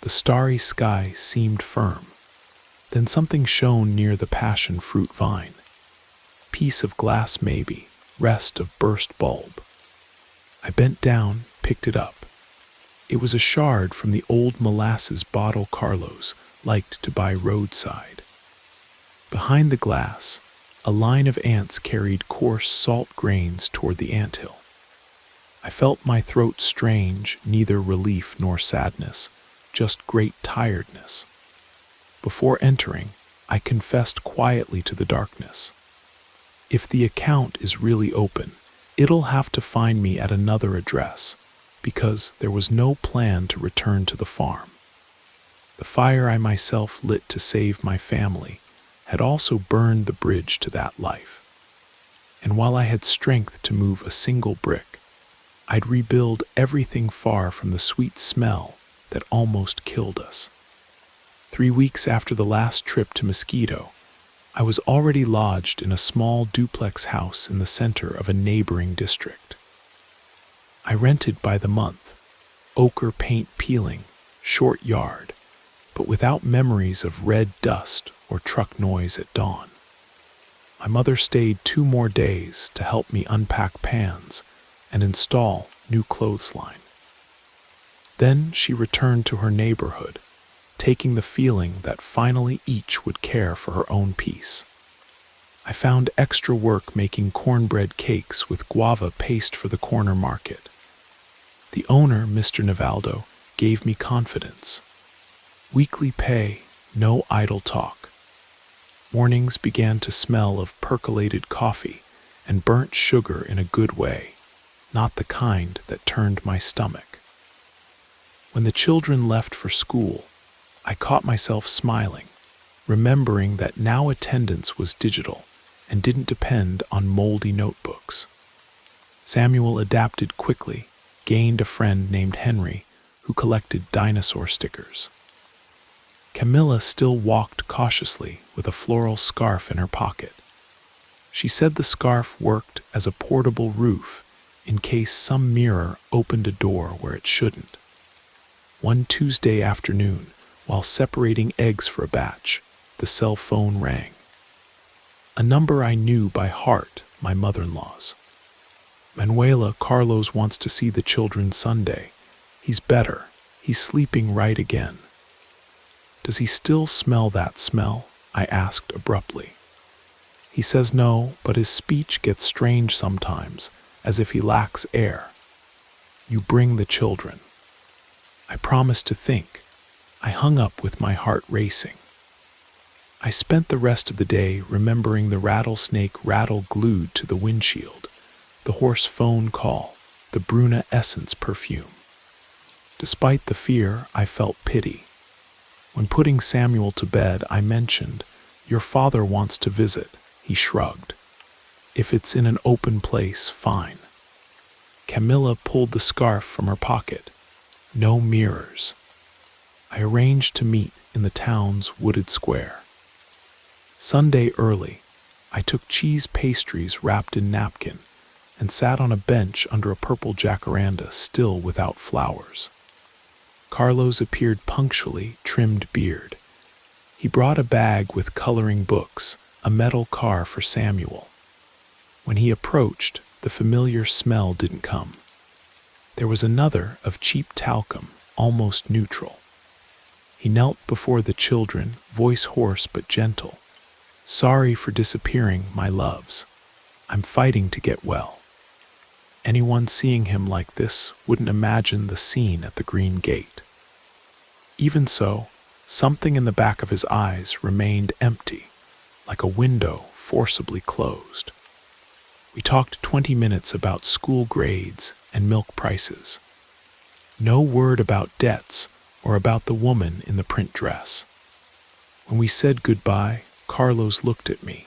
The starry sky seemed firm. Then something shone near the passion fruit vine. Piece of glass maybe, rest of burst bulb. I bent down, picked it up. It was a shard from the old molasses bottle Carlos liked to buy roadside. Behind the glass, a line of ants carried coarse salt grains toward the anthill. I felt my throat strange, neither relief nor sadness, just great tiredness. Before entering, I confessed quietly to the darkness. If the account is really open, it'll have to find me at another address, because there was no plan to return to the farm. The fire I myself lit to save my family had also burned the bridge to that life. And while I had strength to move a single brick, I'd rebuild everything far from the sweet smell that almost killed us. 3 weeks after the last trip to Mosquito, I was already lodged in a small duplex house in the center of a neighboring district. I rented by the month, ochre paint peeling, short yard, but without memories of red dust or truck noise at dawn. My mother stayed 2 more days to help me unpack pans and install new clothesline. Then she returned to her neighborhood, taking the feeling that finally each would care for her own peace. I found extra work making cornbread cakes with guava paste for the corner market. The owner, Mr. Nivaldo, gave me confidence. Weekly pay, no idle talk. Mornings began to smell of percolated coffee and burnt sugar in a good way, not the kind that turned my stomach. When the children left for school, I caught myself smiling, remembering that now attendance was digital and didn't depend on moldy notebooks. Samuel adapted quickly, gained a friend named Henry who collected dinosaur stickers. Camilla still walked cautiously with a floral scarf in her pocket. She said the scarf worked as a portable roof in case some mirror opened a door where it shouldn't. One Tuesday afternoon, while separating eggs for a batch, the cell phone rang. A number I knew by heart, my mother-in-law's. "Manuela, Carlos wants to see the children Sunday. He's better. He's sleeping right again." "Does he still smell that smell?" I asked abruptly. "He says no, but his speech gets strange sometimes, as if he lacks air." "You bring the children." I promised to think. I hung up with my heart racing. I spent the rest of the day remembering the rattlesnake rattle glued to the windshield, the hoarse phone call, the Bruna Essence perfume. Despite the fear, I felt pity. When putting Samuel to bed, I mentioned, "Your father wants to visit." He shrugged. "If it's in an open place, fine." Camilla pulled the scarf from her pocket. No mirrors. I arranged to meet in the town's wooded square. Sunday early, I took cheese pastries wrapped in napkin and sat on a bench under a purple jacaranda still without flowers. Carlos appeared punctually, trimmed beard. He brought a bag with coloring books, a metal car for Samuel. When he approached, the familiar smell didn't come. There was another of cheap talcum, almost neutral. He knelt before the children, voice hoarse but gentle. "Sorry for disappearing, my loves. I'm fighting to get well." Anyone seeing him like this wouldn't imagine the scene at the Green Gate. Even so, something in the back of his eyes remained empty, like a window forcibly closed. We talked 20 minutes about school grades and milk prices. No word about debts or about the woman in the print dress. When we said goodbye, Carlos looked at me.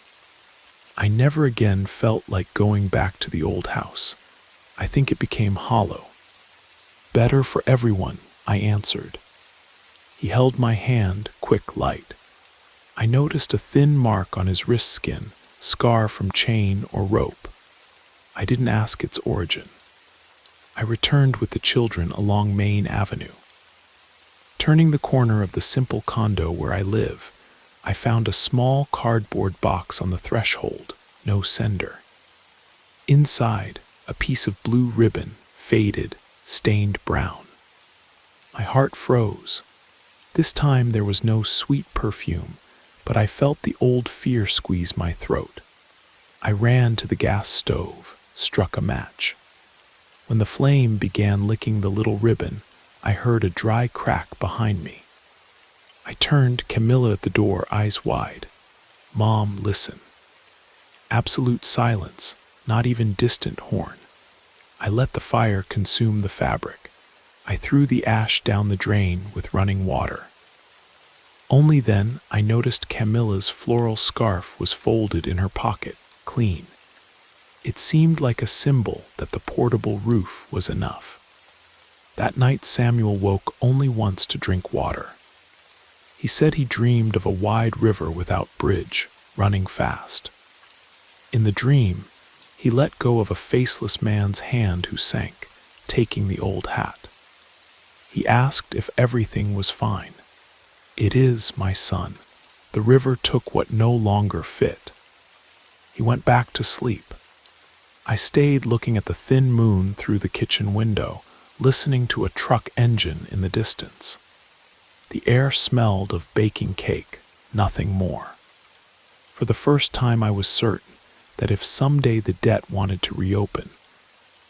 I never again felt like going back to the old house. I think it became hollow. "Better for everyone," I answered. He held my hand, quick, light. I noticed a thin mark on his wrist skin, scar from chain or rope. I didn't ask its origin. I returned with the children along Main Avenue. Turning the corner of the simple condo where I live, I found a small cardboard box on the threshold, no sender. Inside, a piece of blue ribbon, faded, stained brown. My heart froze. This time there was no sweet perfume, but I felt the old fear squeeze my throat. I ran to the gas stove, struck a match. When the flame began licking the little ribbon, I heard a dry crack behind me. I turned, Camilla at the door, eyes wide. "Mom, listen." Absolute silence, not even distant horn. I let the fire consume the fabric. I threw the ash down the drain with running water. Only then I noticed Camilla's floral scarf was folded in her pocket, clean. It seemed like a symbol that the portable roof was enough. That night Samuel woke only once to drink water. He said he dreamed of a wide river without bridge, running fast. In the dream, he let go of a faceless man's hand who sank, taking the old hat. He asked if everything was fine. "It is, my son. The river took what no longer fit." He went back to sleep. I stayed looking at the thin moon through the kitchen window, listening to a truck engine in the distance. The air smelled of baking cake, nothing more. For the first time I was certain that if someday the debt wanted to reopen,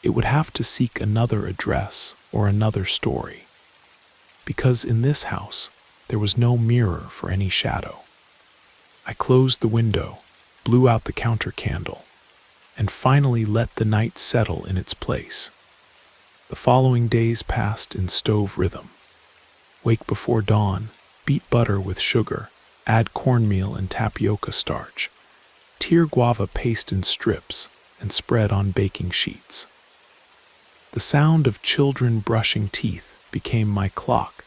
it would have to seek another address or another story. Because in this house, there was no mirror for any shadow. I closed the window, blew out the counter candle, and finally let the night settle in its place. The following days passed in stove rhythm. Wake before dawn, beat butter with sugar, add cornmeal and tapioca starch, tear guava paste in strips, and spread on baking sheets. The sound of children brushing teeth became my clock,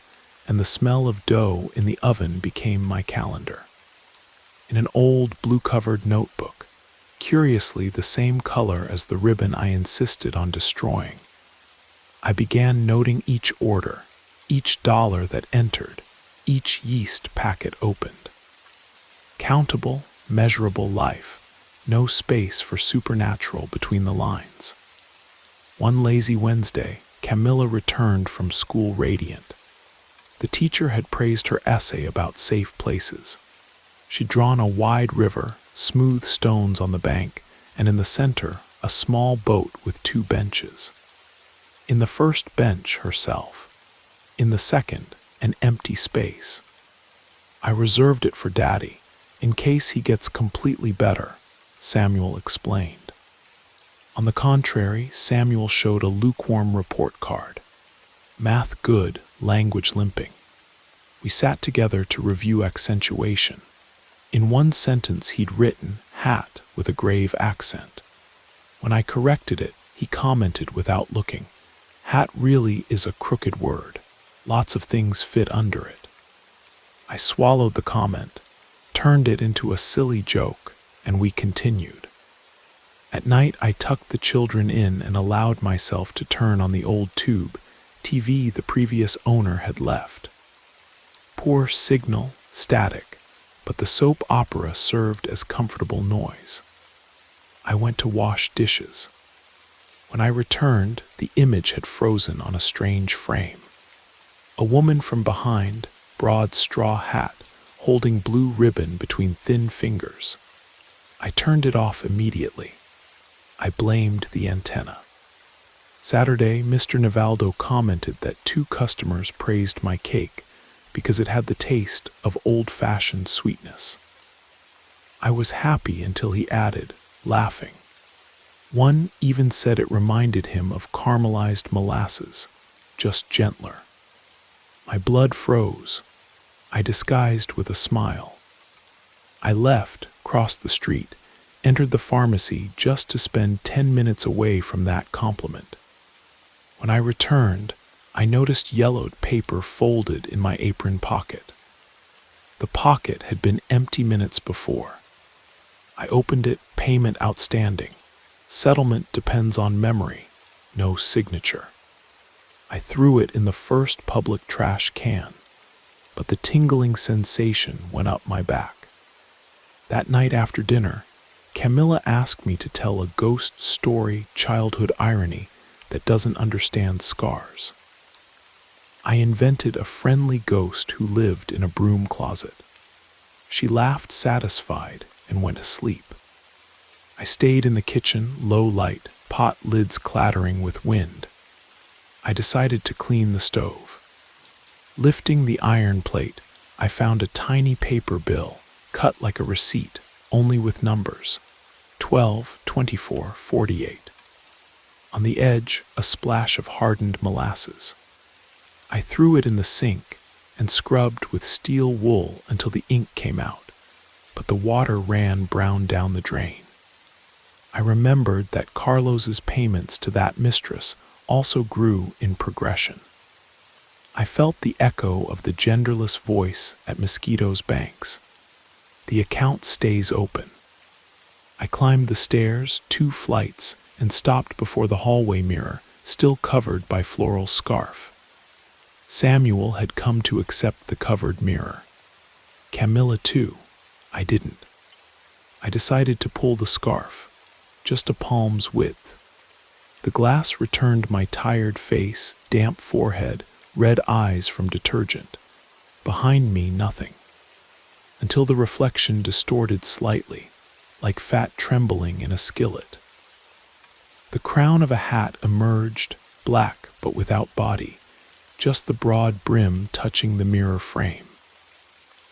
and the smell of dough in the oven became my calendar. In an old blue-covered notebook, curiously the same color as the ribbon I insisted on destroying. I began noting each order, each dollar that entered, each yeast packet opened. Countable, measurable life, no space for supernatural between the lines. One lazy Wednesday, Camilla returned from school radiant. The teacher had praised her essay about safe places. She'd drawn a wide river, smooth stones on the bank, and in the center, a small boat with 2 benches. In the first bench, herself. In the second, an empty space. I reserved it for Daddy, in case he gets completely better, Samuel explained. On the contrary, Samuel showed a lukewarm report card. Math good, language limping. We sat together to review accentuation. In one sentence he'd written hat with a grave accent. When I corrected it, he commented without looking, hat really is a crooked word. Lots of things fit under it. I swallowed the comment, turned it into a silly joke, and we continued. At night I tucked the children in and allowed myself to turn on the old tube, TV the previous owner had left. Poor signal, static, but the soap opera served as comfortable noise. I went to wash dishes. When I returned, the image had frozen on a strange frame. A woman from behind, broad straw hat, holding blue ribbon between thin fingers. I turned it off immediately. I blamed the antenna. Saturday, Mr. Nivaldo commented that 2 customers praised my cake because it had the taste of old-fashioned sweetness. I was happy until he added, laughing. One even said it reminded him of caramelized molasses, just gentler. My blood froze. I disguised with a smile. I left, crossed the street, entered the pharmacy just to spend 10 minutes away from that compliment. When I returned, I noticed yellowed paper folded in my apron pocket. The pocket had been empty minutes before. I opened it, payment outstanding. Settlement depends on memory, no signature. I threw it in the first public trash can, but the tingling sensation went up my back. That night after dinner, Camilla asked me to tell a ghost story, childhood irony that doesn't understand scars. I invented a friendly ghost who lived in a broom closet. She laughed satisfied and went asleep. I stayed in the kitchen, low light, pot lids clattering with wind. I decided to clean the stove. Lifting the iron plate, I found a tiny paper bill, cut like a receipt, only with numbers, 12, 24, 48. On the edge, a splash of hardened molasses. I threw it in the sink and scrubbed with steel wool until the ink came out, but the water ran brown down the drain. I remembered that Carlos's payments to that mistress also grew in progression. I felt the echo of the genderless voice at Mosquito's banks. The account stays open. I climbed the stairs, 2 flights, and stopped before the hallway mirror, still covered by floral scarf. Samuel had come to accept the covered mirror. Camilla too. I didn't. I decided to pull the scarf, just a palm's width. The glass returned my tired face, damp forehead, red eyes from detergent. Behind me, nothing. Until the reflection distorted slightly, like fat trembling in a skillet. The crown of a hat emerged, black but without body, just the broad brim touching the mirror frame.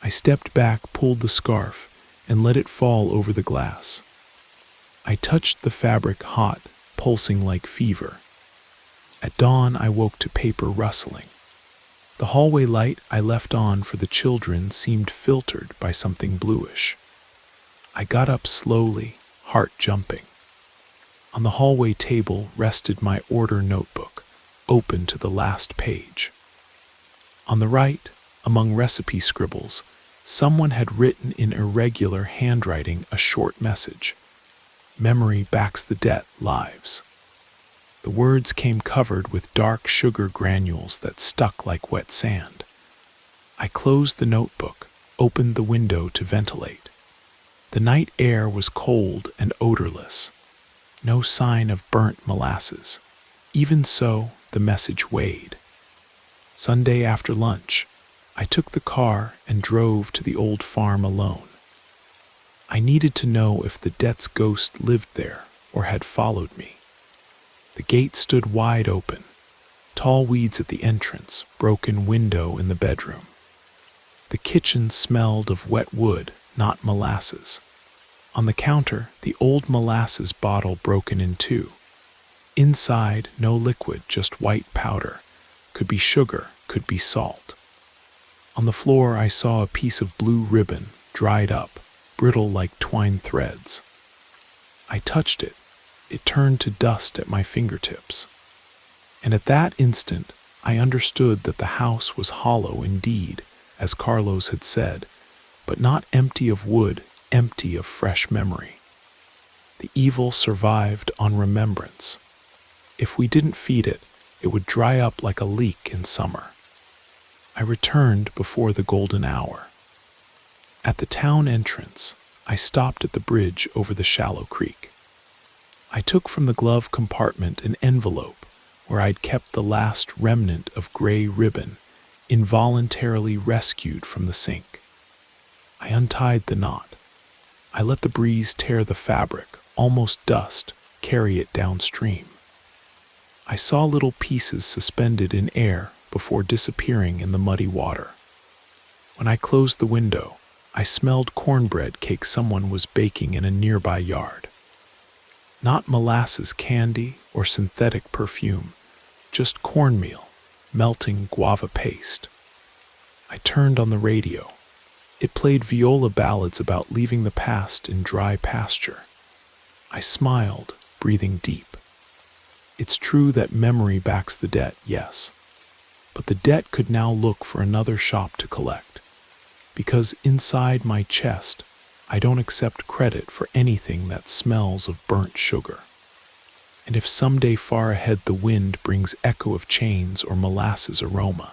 I stepped back, pulled the scarf, and let it fall over the glass. I touched the fabric hot, pulsing like fever. At dawn, I woke to paper rustling. The hallway light I left on for the children seemed filtered by something bluish. I got up slowly, heart jumping. On the hallway table rested my order notebook, open to the last page. On the right, among recipe scribbles, someone had written in irregular handwriting a short message. Memory backs the debt, lives. The words came covered with dark sugar granules that stuck like wet sand. I closed the notebook, opened the window to ventilate. The night air was cold and odorless. No sign of burnt molasses. Even so, the message weighed. Sunday after lunch, I took the car and drove to the old farm alone. I needed to know if the debt's ghost lived there or had followed me. The gate stood wide open, tall weeds at the entrance, broken window in the bedroom. The kitchen smelled of wet wood, not molasses. On the counter, the old molasses bottle broken in two. Inside, no liquid, just white powder. Could be sugar, could be salt. On the floor, I saw a piece of blue ribbon, dried up, brittle like twine threads. I touched it. It turned to dust at my fingertips. And at that instant, I understood that the house was hollow indeed, as Carlos had said, but not empty of wood, empty of fresh memory. The evil survived on remembrance. If we didn't feed it, it would dry up like a leek in summer. I returned before the golden hour. At the town entrance, I stopped at the bridge over the shallow creek. I took from the glove compartment an envelope where I'd kept the last remnant of gray ribbon, involuntarily rescued from the sink. I untied the knot. I let the breeze tear the fabric, almost dust, carry it downstream. I saw little pieces suspended in air before disappearing in the muddy water. When I closed the window, I smelled cornbread cake someone was baking in a nearby yard. Not molasses candy or synthetic perfume, just cornmeal, melting guava paste. I turned on the radio. It played viola ballads about leaving the past in dry pasture. I smiled, breathing deep. It's true that memory backs the debt, yes. But the debt could now look for another shop to collect. Because inside my chest, I don't accept credit for anything that smells of burnt sugar. And if someday far ahead the wind brings echo of chains or molasses aroma,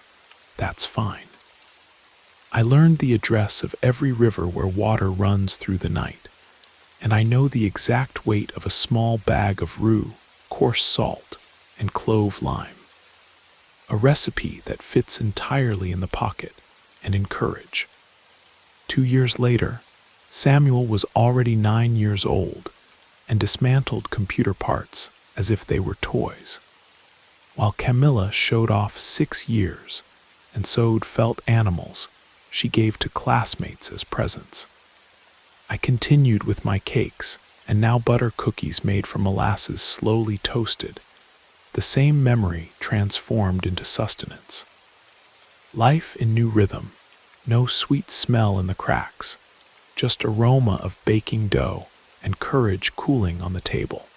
that's fine. I learned the address of every river where water runs through the night, and I know the exact weight of a small bag of rue, coarse salt, and clove lime. A recipe that fits entirely in the pocket and in courage. 2 years later, Samuel was already 9 years old and dismantled computer parts as if they were toys, while Camilla showed off 6 years and sewed felt animals she gave to classmates as presents. I continued with my cakes, and now butter cookies made from molasses slowly toasted, the same memory transformed into sustenance. Life in new rhythm, no sweet smell in the cracks, just aroma of baking dough and courage cooling on the table.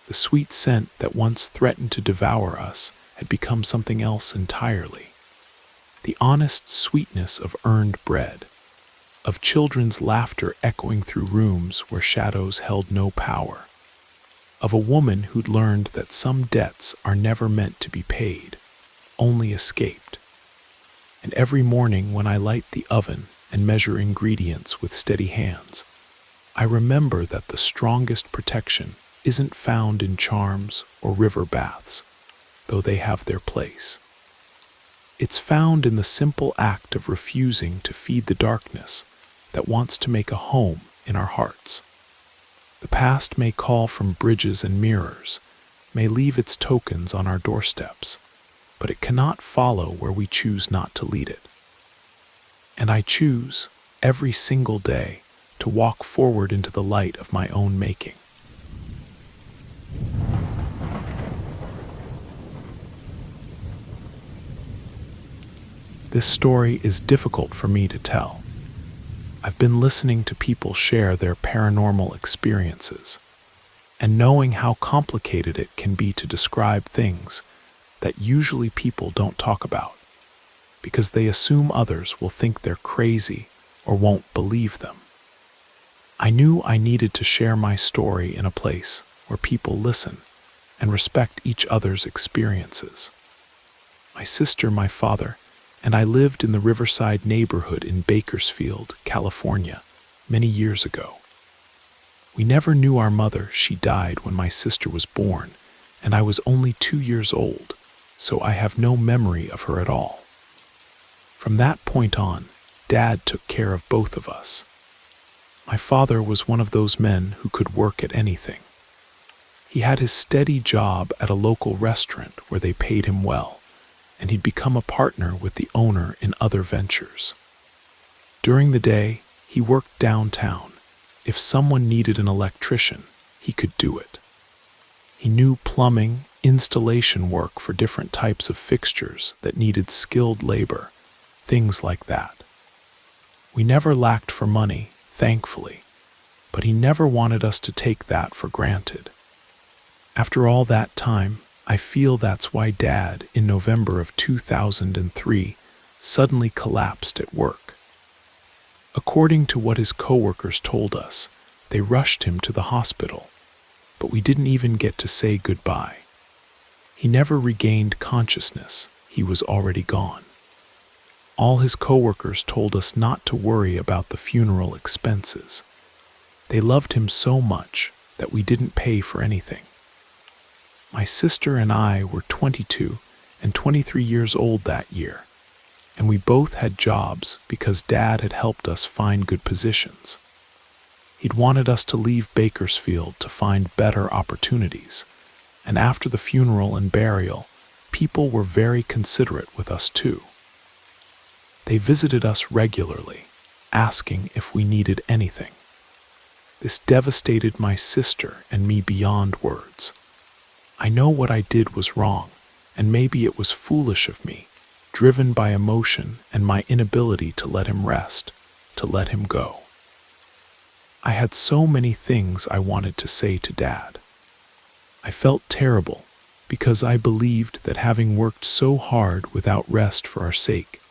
The sweet scent that once threatened to devour us had become something else entirely. The honest sweetness of earned bread, of children's laughter echoing through rooms where shadows held no power, of a woman who'd learned that some debts are never meant to be paid, only escaped. And every morning when I light the oven and measure ingredients with steady hands, I remember that the strongest protection isn't found in charms or river baths, though they have their place. It's found in the simple act of refusing to feed the darkness that wants to make a home in our hearts. The past may call from bridges and mirrors, may leave its tokens on our doorsteps, but it cannot follow where we choose not to lead it. And I choose, every single day, to walk forward into the light of my own making. This story is difficult for me to tell. I've been listening to people share their paranormal experiences, and knowing how complicated it can be to describe things that usually people don't talk about, because they assume others will think they're crazy or won't believe them. I knew I needed to share my story in a place where people listen and respect each other's experiences. My sister, my father, and I lived in the Riverside neighborhood in Bakersfield, California, many years ago. We never knew our mother. She died when my sister was born, and I was only 2 years old, so I have no memory of her at all. From that point on, Dad took care of both of us. My father was one of those men who could work at anything. He had his steady job at a local restaurant where they paid him well, and he'd become a partner with the owner in other ventures. During the day, he worked downtown. If someone needed an electrician, he could do it. He knew plumbing, installation work for different types of fixtures that needed skilled labor, things like that. We never lacked for money, thankfully, but he never wanted us to take that for granted. After all that time, I feel that's why Dad, in November of 2003, suddenly collapsed at work. According to what his coworkers told us, they rushed him to the hospital, but we didn't even get to say goodbye. He never regained consciousness. He was already gone. All his coworkers told us not to worry about the funeral expenses. They loved him so much that we didn't pay for anything. My sister and I were 22 and 23 years old that year, and we both had jobs because Dad had helped us find good positions. He'd wanted us to leave Bakersfield to find better opportunities, and after the funeral and burial, people were very considerate with us too. They visited us regularly, asking if we needed anything. This devastated my sister and me beyond words. I know what I did was wrong, and maybe it was foolish of me, driven by emotion and my inability to let him rest, to let him go. I had so many things I wanted to say to Dad. I felt terrible because I believed that having worked so hard without rest for our sake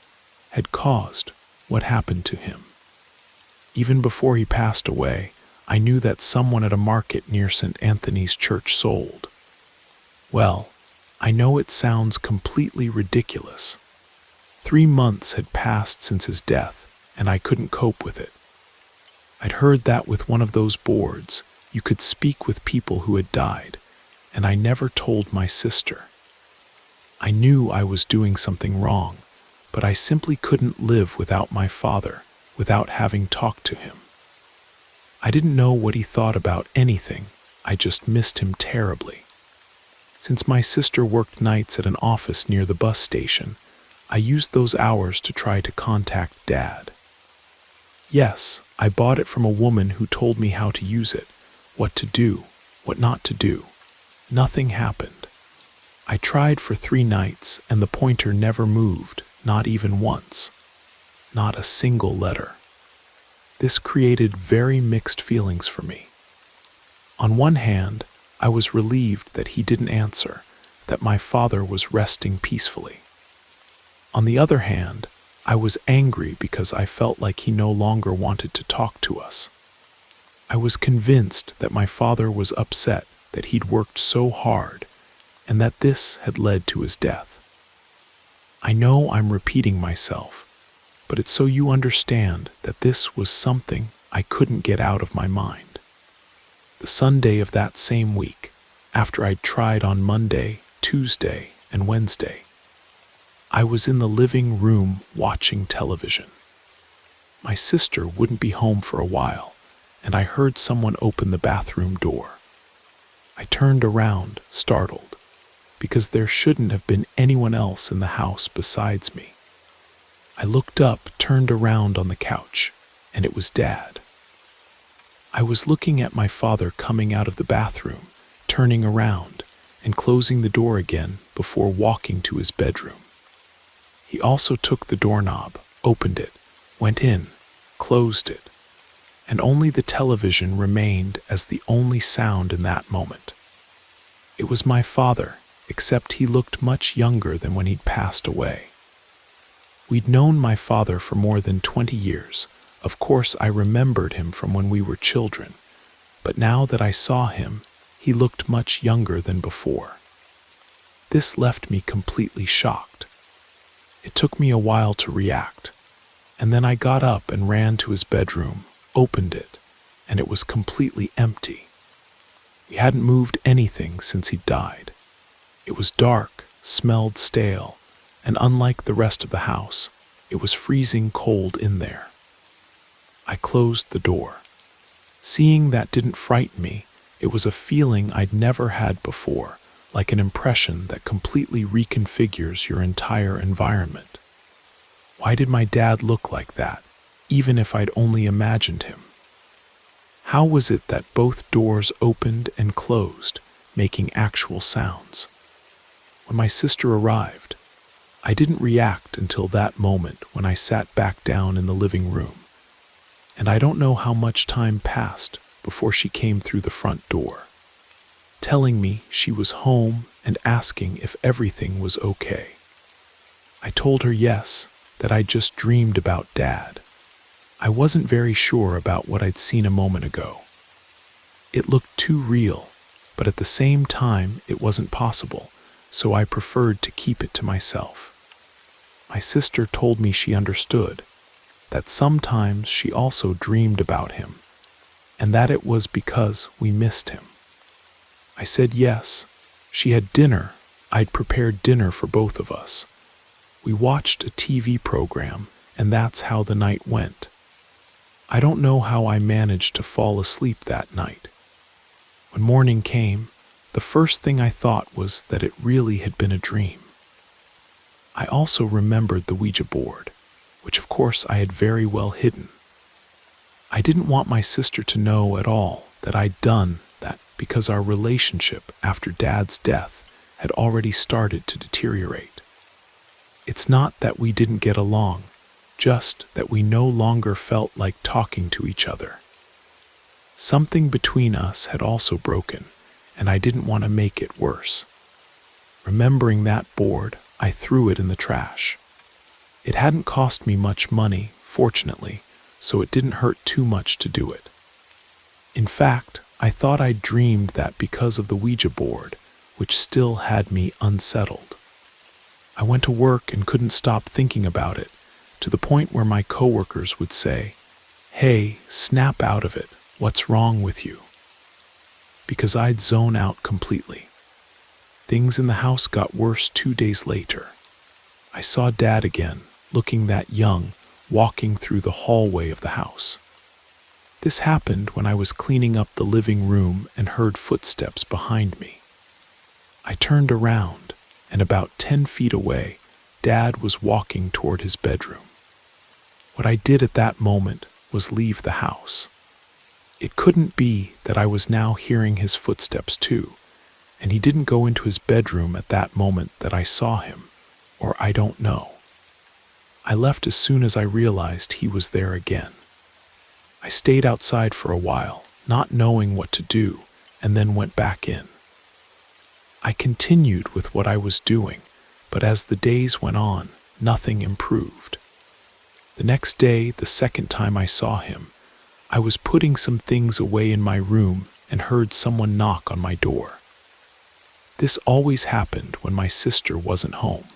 had caused what happened to him. Even before he passed away, I knew that someone at a market near St. Anthony's Church sold. Well, I know it sounds completely ridiculous. 3 months had passed since his death, and I couldn't cope with it. I'd heard that with one of those boards, you could speak with people who had died, and I never told my sister. I knew I was doing something wrong, but I simply couldn't live without my father, without having talked to him. I didn't know what he thought about anything. I just missed him terribly. Since my sister worked nights at an office near the bus station, I used those hours to try to contact Dad. Yes, I bought it from a woman who told me how to use it, what to do, what not to do. Nothing happened. I tried for 3 nights and the pointer never moved, not even once. Not a single letter. This created very mixed feelings for me. On one hand, I was relieved that he didn't answer, that my father was resting peacefully. On the other hand, I was angry because I felt like he no longer wanted to talk to us. I was convinced that my father was upset that he'd worked so hard and that this had led to his death. I know I'm repeating myself, but it's so you understand that this was something I couldn't get out of my mind. The Sunday of that same week, after I'd tried on Monday, Tuesday, and Wednesday, I was in the living room watching television. My sister wouldn't be home for a while, and I heard someone open the bathroom door. I turned around, startled, because there shouldn't have been anyone else in the house besides me. I looked up, turned around on the couch, and it was Dad. I was looking at my father coming out of the bathroom, turning around, and closing the door again before walking to his bedroom. He also took the doorknob, opened it, went in, closed it, and only the television remained as the only sound in that moment. It was my father, except he looked much younger than when he'd passed away. We'd known my father for more than 20 years, Of course, I remembered him from when we were children, but now that I saw him, he looked much younger than before. This left me completely shocked. It took me a while to react, and then I got up and ran to his bedroom, opened it, and it was completely empty. We hadn't moved anything since he died. It was dark, smelled stale, and unlike the rest of the house, it was freezing cold in there. I closed the door. Seeing that didn't frighten me. It was a feeling I'd never had before, like an impression that completely reconfigures your entire environment. Why did my dad look like that, even if I'd only imagined him? How was it that both doors opened and closed, making actual sounds? When my sister arrived, I didn't react until that moment when I sat back down in the living room. And I don't know how much time passed before she came through the front door, telling me she was home and asking if everything was okay. I told her yes, that I'd just dreamed about Dad. I wasn't very sure about what I'd seen a moment ago. It looked too real, but at the same time it wasn't possible, so I preferred to keep it to myself. My sister told me she understood, that sometimes she also dreamed about him, and that it was because we missed him. I said yes. She had dinner. I'd prepared dinner for both of us. We watched a TV program, and that's how the night went. I don't know how I managed to fall asleep that night. When morning came, the first thing I thought was that it really had been a dream. I also remembered the Ouija board, which of course I had very well hidden. I didn't want my sister to know at all that I'd done that because our relationship after Dad's death had already started to deteriorate. It's not that we didn't get along, just that we no longer felt like talking to each other. Something between us had also broken, and I didn't want to make it worse. Remembering that board, I threw it in the trash. It hadn't cost me much money, fortunately, so it didn't hurt too much to do it. In fact, I thought I'd dreamed that because of the Ouija board, which still had me unsettled. I went to work and couldn't stop thinking about it, to the point where my coworkers would say, "Hey, snap out of it, what's wrong with you?" Because I'd zone out completely. Things in the house got worse 2 days later. I saw Dad again, looking that young, walking through the hallway of the house. This happened when I was cleaning up the living room and heard footsteps behind me. I turned around, and about 10 feet away, Dad was walking toward his bedroom. What I did at that moment was leave the house. It couldn't be that I was now hearing his footsteps too, and he didn't go into his bedroom at that moment that I saw him, or I don't know. I left as soon as I realized he was there again. I stayed outside for a while, not knowing what to do, and then went back in. I continued with what I was doing, but as the days went on, nothing improved. The next day, the second time I saw him, I was putting some things away in my room and heard someone knock on my door. This always happened when my sister wasn't home.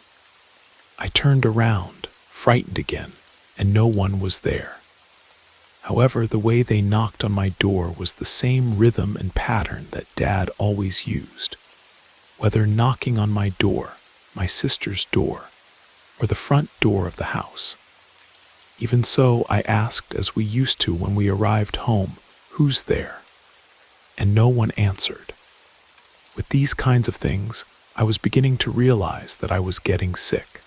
I turned around, frightened again, and no one was there. However, the way they knocked on my door was the same rhythm and pattern that Dad always used. Whether knocking on my door, my sister's door, or the front door of the house. Even so, I asked, as we used to when we arrived home, "Who's there?" And no one answered. With these kinds of things, I was beginning to realize that I was getting sick.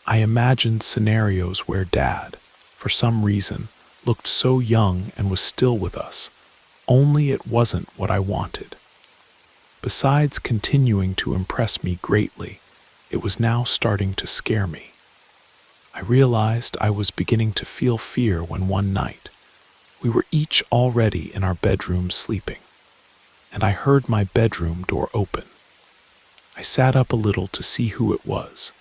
I imagined scenarios where Dad, for some reason, looked so young and was still with us, only it wasn't what I wanted. Besides continuing to impress me greatly, it was now starting to scare me. I realized I was beginning to feel fear when one night, we were each already in our bedrooms sleeping, and I heard my bedroom door open. I sat up a little to see who it was,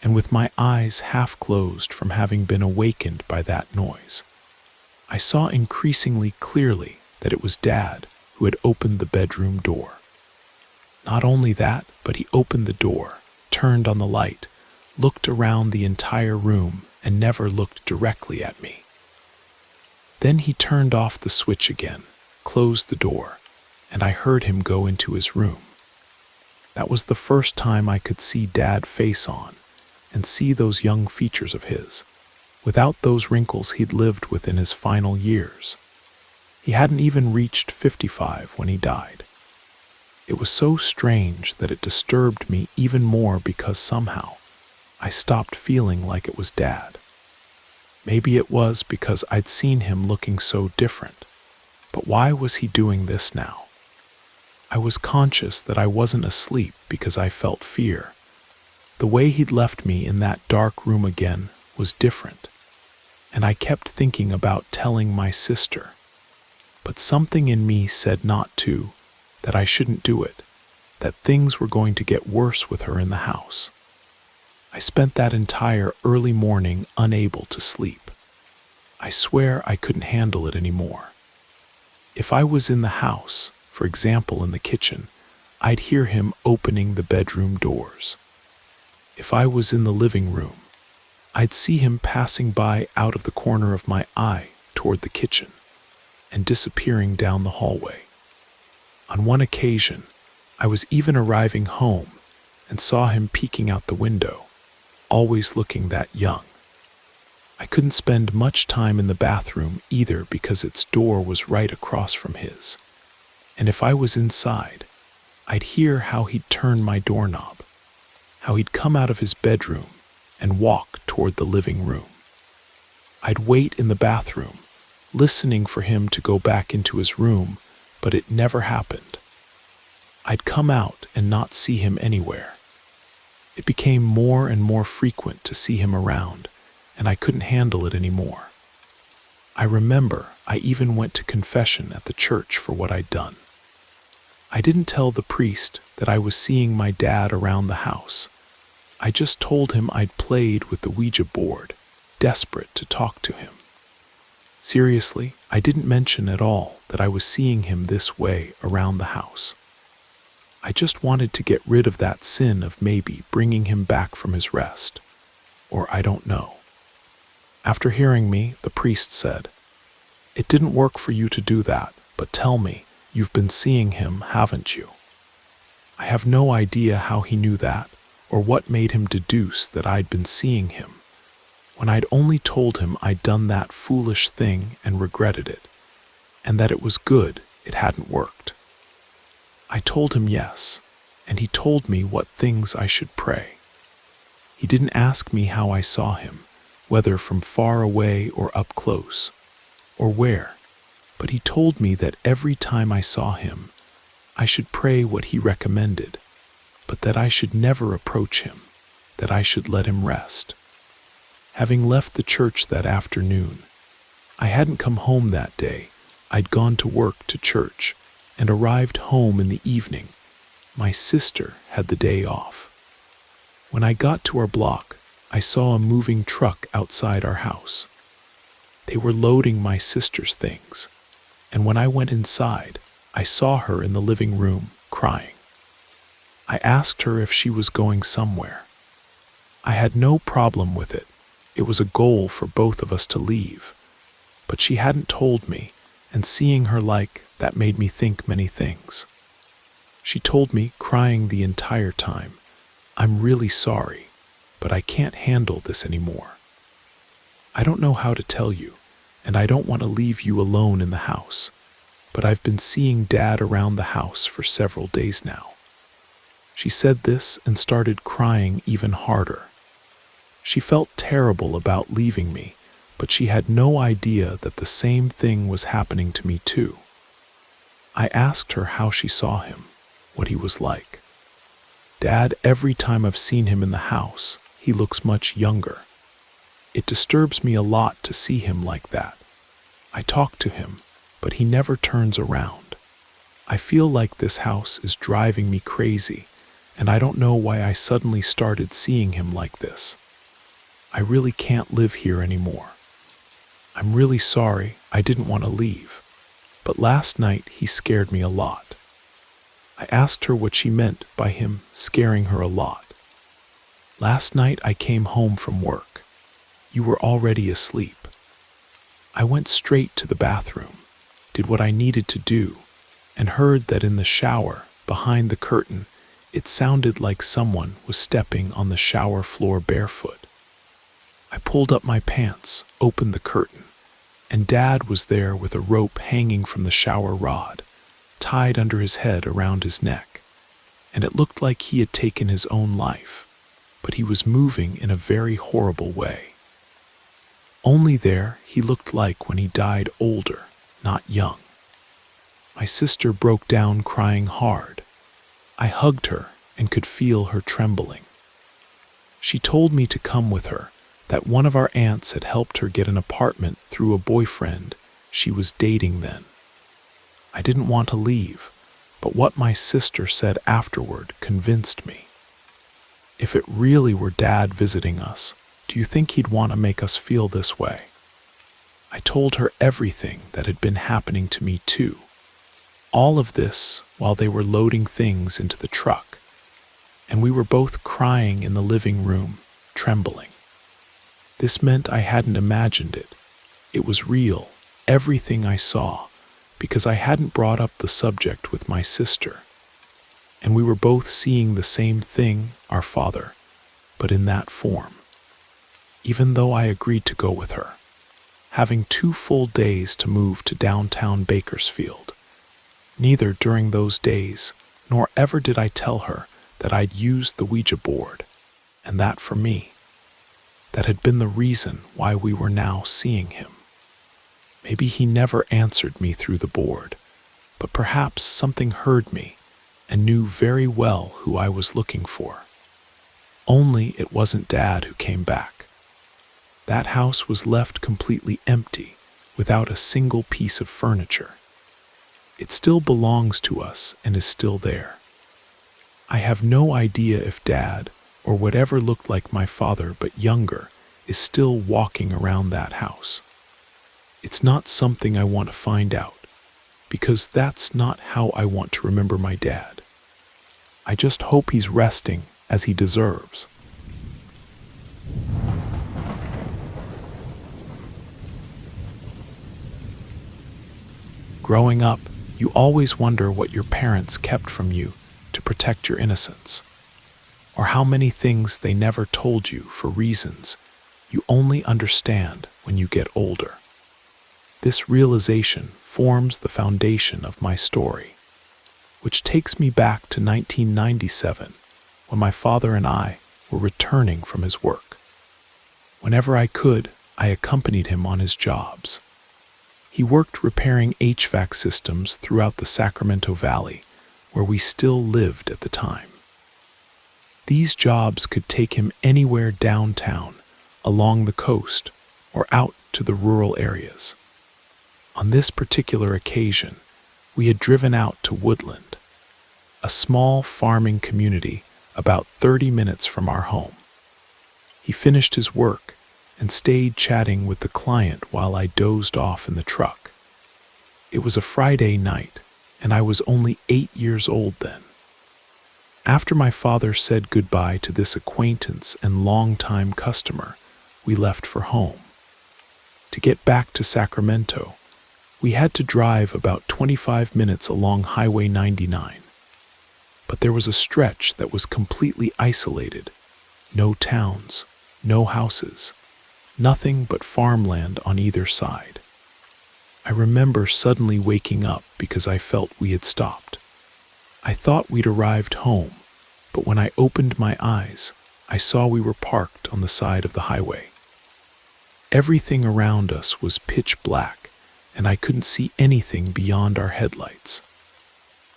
and with my eyes half closed from having been awakened by that noise, I saw increasingly clearly that it was Dad who had opened the bedroom door. Not only that, but he opened the door, turned on the light, looked around the entire room, and never looked directly at me. Then he turned off the switch again, closed the door, and I heard him go into his room. That was the first time I could see Dad face on and see those young features of his, without those wrinkles he'd lived with in his final years. He hadn't even reached 55 when he died. It was so strange that it disturbed me even more because somehow I stopped feeling like it was Dad. Maybe it was because I'd seen him looking so different. But why was he doing this now? I was conscious that I wasn't asleep because I felt fear. The way he'd left me in that dark room again was different, and I kept thinking about telling my sister. But something in me said not to, that I shouldn't do it, that things were going to get worse with her in the house. I spent that entire early morning unable to sleep. I swear I couldn't handle it anymore. If I was in the house, for example in the kitchen, I'd hear him opening the bedroom doors. If I was in the living room, I'd see him passing by out of the corner of my eye toward the kitchen and disappearing down the hallway. On one occasion, I was even arriving home and saw him peeking out the window, always looking that young. I couldn't spend much time in the bathroom either because its door was right across from his. And if I was inside, I'd hear how he'd turn my doorknob, how he'd come out of his bedroom and walk toward the living room. I'd wait in the bathroom, listening for him to go back into his room, but it never happened. I'd come out and not see him anywhere. It became more and more frequent to see him around, and I couldn't handle it anymore. I remember I even went to confession at the church for what I'd done. I didn't tell the priest that I was seeing my dad around the house. I just told him I'd played with the Ouija board, desperate to talk to him. Seriously, I didn't mention at all that I was seeing him this way around the house. I just wanted to get rid of that sin of maybe bringing him back from his rest. Or I don't know. After hearing me, the priest said, "It didn't work for you to do that, but tell me, you've been seeing him, haven't you?" I have no idea how he knew that, or what made him deduce that I'd been seeing him, when I'd only told him I'd done that foolish thing and regretted it, and that it was good it hadn't worked. I told him yes, and he told me what things I should pray. He didn't ask me how I saw him, whether from far away or up close, or where, but he told me that every time I saw him, I should pray what he recommended, but that I should never approach him, that I should let him rest. Having left the church that afternoon, I hadn't come home that day. I'd gone to work to church and arrived home in the evening. My sister had the day off. When I got to our block, I saw a moving truck outside our house. They were loading my sister's things, and when I went inside, I saw her in the living room crying. I asked her if she was going somewhere. I had no problem with it. It was a goal for both of us to leave. But she hadn't told me, and seeing her like that made me think many things. She told me, crying the entire time, "I'm really sorry, but I can't handle this anymore. I don't know how to tell you, and I don't want to leave you alone in the house, but I've been seeing Dad around the house for several days now." She said this and started crying even harder. She felt terrible about leaving me, but she had no idea that the same thing was happening to me too. I asked her how she saw him, what he was like. "Dad, every time I've seen him in the house, he looks much younger. It disturbs me a lot to see him like that. I talk to him, but he never turns around. I feel like this house is driving me crazy, and I don't know why I suddenly started seeing him like this. I really can't live here anymore. I'm really sorry, I didn't want to leave, but last night he scared me a lot. I asked her what she meant by him scaring her a lot. Last night I came home from work. You were already asleep. I went straight to the bathroom, did what I needed to do, and heard that in the shower, behind the curtain, it sounded like someone was stepping on the shower floor barefoot. I pulled up my pants, opened the curtain, and Dad was there with a rope hanging from the shower rod, tied under his head around his neck, and it looked like he had taken his own life, but he was moving in a very horrible way. Only there he looked like when he died older, not young. My sister broke down crying hard. I hugged her and could feel her trembling. She told me to come with her, that one of our aunts had helped her get an apartment through a boyfriend she was dating then. I didn't want to leave, but what my sister said afterward convinced me. If it really were Dad visiting us, do you think he'd want to make us feel this way? I told her everything that had been happening to me too. All of this while they were loading things into the truck, and we were both crying in the living room, trembling. This meant I hadn't imagined it. It was real, everything I saw, because I hadn't brought up the subject with my sister. And we were both seeing the same thing, our father, but in that form. Even though I agreed to go with her, having 2 full days to move to downtown Bakersfield. Neither during those days, nor ever did I tell her that I'd used the Ouija board, and that for me, that had been the reason why we were now seeing him. Maybe he never answered me through the board, but perhaps something heard me and knew very well who I was looking for. Only it wasn't Dad who came back. That house was left completely empty, without a single piece of furniture. It still belongs to us and is still there. I have no idea if Dad, or whatever looked like my father but younger, is still walking around that house. It's not something I want to find out, because that's not how I want to remember my dad. I just hope he's resting as he deserves. Growing up, you always wonder what your parents kept from you to protect your innocence, or how many things they never told you for reasons you only understand when you get older. This realization forms the foundation of my story, which takes me back to 1997, when my father and I were returning from his work. Whenever I could, I accompanied him on his jobs. He worked repairing HVAC systems throughout the Sacramento Valley, where we still lived at the time. These jobs could take him anywhere downtown, along the coast, or out to the rural areas. On this particular occasion, we had driven out to Woodland, a small farming community about 30 minutes from our home. He finished his work and stayed chatting with the client while I dozed off in the truck. It was a Friday night, and I was only 8 years old then. After my father said goodbye to this acquaintance and longtime customer, we left for home. To get back to Sacramento, we had to drive about 25 minutes along Highway 99. But there was a stretch that was completely isolated. No towns, no houses, nothing but farmland on either side. I remember suddenly waking up because I felt we had stopped. I thought we'd arrived home, but when I opened my eyes, I saw we were parked on the side of the highway. Everything around us was pitch black, and I couldn't see anything beyond our headlights.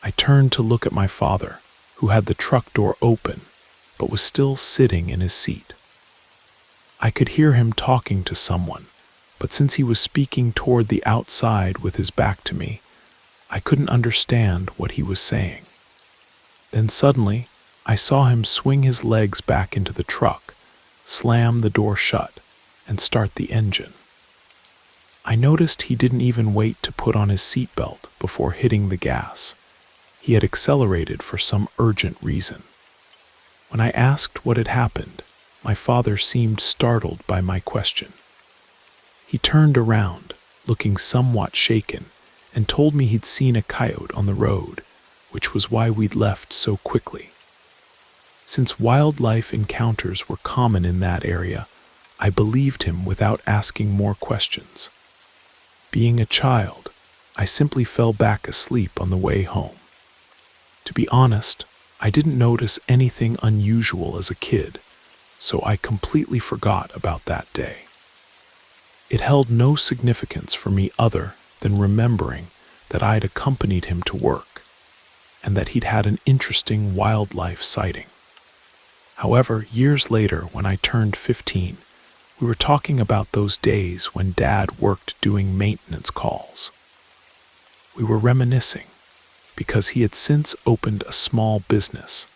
I turned to look at my father, who had the truck door open, but was still sitting in his seat. I could hear him talking to someone, but since he was speaking toward the outside with his back to me, I couldn't understand what he was saying. Then suddenly, I saw him swing his legs back into the truck, slam the door shut, and start the engine. I noticed he didn't even wait to put on his seatbelt before hitting the gas. He had accelerated for some urgent reason. When I asked what had happened, my father seemed startled by my question. He turned around, looking somewhat shaken, and told me he'd seen a coyote on the road, which was why we'd left so quickly. Since wildlife encounters were common in that area, I believed him without asking more questions. Being a child, I simply fell back asleep on the way home. To be honest, I didn't notice anything unusual as a kid, so I completely forgot about that day. It held no significance for me other than remembering that I'd accompanied him to work, and that he'd had an interesting wildlife sighting. However, years later, when I turned 15, we were talking about those days when Dad worked doing maintenance calls. We were reminiscing, because he had since opened a small business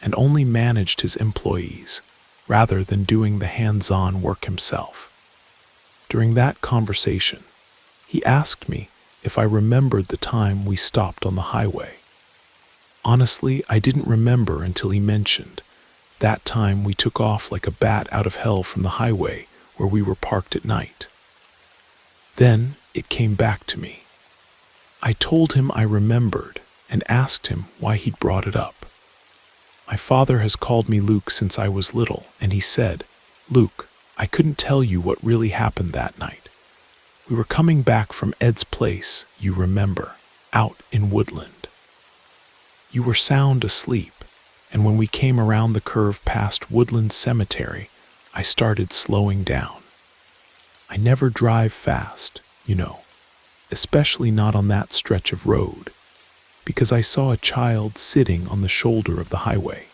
and only managed his employees rather than doing the hands-on work himself. During that conversation, he asked me if I remembered the time we stopped on the highway. Honestly, I didn't remember until he mentioned that time we took off like a bat out of hell from the highway where we were parked at night. Then it came back to me. I told him I remembered and asked him why he'd brought it up. My father has called me Luke since I was little, and he said, "Luke, I couldn't tell you what really happened that night. We were coming back from Ed's place, you remember, out in Woodland. You were sound asleep, and when we came around the curve past Woodland Cemetery, I started slowing down. I never drive fast, especially not on that stretch of road, because I saw a child sitting on the shoulder of the highway."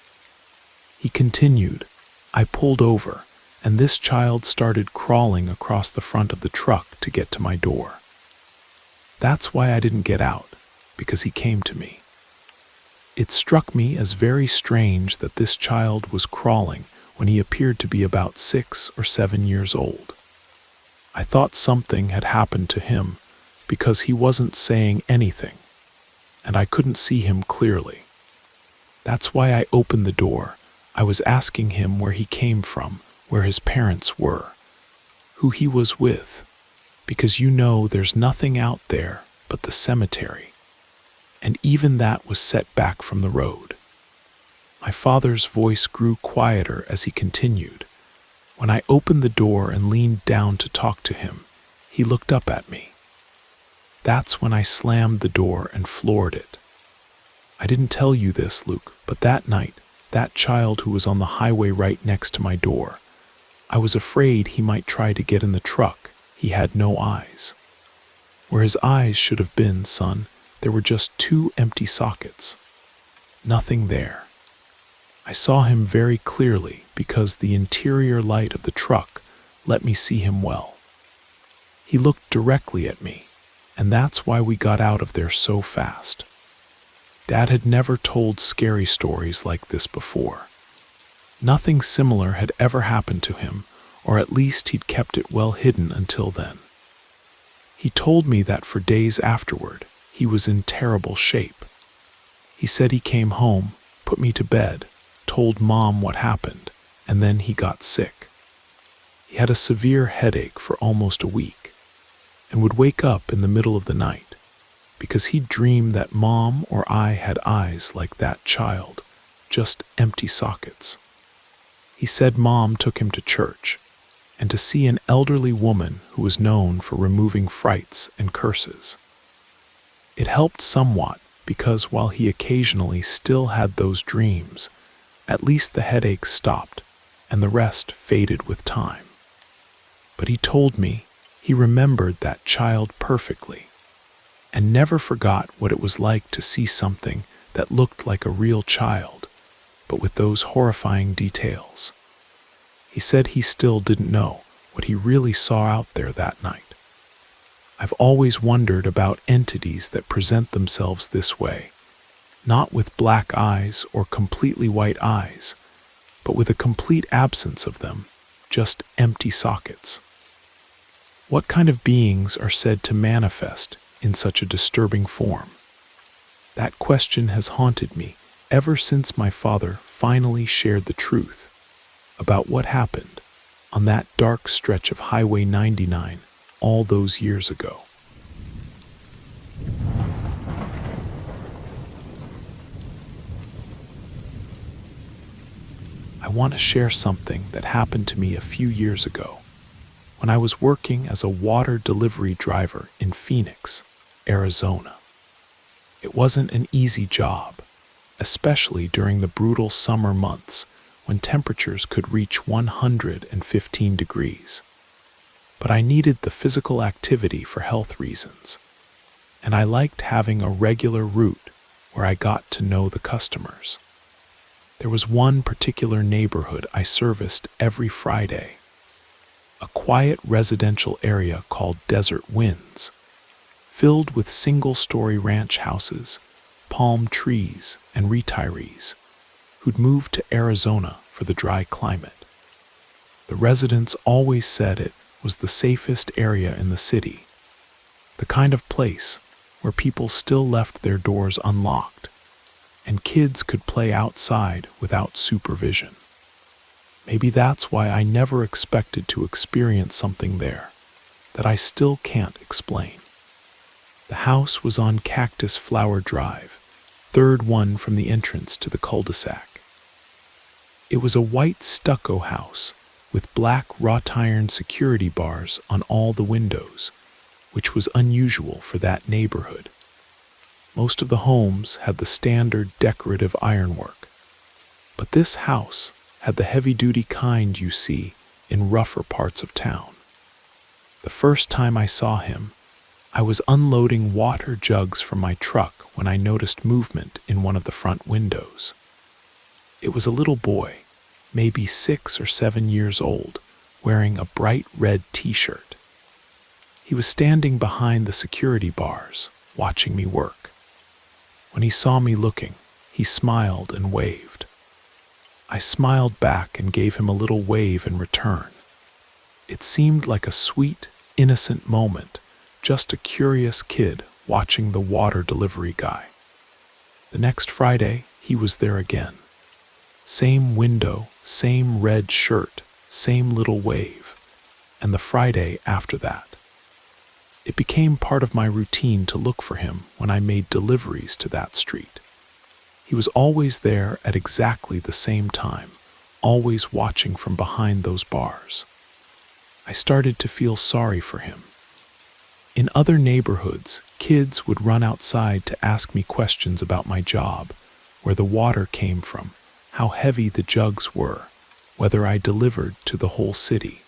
He continued, "I pulled over, and this child started crawling across the front of the truck to get to my door. That's why I didn't get out, because he came to me. It struck me as very strange that this child was crawling when he appeared to be about 6 or 7 years old. I thought something had happened to him because he wasn't saying anything, and I couldn't see him clearly. That's why I opened the door. I was asking him where he came from, where his parents were, who he was with, because there's nothing out there but the cemetery, and even that was set back from the road." My father's voice grew quieter as he continued. When I opened the door and leaned down to talk to him, he looked up at me. That's when I slammed the door and floored it. I didn't tell you this, Luke, but that night, that child who was on the highway right next to my door, I was afraid he might try to get in the truck. He had no eyes. Where his eyes should have been, son, there were just 2 empty sockets. Nothing there. I saw him very clearly because the interior light of the truck let me see him well. He looked directly at me, and that's why we got out of there so fast. Dad had never told scary stories like this before. Nothing similar had ever happened to him, or at least he'd kept it well hidden until then. He told me that for days afterward, he was in terrible shape. He said he came home, put me to bed, told Mom what happened, and then he got sick. He had a severe headache for almost a week, and would wake up in the middle of the night, because he'd dreamed that Mom or I had eyes like that child, just empty sockets. He said Mom took him to church, and to see an elderly woman who was known for removing frights and curses. It helped somewhat because while he occasionally still had those dreams, at least the headache stopped and the rest faded with time. But he told me he remembered that child perfectly and never forgot what it was like to see something that looked like a real child, but with those horrifying details. He said he still didn't know what he really saw out there that night. I've always wondered about entities that present themselves this way, not with black eyes or completely white eyes, but with a complete absence of them, just empty sockets. What kind of beings are said to manifest in such a disturbing form? That question has haunted me ever since my father finally shared the truth about what happened on that dark stretch of Highway 99 all those years ago. I want to share something that happened to me a few years ago when I was working as a water delivery driver in Phoenix, Arizona. It wasn't an easy job, especially during the brutal summer months when temperatures could reach 115 degrees. But I needed the physical activity for health reasons, and I liked having a regular route where I got to know the customers. There was one particular neighborhood I serviced every Friday, a quiet residential area called Desert Winds, filled with single-story ranch houses, palm trees, and retirees who'd moved to Arizona for the dry climate. The residents always said it was the safest area in the city, the kind of place where people still left their doors unlocked and kids could play outside without supervision. Maybe that's why I never expected to experience something there that I still can't explain. The house was on Cactus Flower Drive, third one from the entrance to the cul-de-sac. It was a white stucco house with black wrought iron security bars on all the windows, which was unusual for that neighborhood. Most of the homes had the standard decorative ironwork, but this house had the heavy-duty kind you see in rougher parts of town. The first time I saw him, I was unloading water jugs from my truck when I noticed movement in one of the front windows. It was a little boy, maybe 6 or 7 years old, wearing a bright red t-shirt. He was standing behind the security bars, watching me work. When he saw me looking, he smiled and waved. I smiled back and gave him a little wave in return. It seemed like a sweet, innocent moment, just a curious kid watching the water delivery guy. The next Friday, he was there again. Same window, same red shirt, same little wave, and the Friday after that. It became part of my routine to look for him when I made deliveries to that street. He was always there at exactly the same time, always watching from behind those bars. I started to feel sorry for him. In other neighborhoods, kids would run outside to ask me questions about my job, where the water came from, how heavy the jugs were, whether I delivered to the whole city.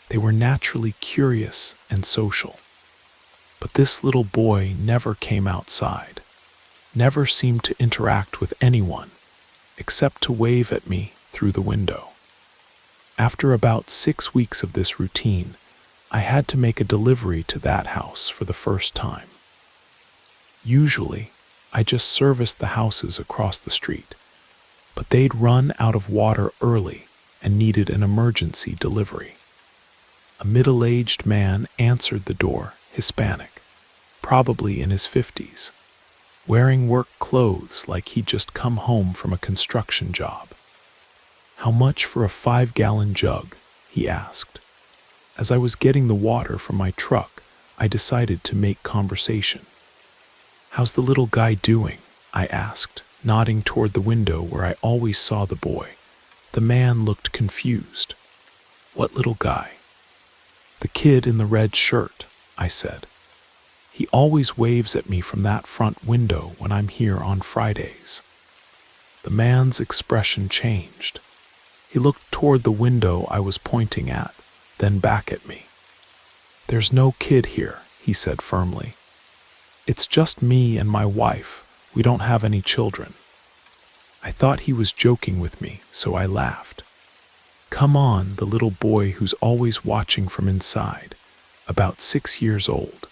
They were naturally curious and social. But this little boy never came outside, never seemed to interact with anyone, except to wave at me through the window. After about 6 weeks of this routine, I had to make a delivery to that house for the first time. Usually, I just serviced the houses across the street, but they'd run out of water early and needed an emergency delivery. A middle-aged man answered the door, Hispanic, probably in his 50s, wearing work clothes like he'd just come home from a construction job. "How much for a 5-gallon jug?" he asked. As I was getting the water from my truck, I decided to make conversation. "How's the little guy doing?" I asked, nodding toward the window where I always saw the boy. The man looked confused. "What little guy?" "The kid in the red shirt," I said. "He always waves at me from that front window when I'm here on Fridays." The man's expression changed. He looked toward the window I was pointing at, then back at me. "There's no kid here," he said firmly. "It's just me and my wife. We don't have any children." I thought he was joking with me, so I laughed. Come on, the little boy who's always watching from inside, about 6 years old.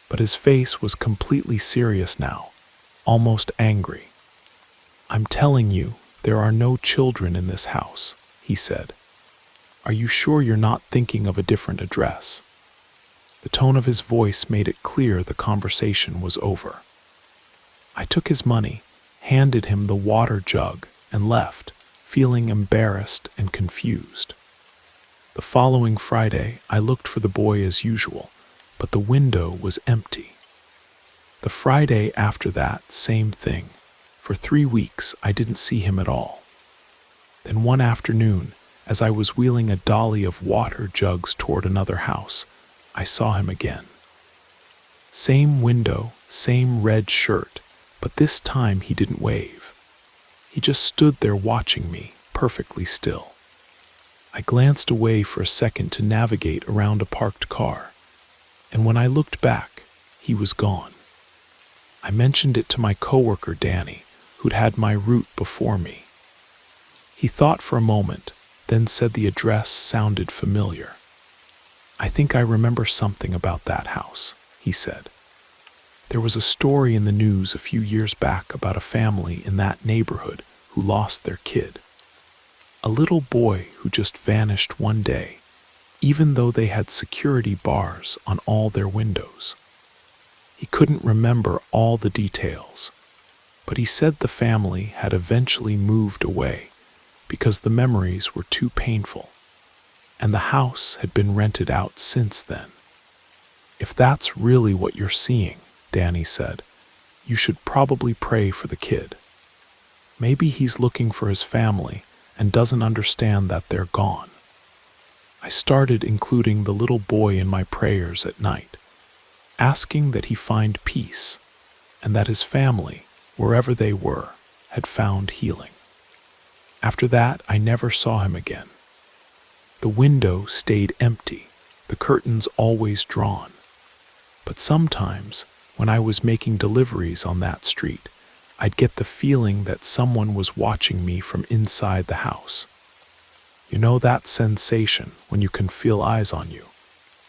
But his face was completely serious now, almost angry. "I'm telling you, there are no children in this house," he said. "Are you sure you're not thinking of a different address?" The tone of his voice made it clear the conversation was over. I took his money, handed him the water jug, and left, feeling embarrassed and confused. The following Friday, I looked for the boy as usual, but the window was empty. The Friday after that, same thing. For 3 weeks, I didn't see him at all. Then one afternoon, as I was wheeling a dolly of water jugs toward another house, I saw him again. Same window, same red shirt, but this time he didn't wave. He just stood there watching me, perfectly still. I glanced away for a second to navigate around a parked car, and when I looked back, he was gone. I mentioned it to my coworker Danny, who'd had my route before me. He thought for a moment, then said the address sounded familiar. "I think I remember something about that house," he said. "There was a story in the news a few years back about a family in that neighborhood who lost their kid. A little boy who just vanished one day, even though they had security bars on all their windows. He couldn't remember all the details, but he said the family had eventually moved away because the memories were too painful, and the house had been rented out since then. If that's really what you're seeing," Danny said, "you should probably pray for the kid. Maybe he's looking for his family and doesn't understand that they're gone." I started including the little boy in my prayers at night, asking that he find peace and that his family, wherever they were, had found healing. After that, I never saw him again. The window stayed empty, the curtains always drawn. But sometimes, when I was making deliveries on that street, I'd get the feeling that someone was watching me from inside the house. You know that sensation when you can feel eyes on you,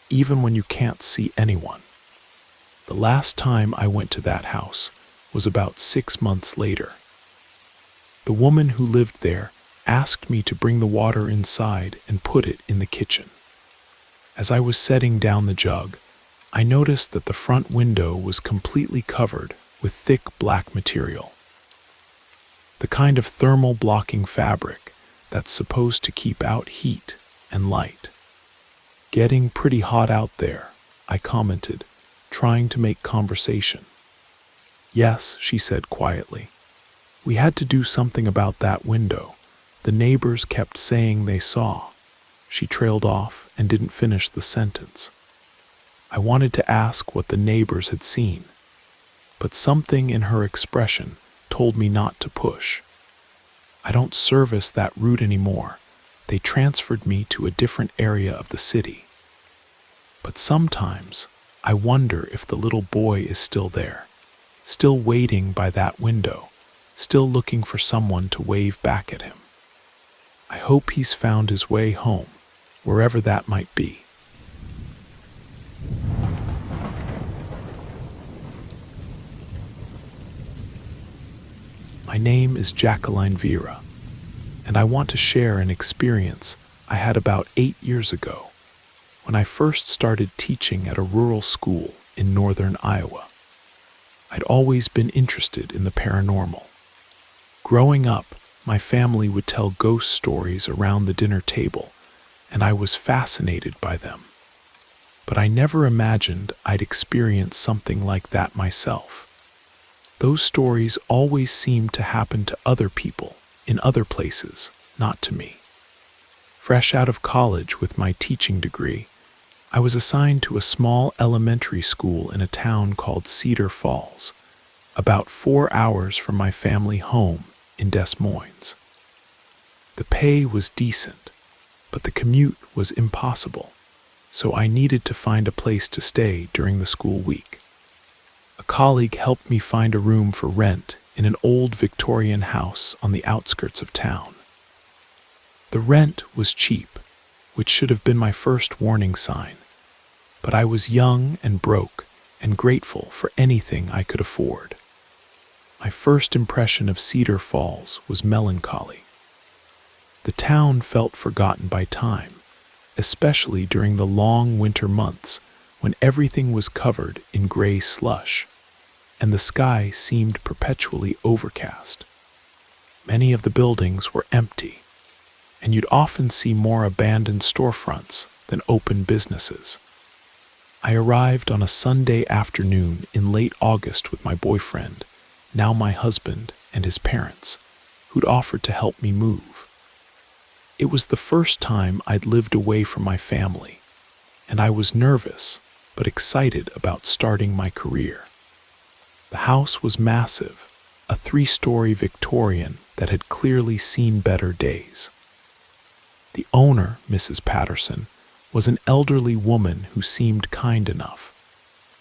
even when you can't see anyone? The last time I went to that house was about 6 months later. The woman who lived there asked me to bring the water inside and put it in the kitchen. As I was setting down the jug, I noticed that the front window was completely covered with thick black material. The kind of thermal blocking fabric that's supposed to keep out heat and light. "Getting pretty hot out there," I commented, trying to make conversation. "Yes," she said quietly. "We had to do something about that window. The neighbors kept saying they saw." She trailed off and didn't finish the sentence. I wanted to ask what the neighbors had seen, but something in her expression told me not to push. I don't service that route anymore. They transferred me to a different area of the city. But sometimes I wonder if the little boy is still there, still waiting by that window, still looking for someone to wave back at him. I hope he's found his way home, wherever that might be. My name is Jacqueline Vera, and I want to share an experience I had about 8 years ago when I first started teaching at a rural school in northern Iowa. I'd always been interested in the paranormal. Growing up, my family would tell ghost stories around the dinner table, and I was fascinated by them. But I never imagined I'd experience something like that myself. Those stories always seemed to happen to other people in other places, not to me. Fresh out of college with my teaching degree, I was assigned to a small elementary school in a town called Cedar Falls, about 4 hours from my family home in Des Moines. The pay was decent, but the commute was impossible, so I needed to find a place to stay during the school week. A colleague helped me find a room for rent in an old Victorian house on the outskirts of town. The rent was cheap, which should have been my first warning sign, but I was young and broke and grateful for anything I could afford. My first impression of Cedar Falls was melancholy. The town felt forgotten by time, especially during the long winter months when everything was covered in gray slush, and the sky seemed perpetually overcast. Many of the buildings were empty, and you'd often see more abandoned storefronts than open businesses. I arrived on a Sunday afternoon in late August with my boyfriend, now my husband, and his parents, who'd offered to help me move. It was the first time I'd lived away from my family, and I was nervous but excited about starting my career. The house was massive, a 3-story Victorian that had clearly seen better days. The owner, Mrs. Patterson, was an elderly woman who seemed kind enough,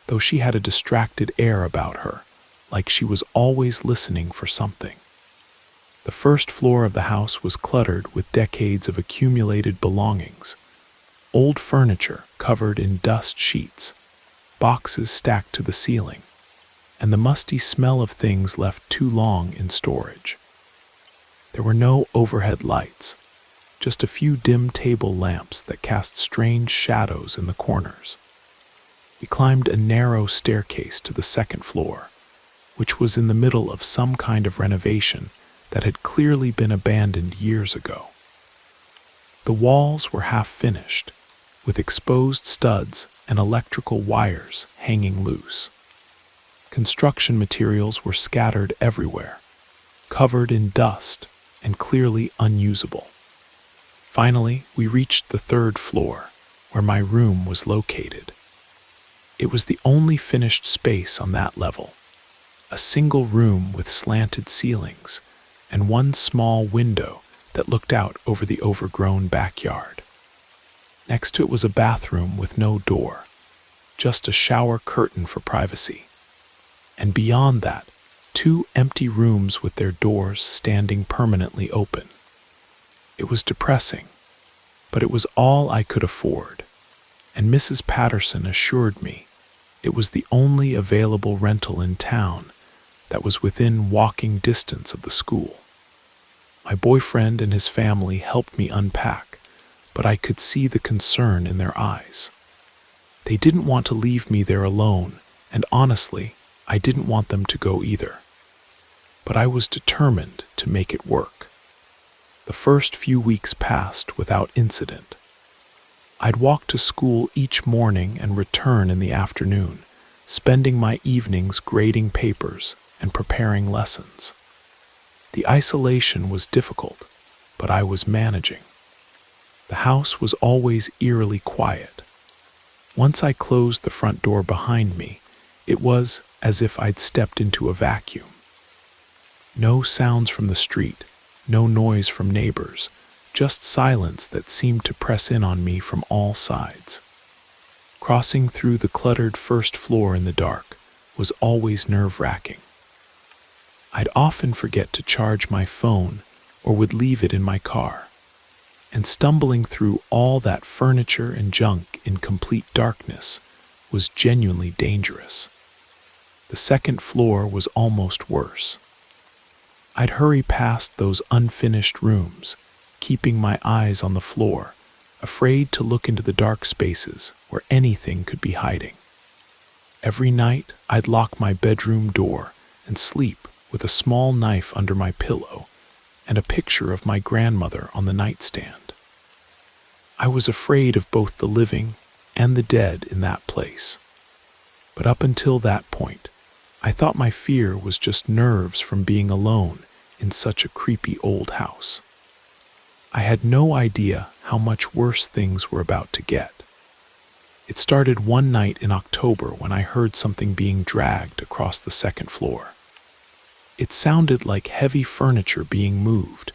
though she had a distracted air about her, like she was always listening for something. The first floor of the house was cluttered with decades of accumulated belongings, old furniture covered in dust sheets, boxes stacked to the ceiling, and the musty smell of things left too long in storage. There were no overhead lights, just a few dim table lamps that cast strange shadows in the corners. We climbed a narrow staircase to the second floor, which was in the middle of some kind of renovation that had clearly been abandoned years ago. The walls were half finished, with exposed studs and electrical wires hanging loose. Construction materials were scattered everywhere, covered in dust and clearly unusable. Finally, we reached the third floor, where my room was located. It was the only finished space on that level, a single room with slanted ceilings and one small window that looked out over the overgrown backyard. Next to it was a bathroom with no door, just a shower curtain for privacy. And beyond that, 2 empty rooms with their doors standing permanently open. It was depressing, but it was all I could afford, and Mrs. Patterson assured me it was the only available rental in town that was within walking distance of the school. My boyfriend and his family helped me unpack, but I could see the concern in their eyes. They didn't want to leave me there alone, and honestly, I didn't want them to go either. But I was determined to make it work. The first few weeks passed without incident. I'd walk to school each morning and return in the afternoon, spending my evenings grading papers and preparing lessons. The isolation was difficult, but I was managing. The house was always eerily quiet. Once I closed the front door behind me, it was as if I'd stepped into a vacuum. No sounds from the street, no noise from neighbors, just silence that seemed to press in on me from all sides. Crossing through the cluttered first floor in the dark was always nerve-wracking. I'd often forget to charge my phone or would leave it in my car, and stumbling through all that furniture and junk in complete darkness was genuinely dangerous. The second floor was almost worse. I'd hurry past those unfinished rooms, keeping my eyes on the floor, afraid to look into the dark spaces where anything could be hiding. Every night, I'd lock my bedroom door and sleep with a small knife under my pillow and a picture of my grandmother on the nightstand. I was afraid of both the living and the dead in that place. But up until that point, I thought my fear was just nerves from being alone in such a creepy old house. I had no idea how much worse things were about to get. It started one night in October when I heard something being dragged across the second floor. It sounded like heavy furniture being moved,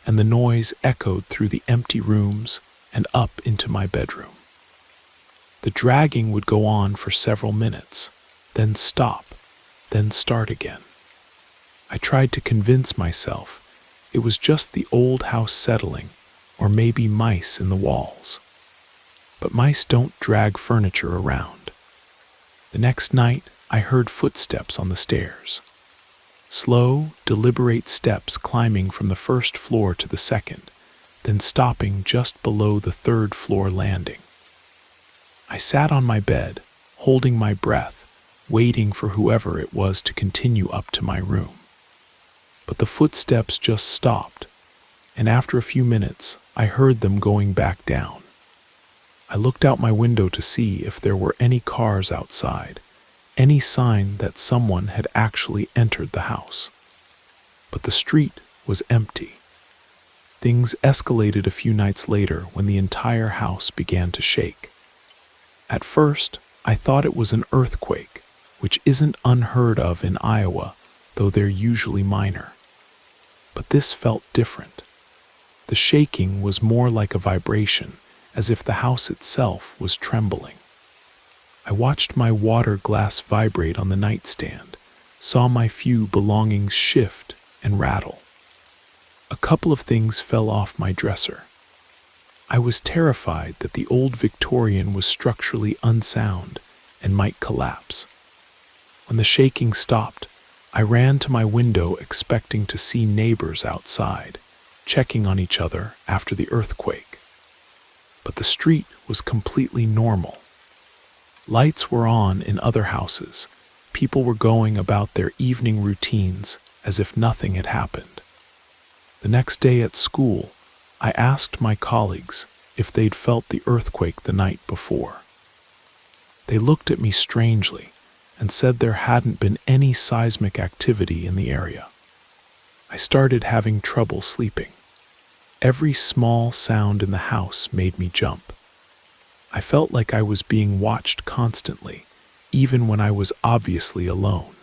and the noise echoed through the empty rooms and up into my bedroom. The dragging would go on for several minutes, then stop, then start again. I tried to convince myself it was just the old house settling, or maybe mice in the walls. But mice don't drag furniture around. The next night, I heard footsteps on the stairs. Slow, deliberate steps climbing from the first floor to the second, then stopping just below the third floor landing. I sat on my bed, holding my breath, waiting for whoever it was to continue up to my room. But the footsteps just stopped, and after a few minutes, I heard them going back down. I looked out my window to see if there were any cars outside, any sign that someone had actually entered the house. But the street was empty. Things escalated a few nights later when the entire house began to shake. At first, I thought it was an earthquake, which isn't unheard of in Iowa, though they're usually minor. But this felt different. The shaking was more like a vibration, as if the house itself was trembling. I watched my water glass vibrate on the nightstand, saw my few belongings shift and rattle. A couple of things fell off my dresser. I was terrified that the old Victorian was structurally unsound and might collapse. When the shaking stopped, I ran to my window expecting to see neighbors outside, checking on each other after the earthquake. But the street was completely normal. Lights were on in other houses. People were going about their evening routines as if nothing had happened. The next day at school, I asked my colleagues if they'd felt the earthquake the night before. They looked at me strangely and said there hadn't been any seismic activity in the area. I started having trouble sleeping. Every small sound in the house made me jump. I felt like I was being watched constantly, even when I was obviously alone.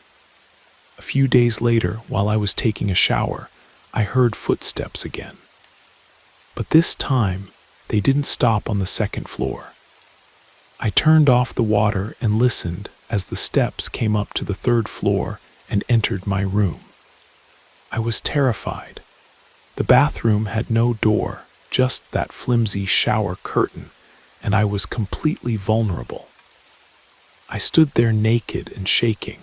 A few days later, while I was taking a shower, I heard footsteps again. But this time, they didn't stop on the second floor. I turned off the water and listened as the steps came up to the third floor and entered my room. I was terrified. The bathroom had no door, just that flimsy shower curtain, and I was completely vulnerable. I stood there naked and shaking,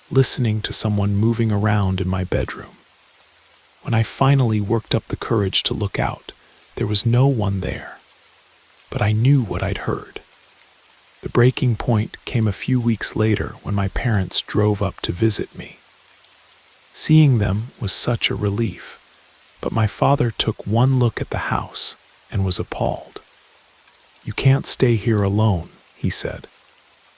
listening to someone moving around in my bedroom. When I finally worked up the courage to look out, there was no one there. But I knew what I'd heard. The breaking point came a few weeks later when my parents drove up to visit me. Seeing them was such a relief, but my father took one look at the house and was appalled. "You can't stay here alone," he said.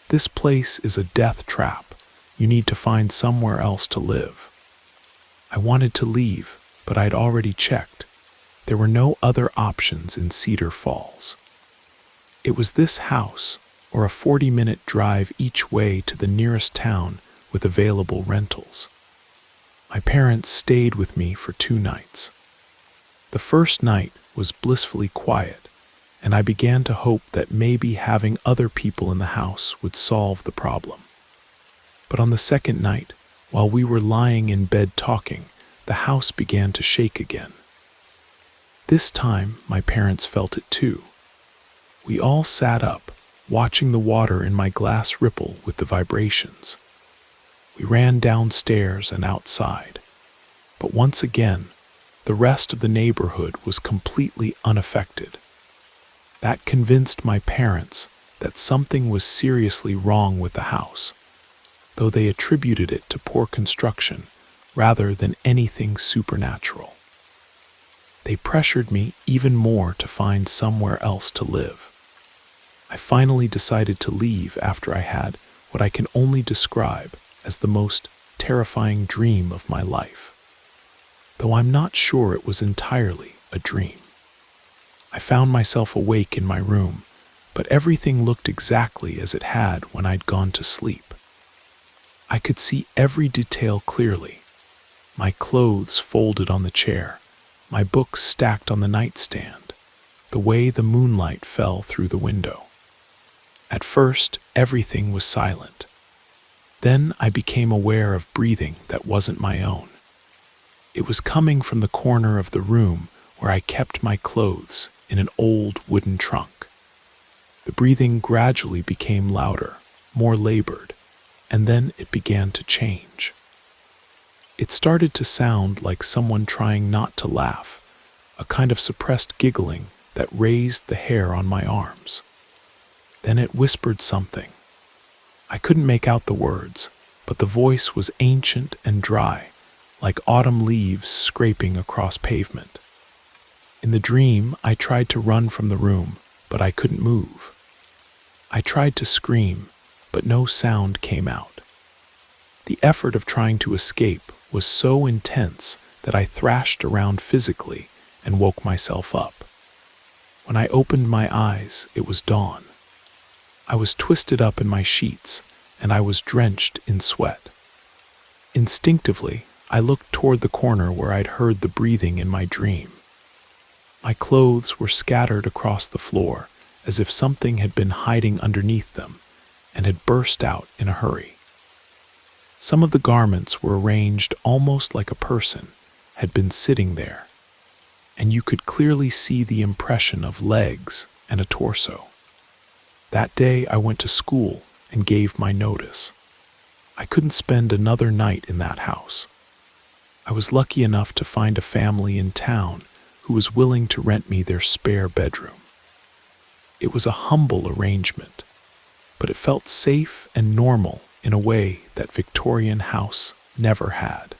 "This place is a death trap. You need to find somewhere else to live." I wanted to leave, but I'd already checked. There were no other options in Cedar Falls. It was this house, or a 40-minute drive each way to the nearest town with available rentals. My parents stayed with me for 2 nights. The first night was blissfully quiet, and I began to hope that maybe having other people in the house would solve the problem. But on the second night, while we were lying in bed talking, the house began to shake again. This time, my parents felt it too. We all sat up, watching the water in my glass ripple with the vibrations. We ran downstairs and outside. But once again, the rest of the neighborhood was completely unaffected. That convinced my parents that something was seriously wrong with the house, though they attributed it to poor construction rather than anything supernatural. They pressured me even more to find somewhere else to live. I finally decided to leave after I had what I can only describe as the most terrifying dream of my life, though I'm not sure it was entirely a dream. I found myself awake in my room, but everything looked exactly as it had when I'd gone to sleep. I could see every detail clearly. My clothes folded on the chair, my books stacked on the nightstand, the way the moonlight fell through the window. At first, everything was silent. Then I became aware of breathing that wasn't my own. It was coming from the corner of the room where I kept my clothes in an old wooden trunk. The breathing gradually became louder, more labored, and then it began to change. It started to sound like someone trying not to laugh, a kind of suppressed giggling that raised the hair on my arms. Then it whispered something. I couldn't make out the words, but the voice was ancient and dry, like autumn leaves scraping across pavement. In the dream, I tried to run from the room, but I couldn't move. I tried to scream, but no sound came out. The effort of trying to escape was so intense that I thrashed around physically and woke myself up. When I opened my eyes, it was dawn. I was twisted up in my sheets, and I was drenched in sweat. Instinctively, I looked toward the corner where I'd heard the breathing in my dream. My clothes were scattered across the floor, as if something had been hiding underneath them and had burst out in a hurry. Some of the garments were arranged almost like a person had been sitting there, and you could clearly see the impression of legs and a torso. That day I went to school and gave my notice. I couldn't spend another night in that house. I was lucky enough to find a family in town who was willing to rent me their spare bedroom. It was a humble arrangement, but it felt safe and normal in a way that Victorian house never had.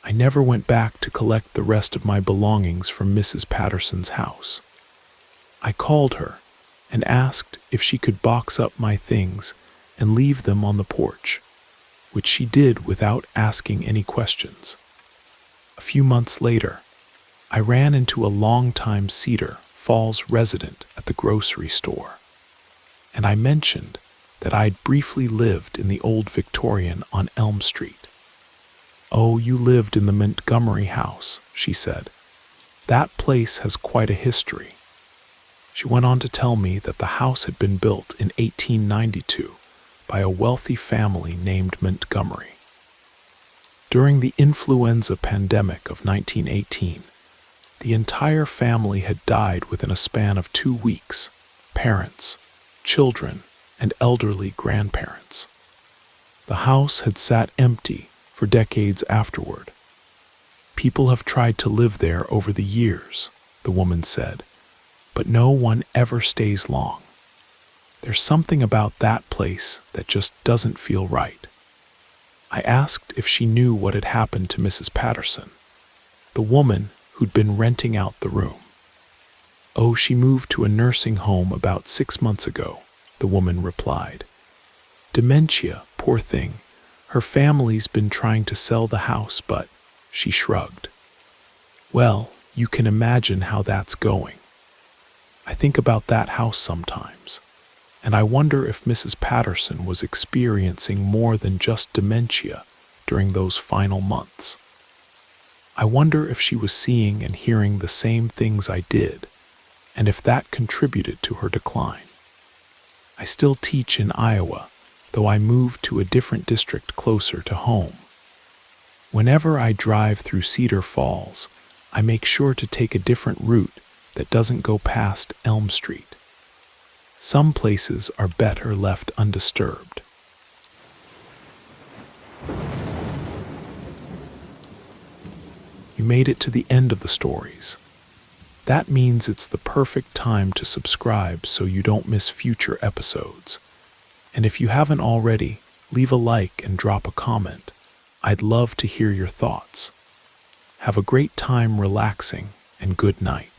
I never went back to collect the rest of my belongings from Mrs. Patterson's house. I called her and asked if she could box up my things and leave them on the porch, which she did without asking any questions. A few months later, I ran into a longtime Cedar Falls resident at the grocery store, and I mentioned that I'd briefly lived in the old Victorian on Elm Street. "Oh, you lived in the Montgomery house," she said. "That place has quite a history." She went on to tell me that the house had been built in 1892 by a wealthy family named Montgomery. During the influenza pandemic of 1918, the entire family had died within a span of 2 weeks: parents, children, and elderly grandparents. The house had sat empty for decades afterward. "People have tried to live there over the years," the woman said, "but no one ever stays long. There's something about that place that just doesn't feel right." I asked if she knew what had happened to Mrs. Patterson, the woman who'd been renting out the room. "Oh, she moved to a nursing home about 6 months ago," the woman replied. "Dementia, poor thing. Her family's been trying to sell the house, but," she shrugged. "Well, you can imagine how that's going. I think about that house sometimes, and I wonder if Mrs. Patterson was experiencing more than just dementia during those final months. I wonder if she was seeing and hearing the same things I did, and if that contributed to her decline. I still teach in Iowa, though I moved to a different district closer to home. Whenever I drive through Cedar Falls, I make sure to take a different route that doesn't go past Elm Street. Some places are better left undisturbed." You made it to the end of the stories. That means it's the perfect time to subscribe so you don't miss future episodes. And if you haven't already, leave a like and drop a comment. I'd love to hear your thoughts. Have a great time relaxing, and good night.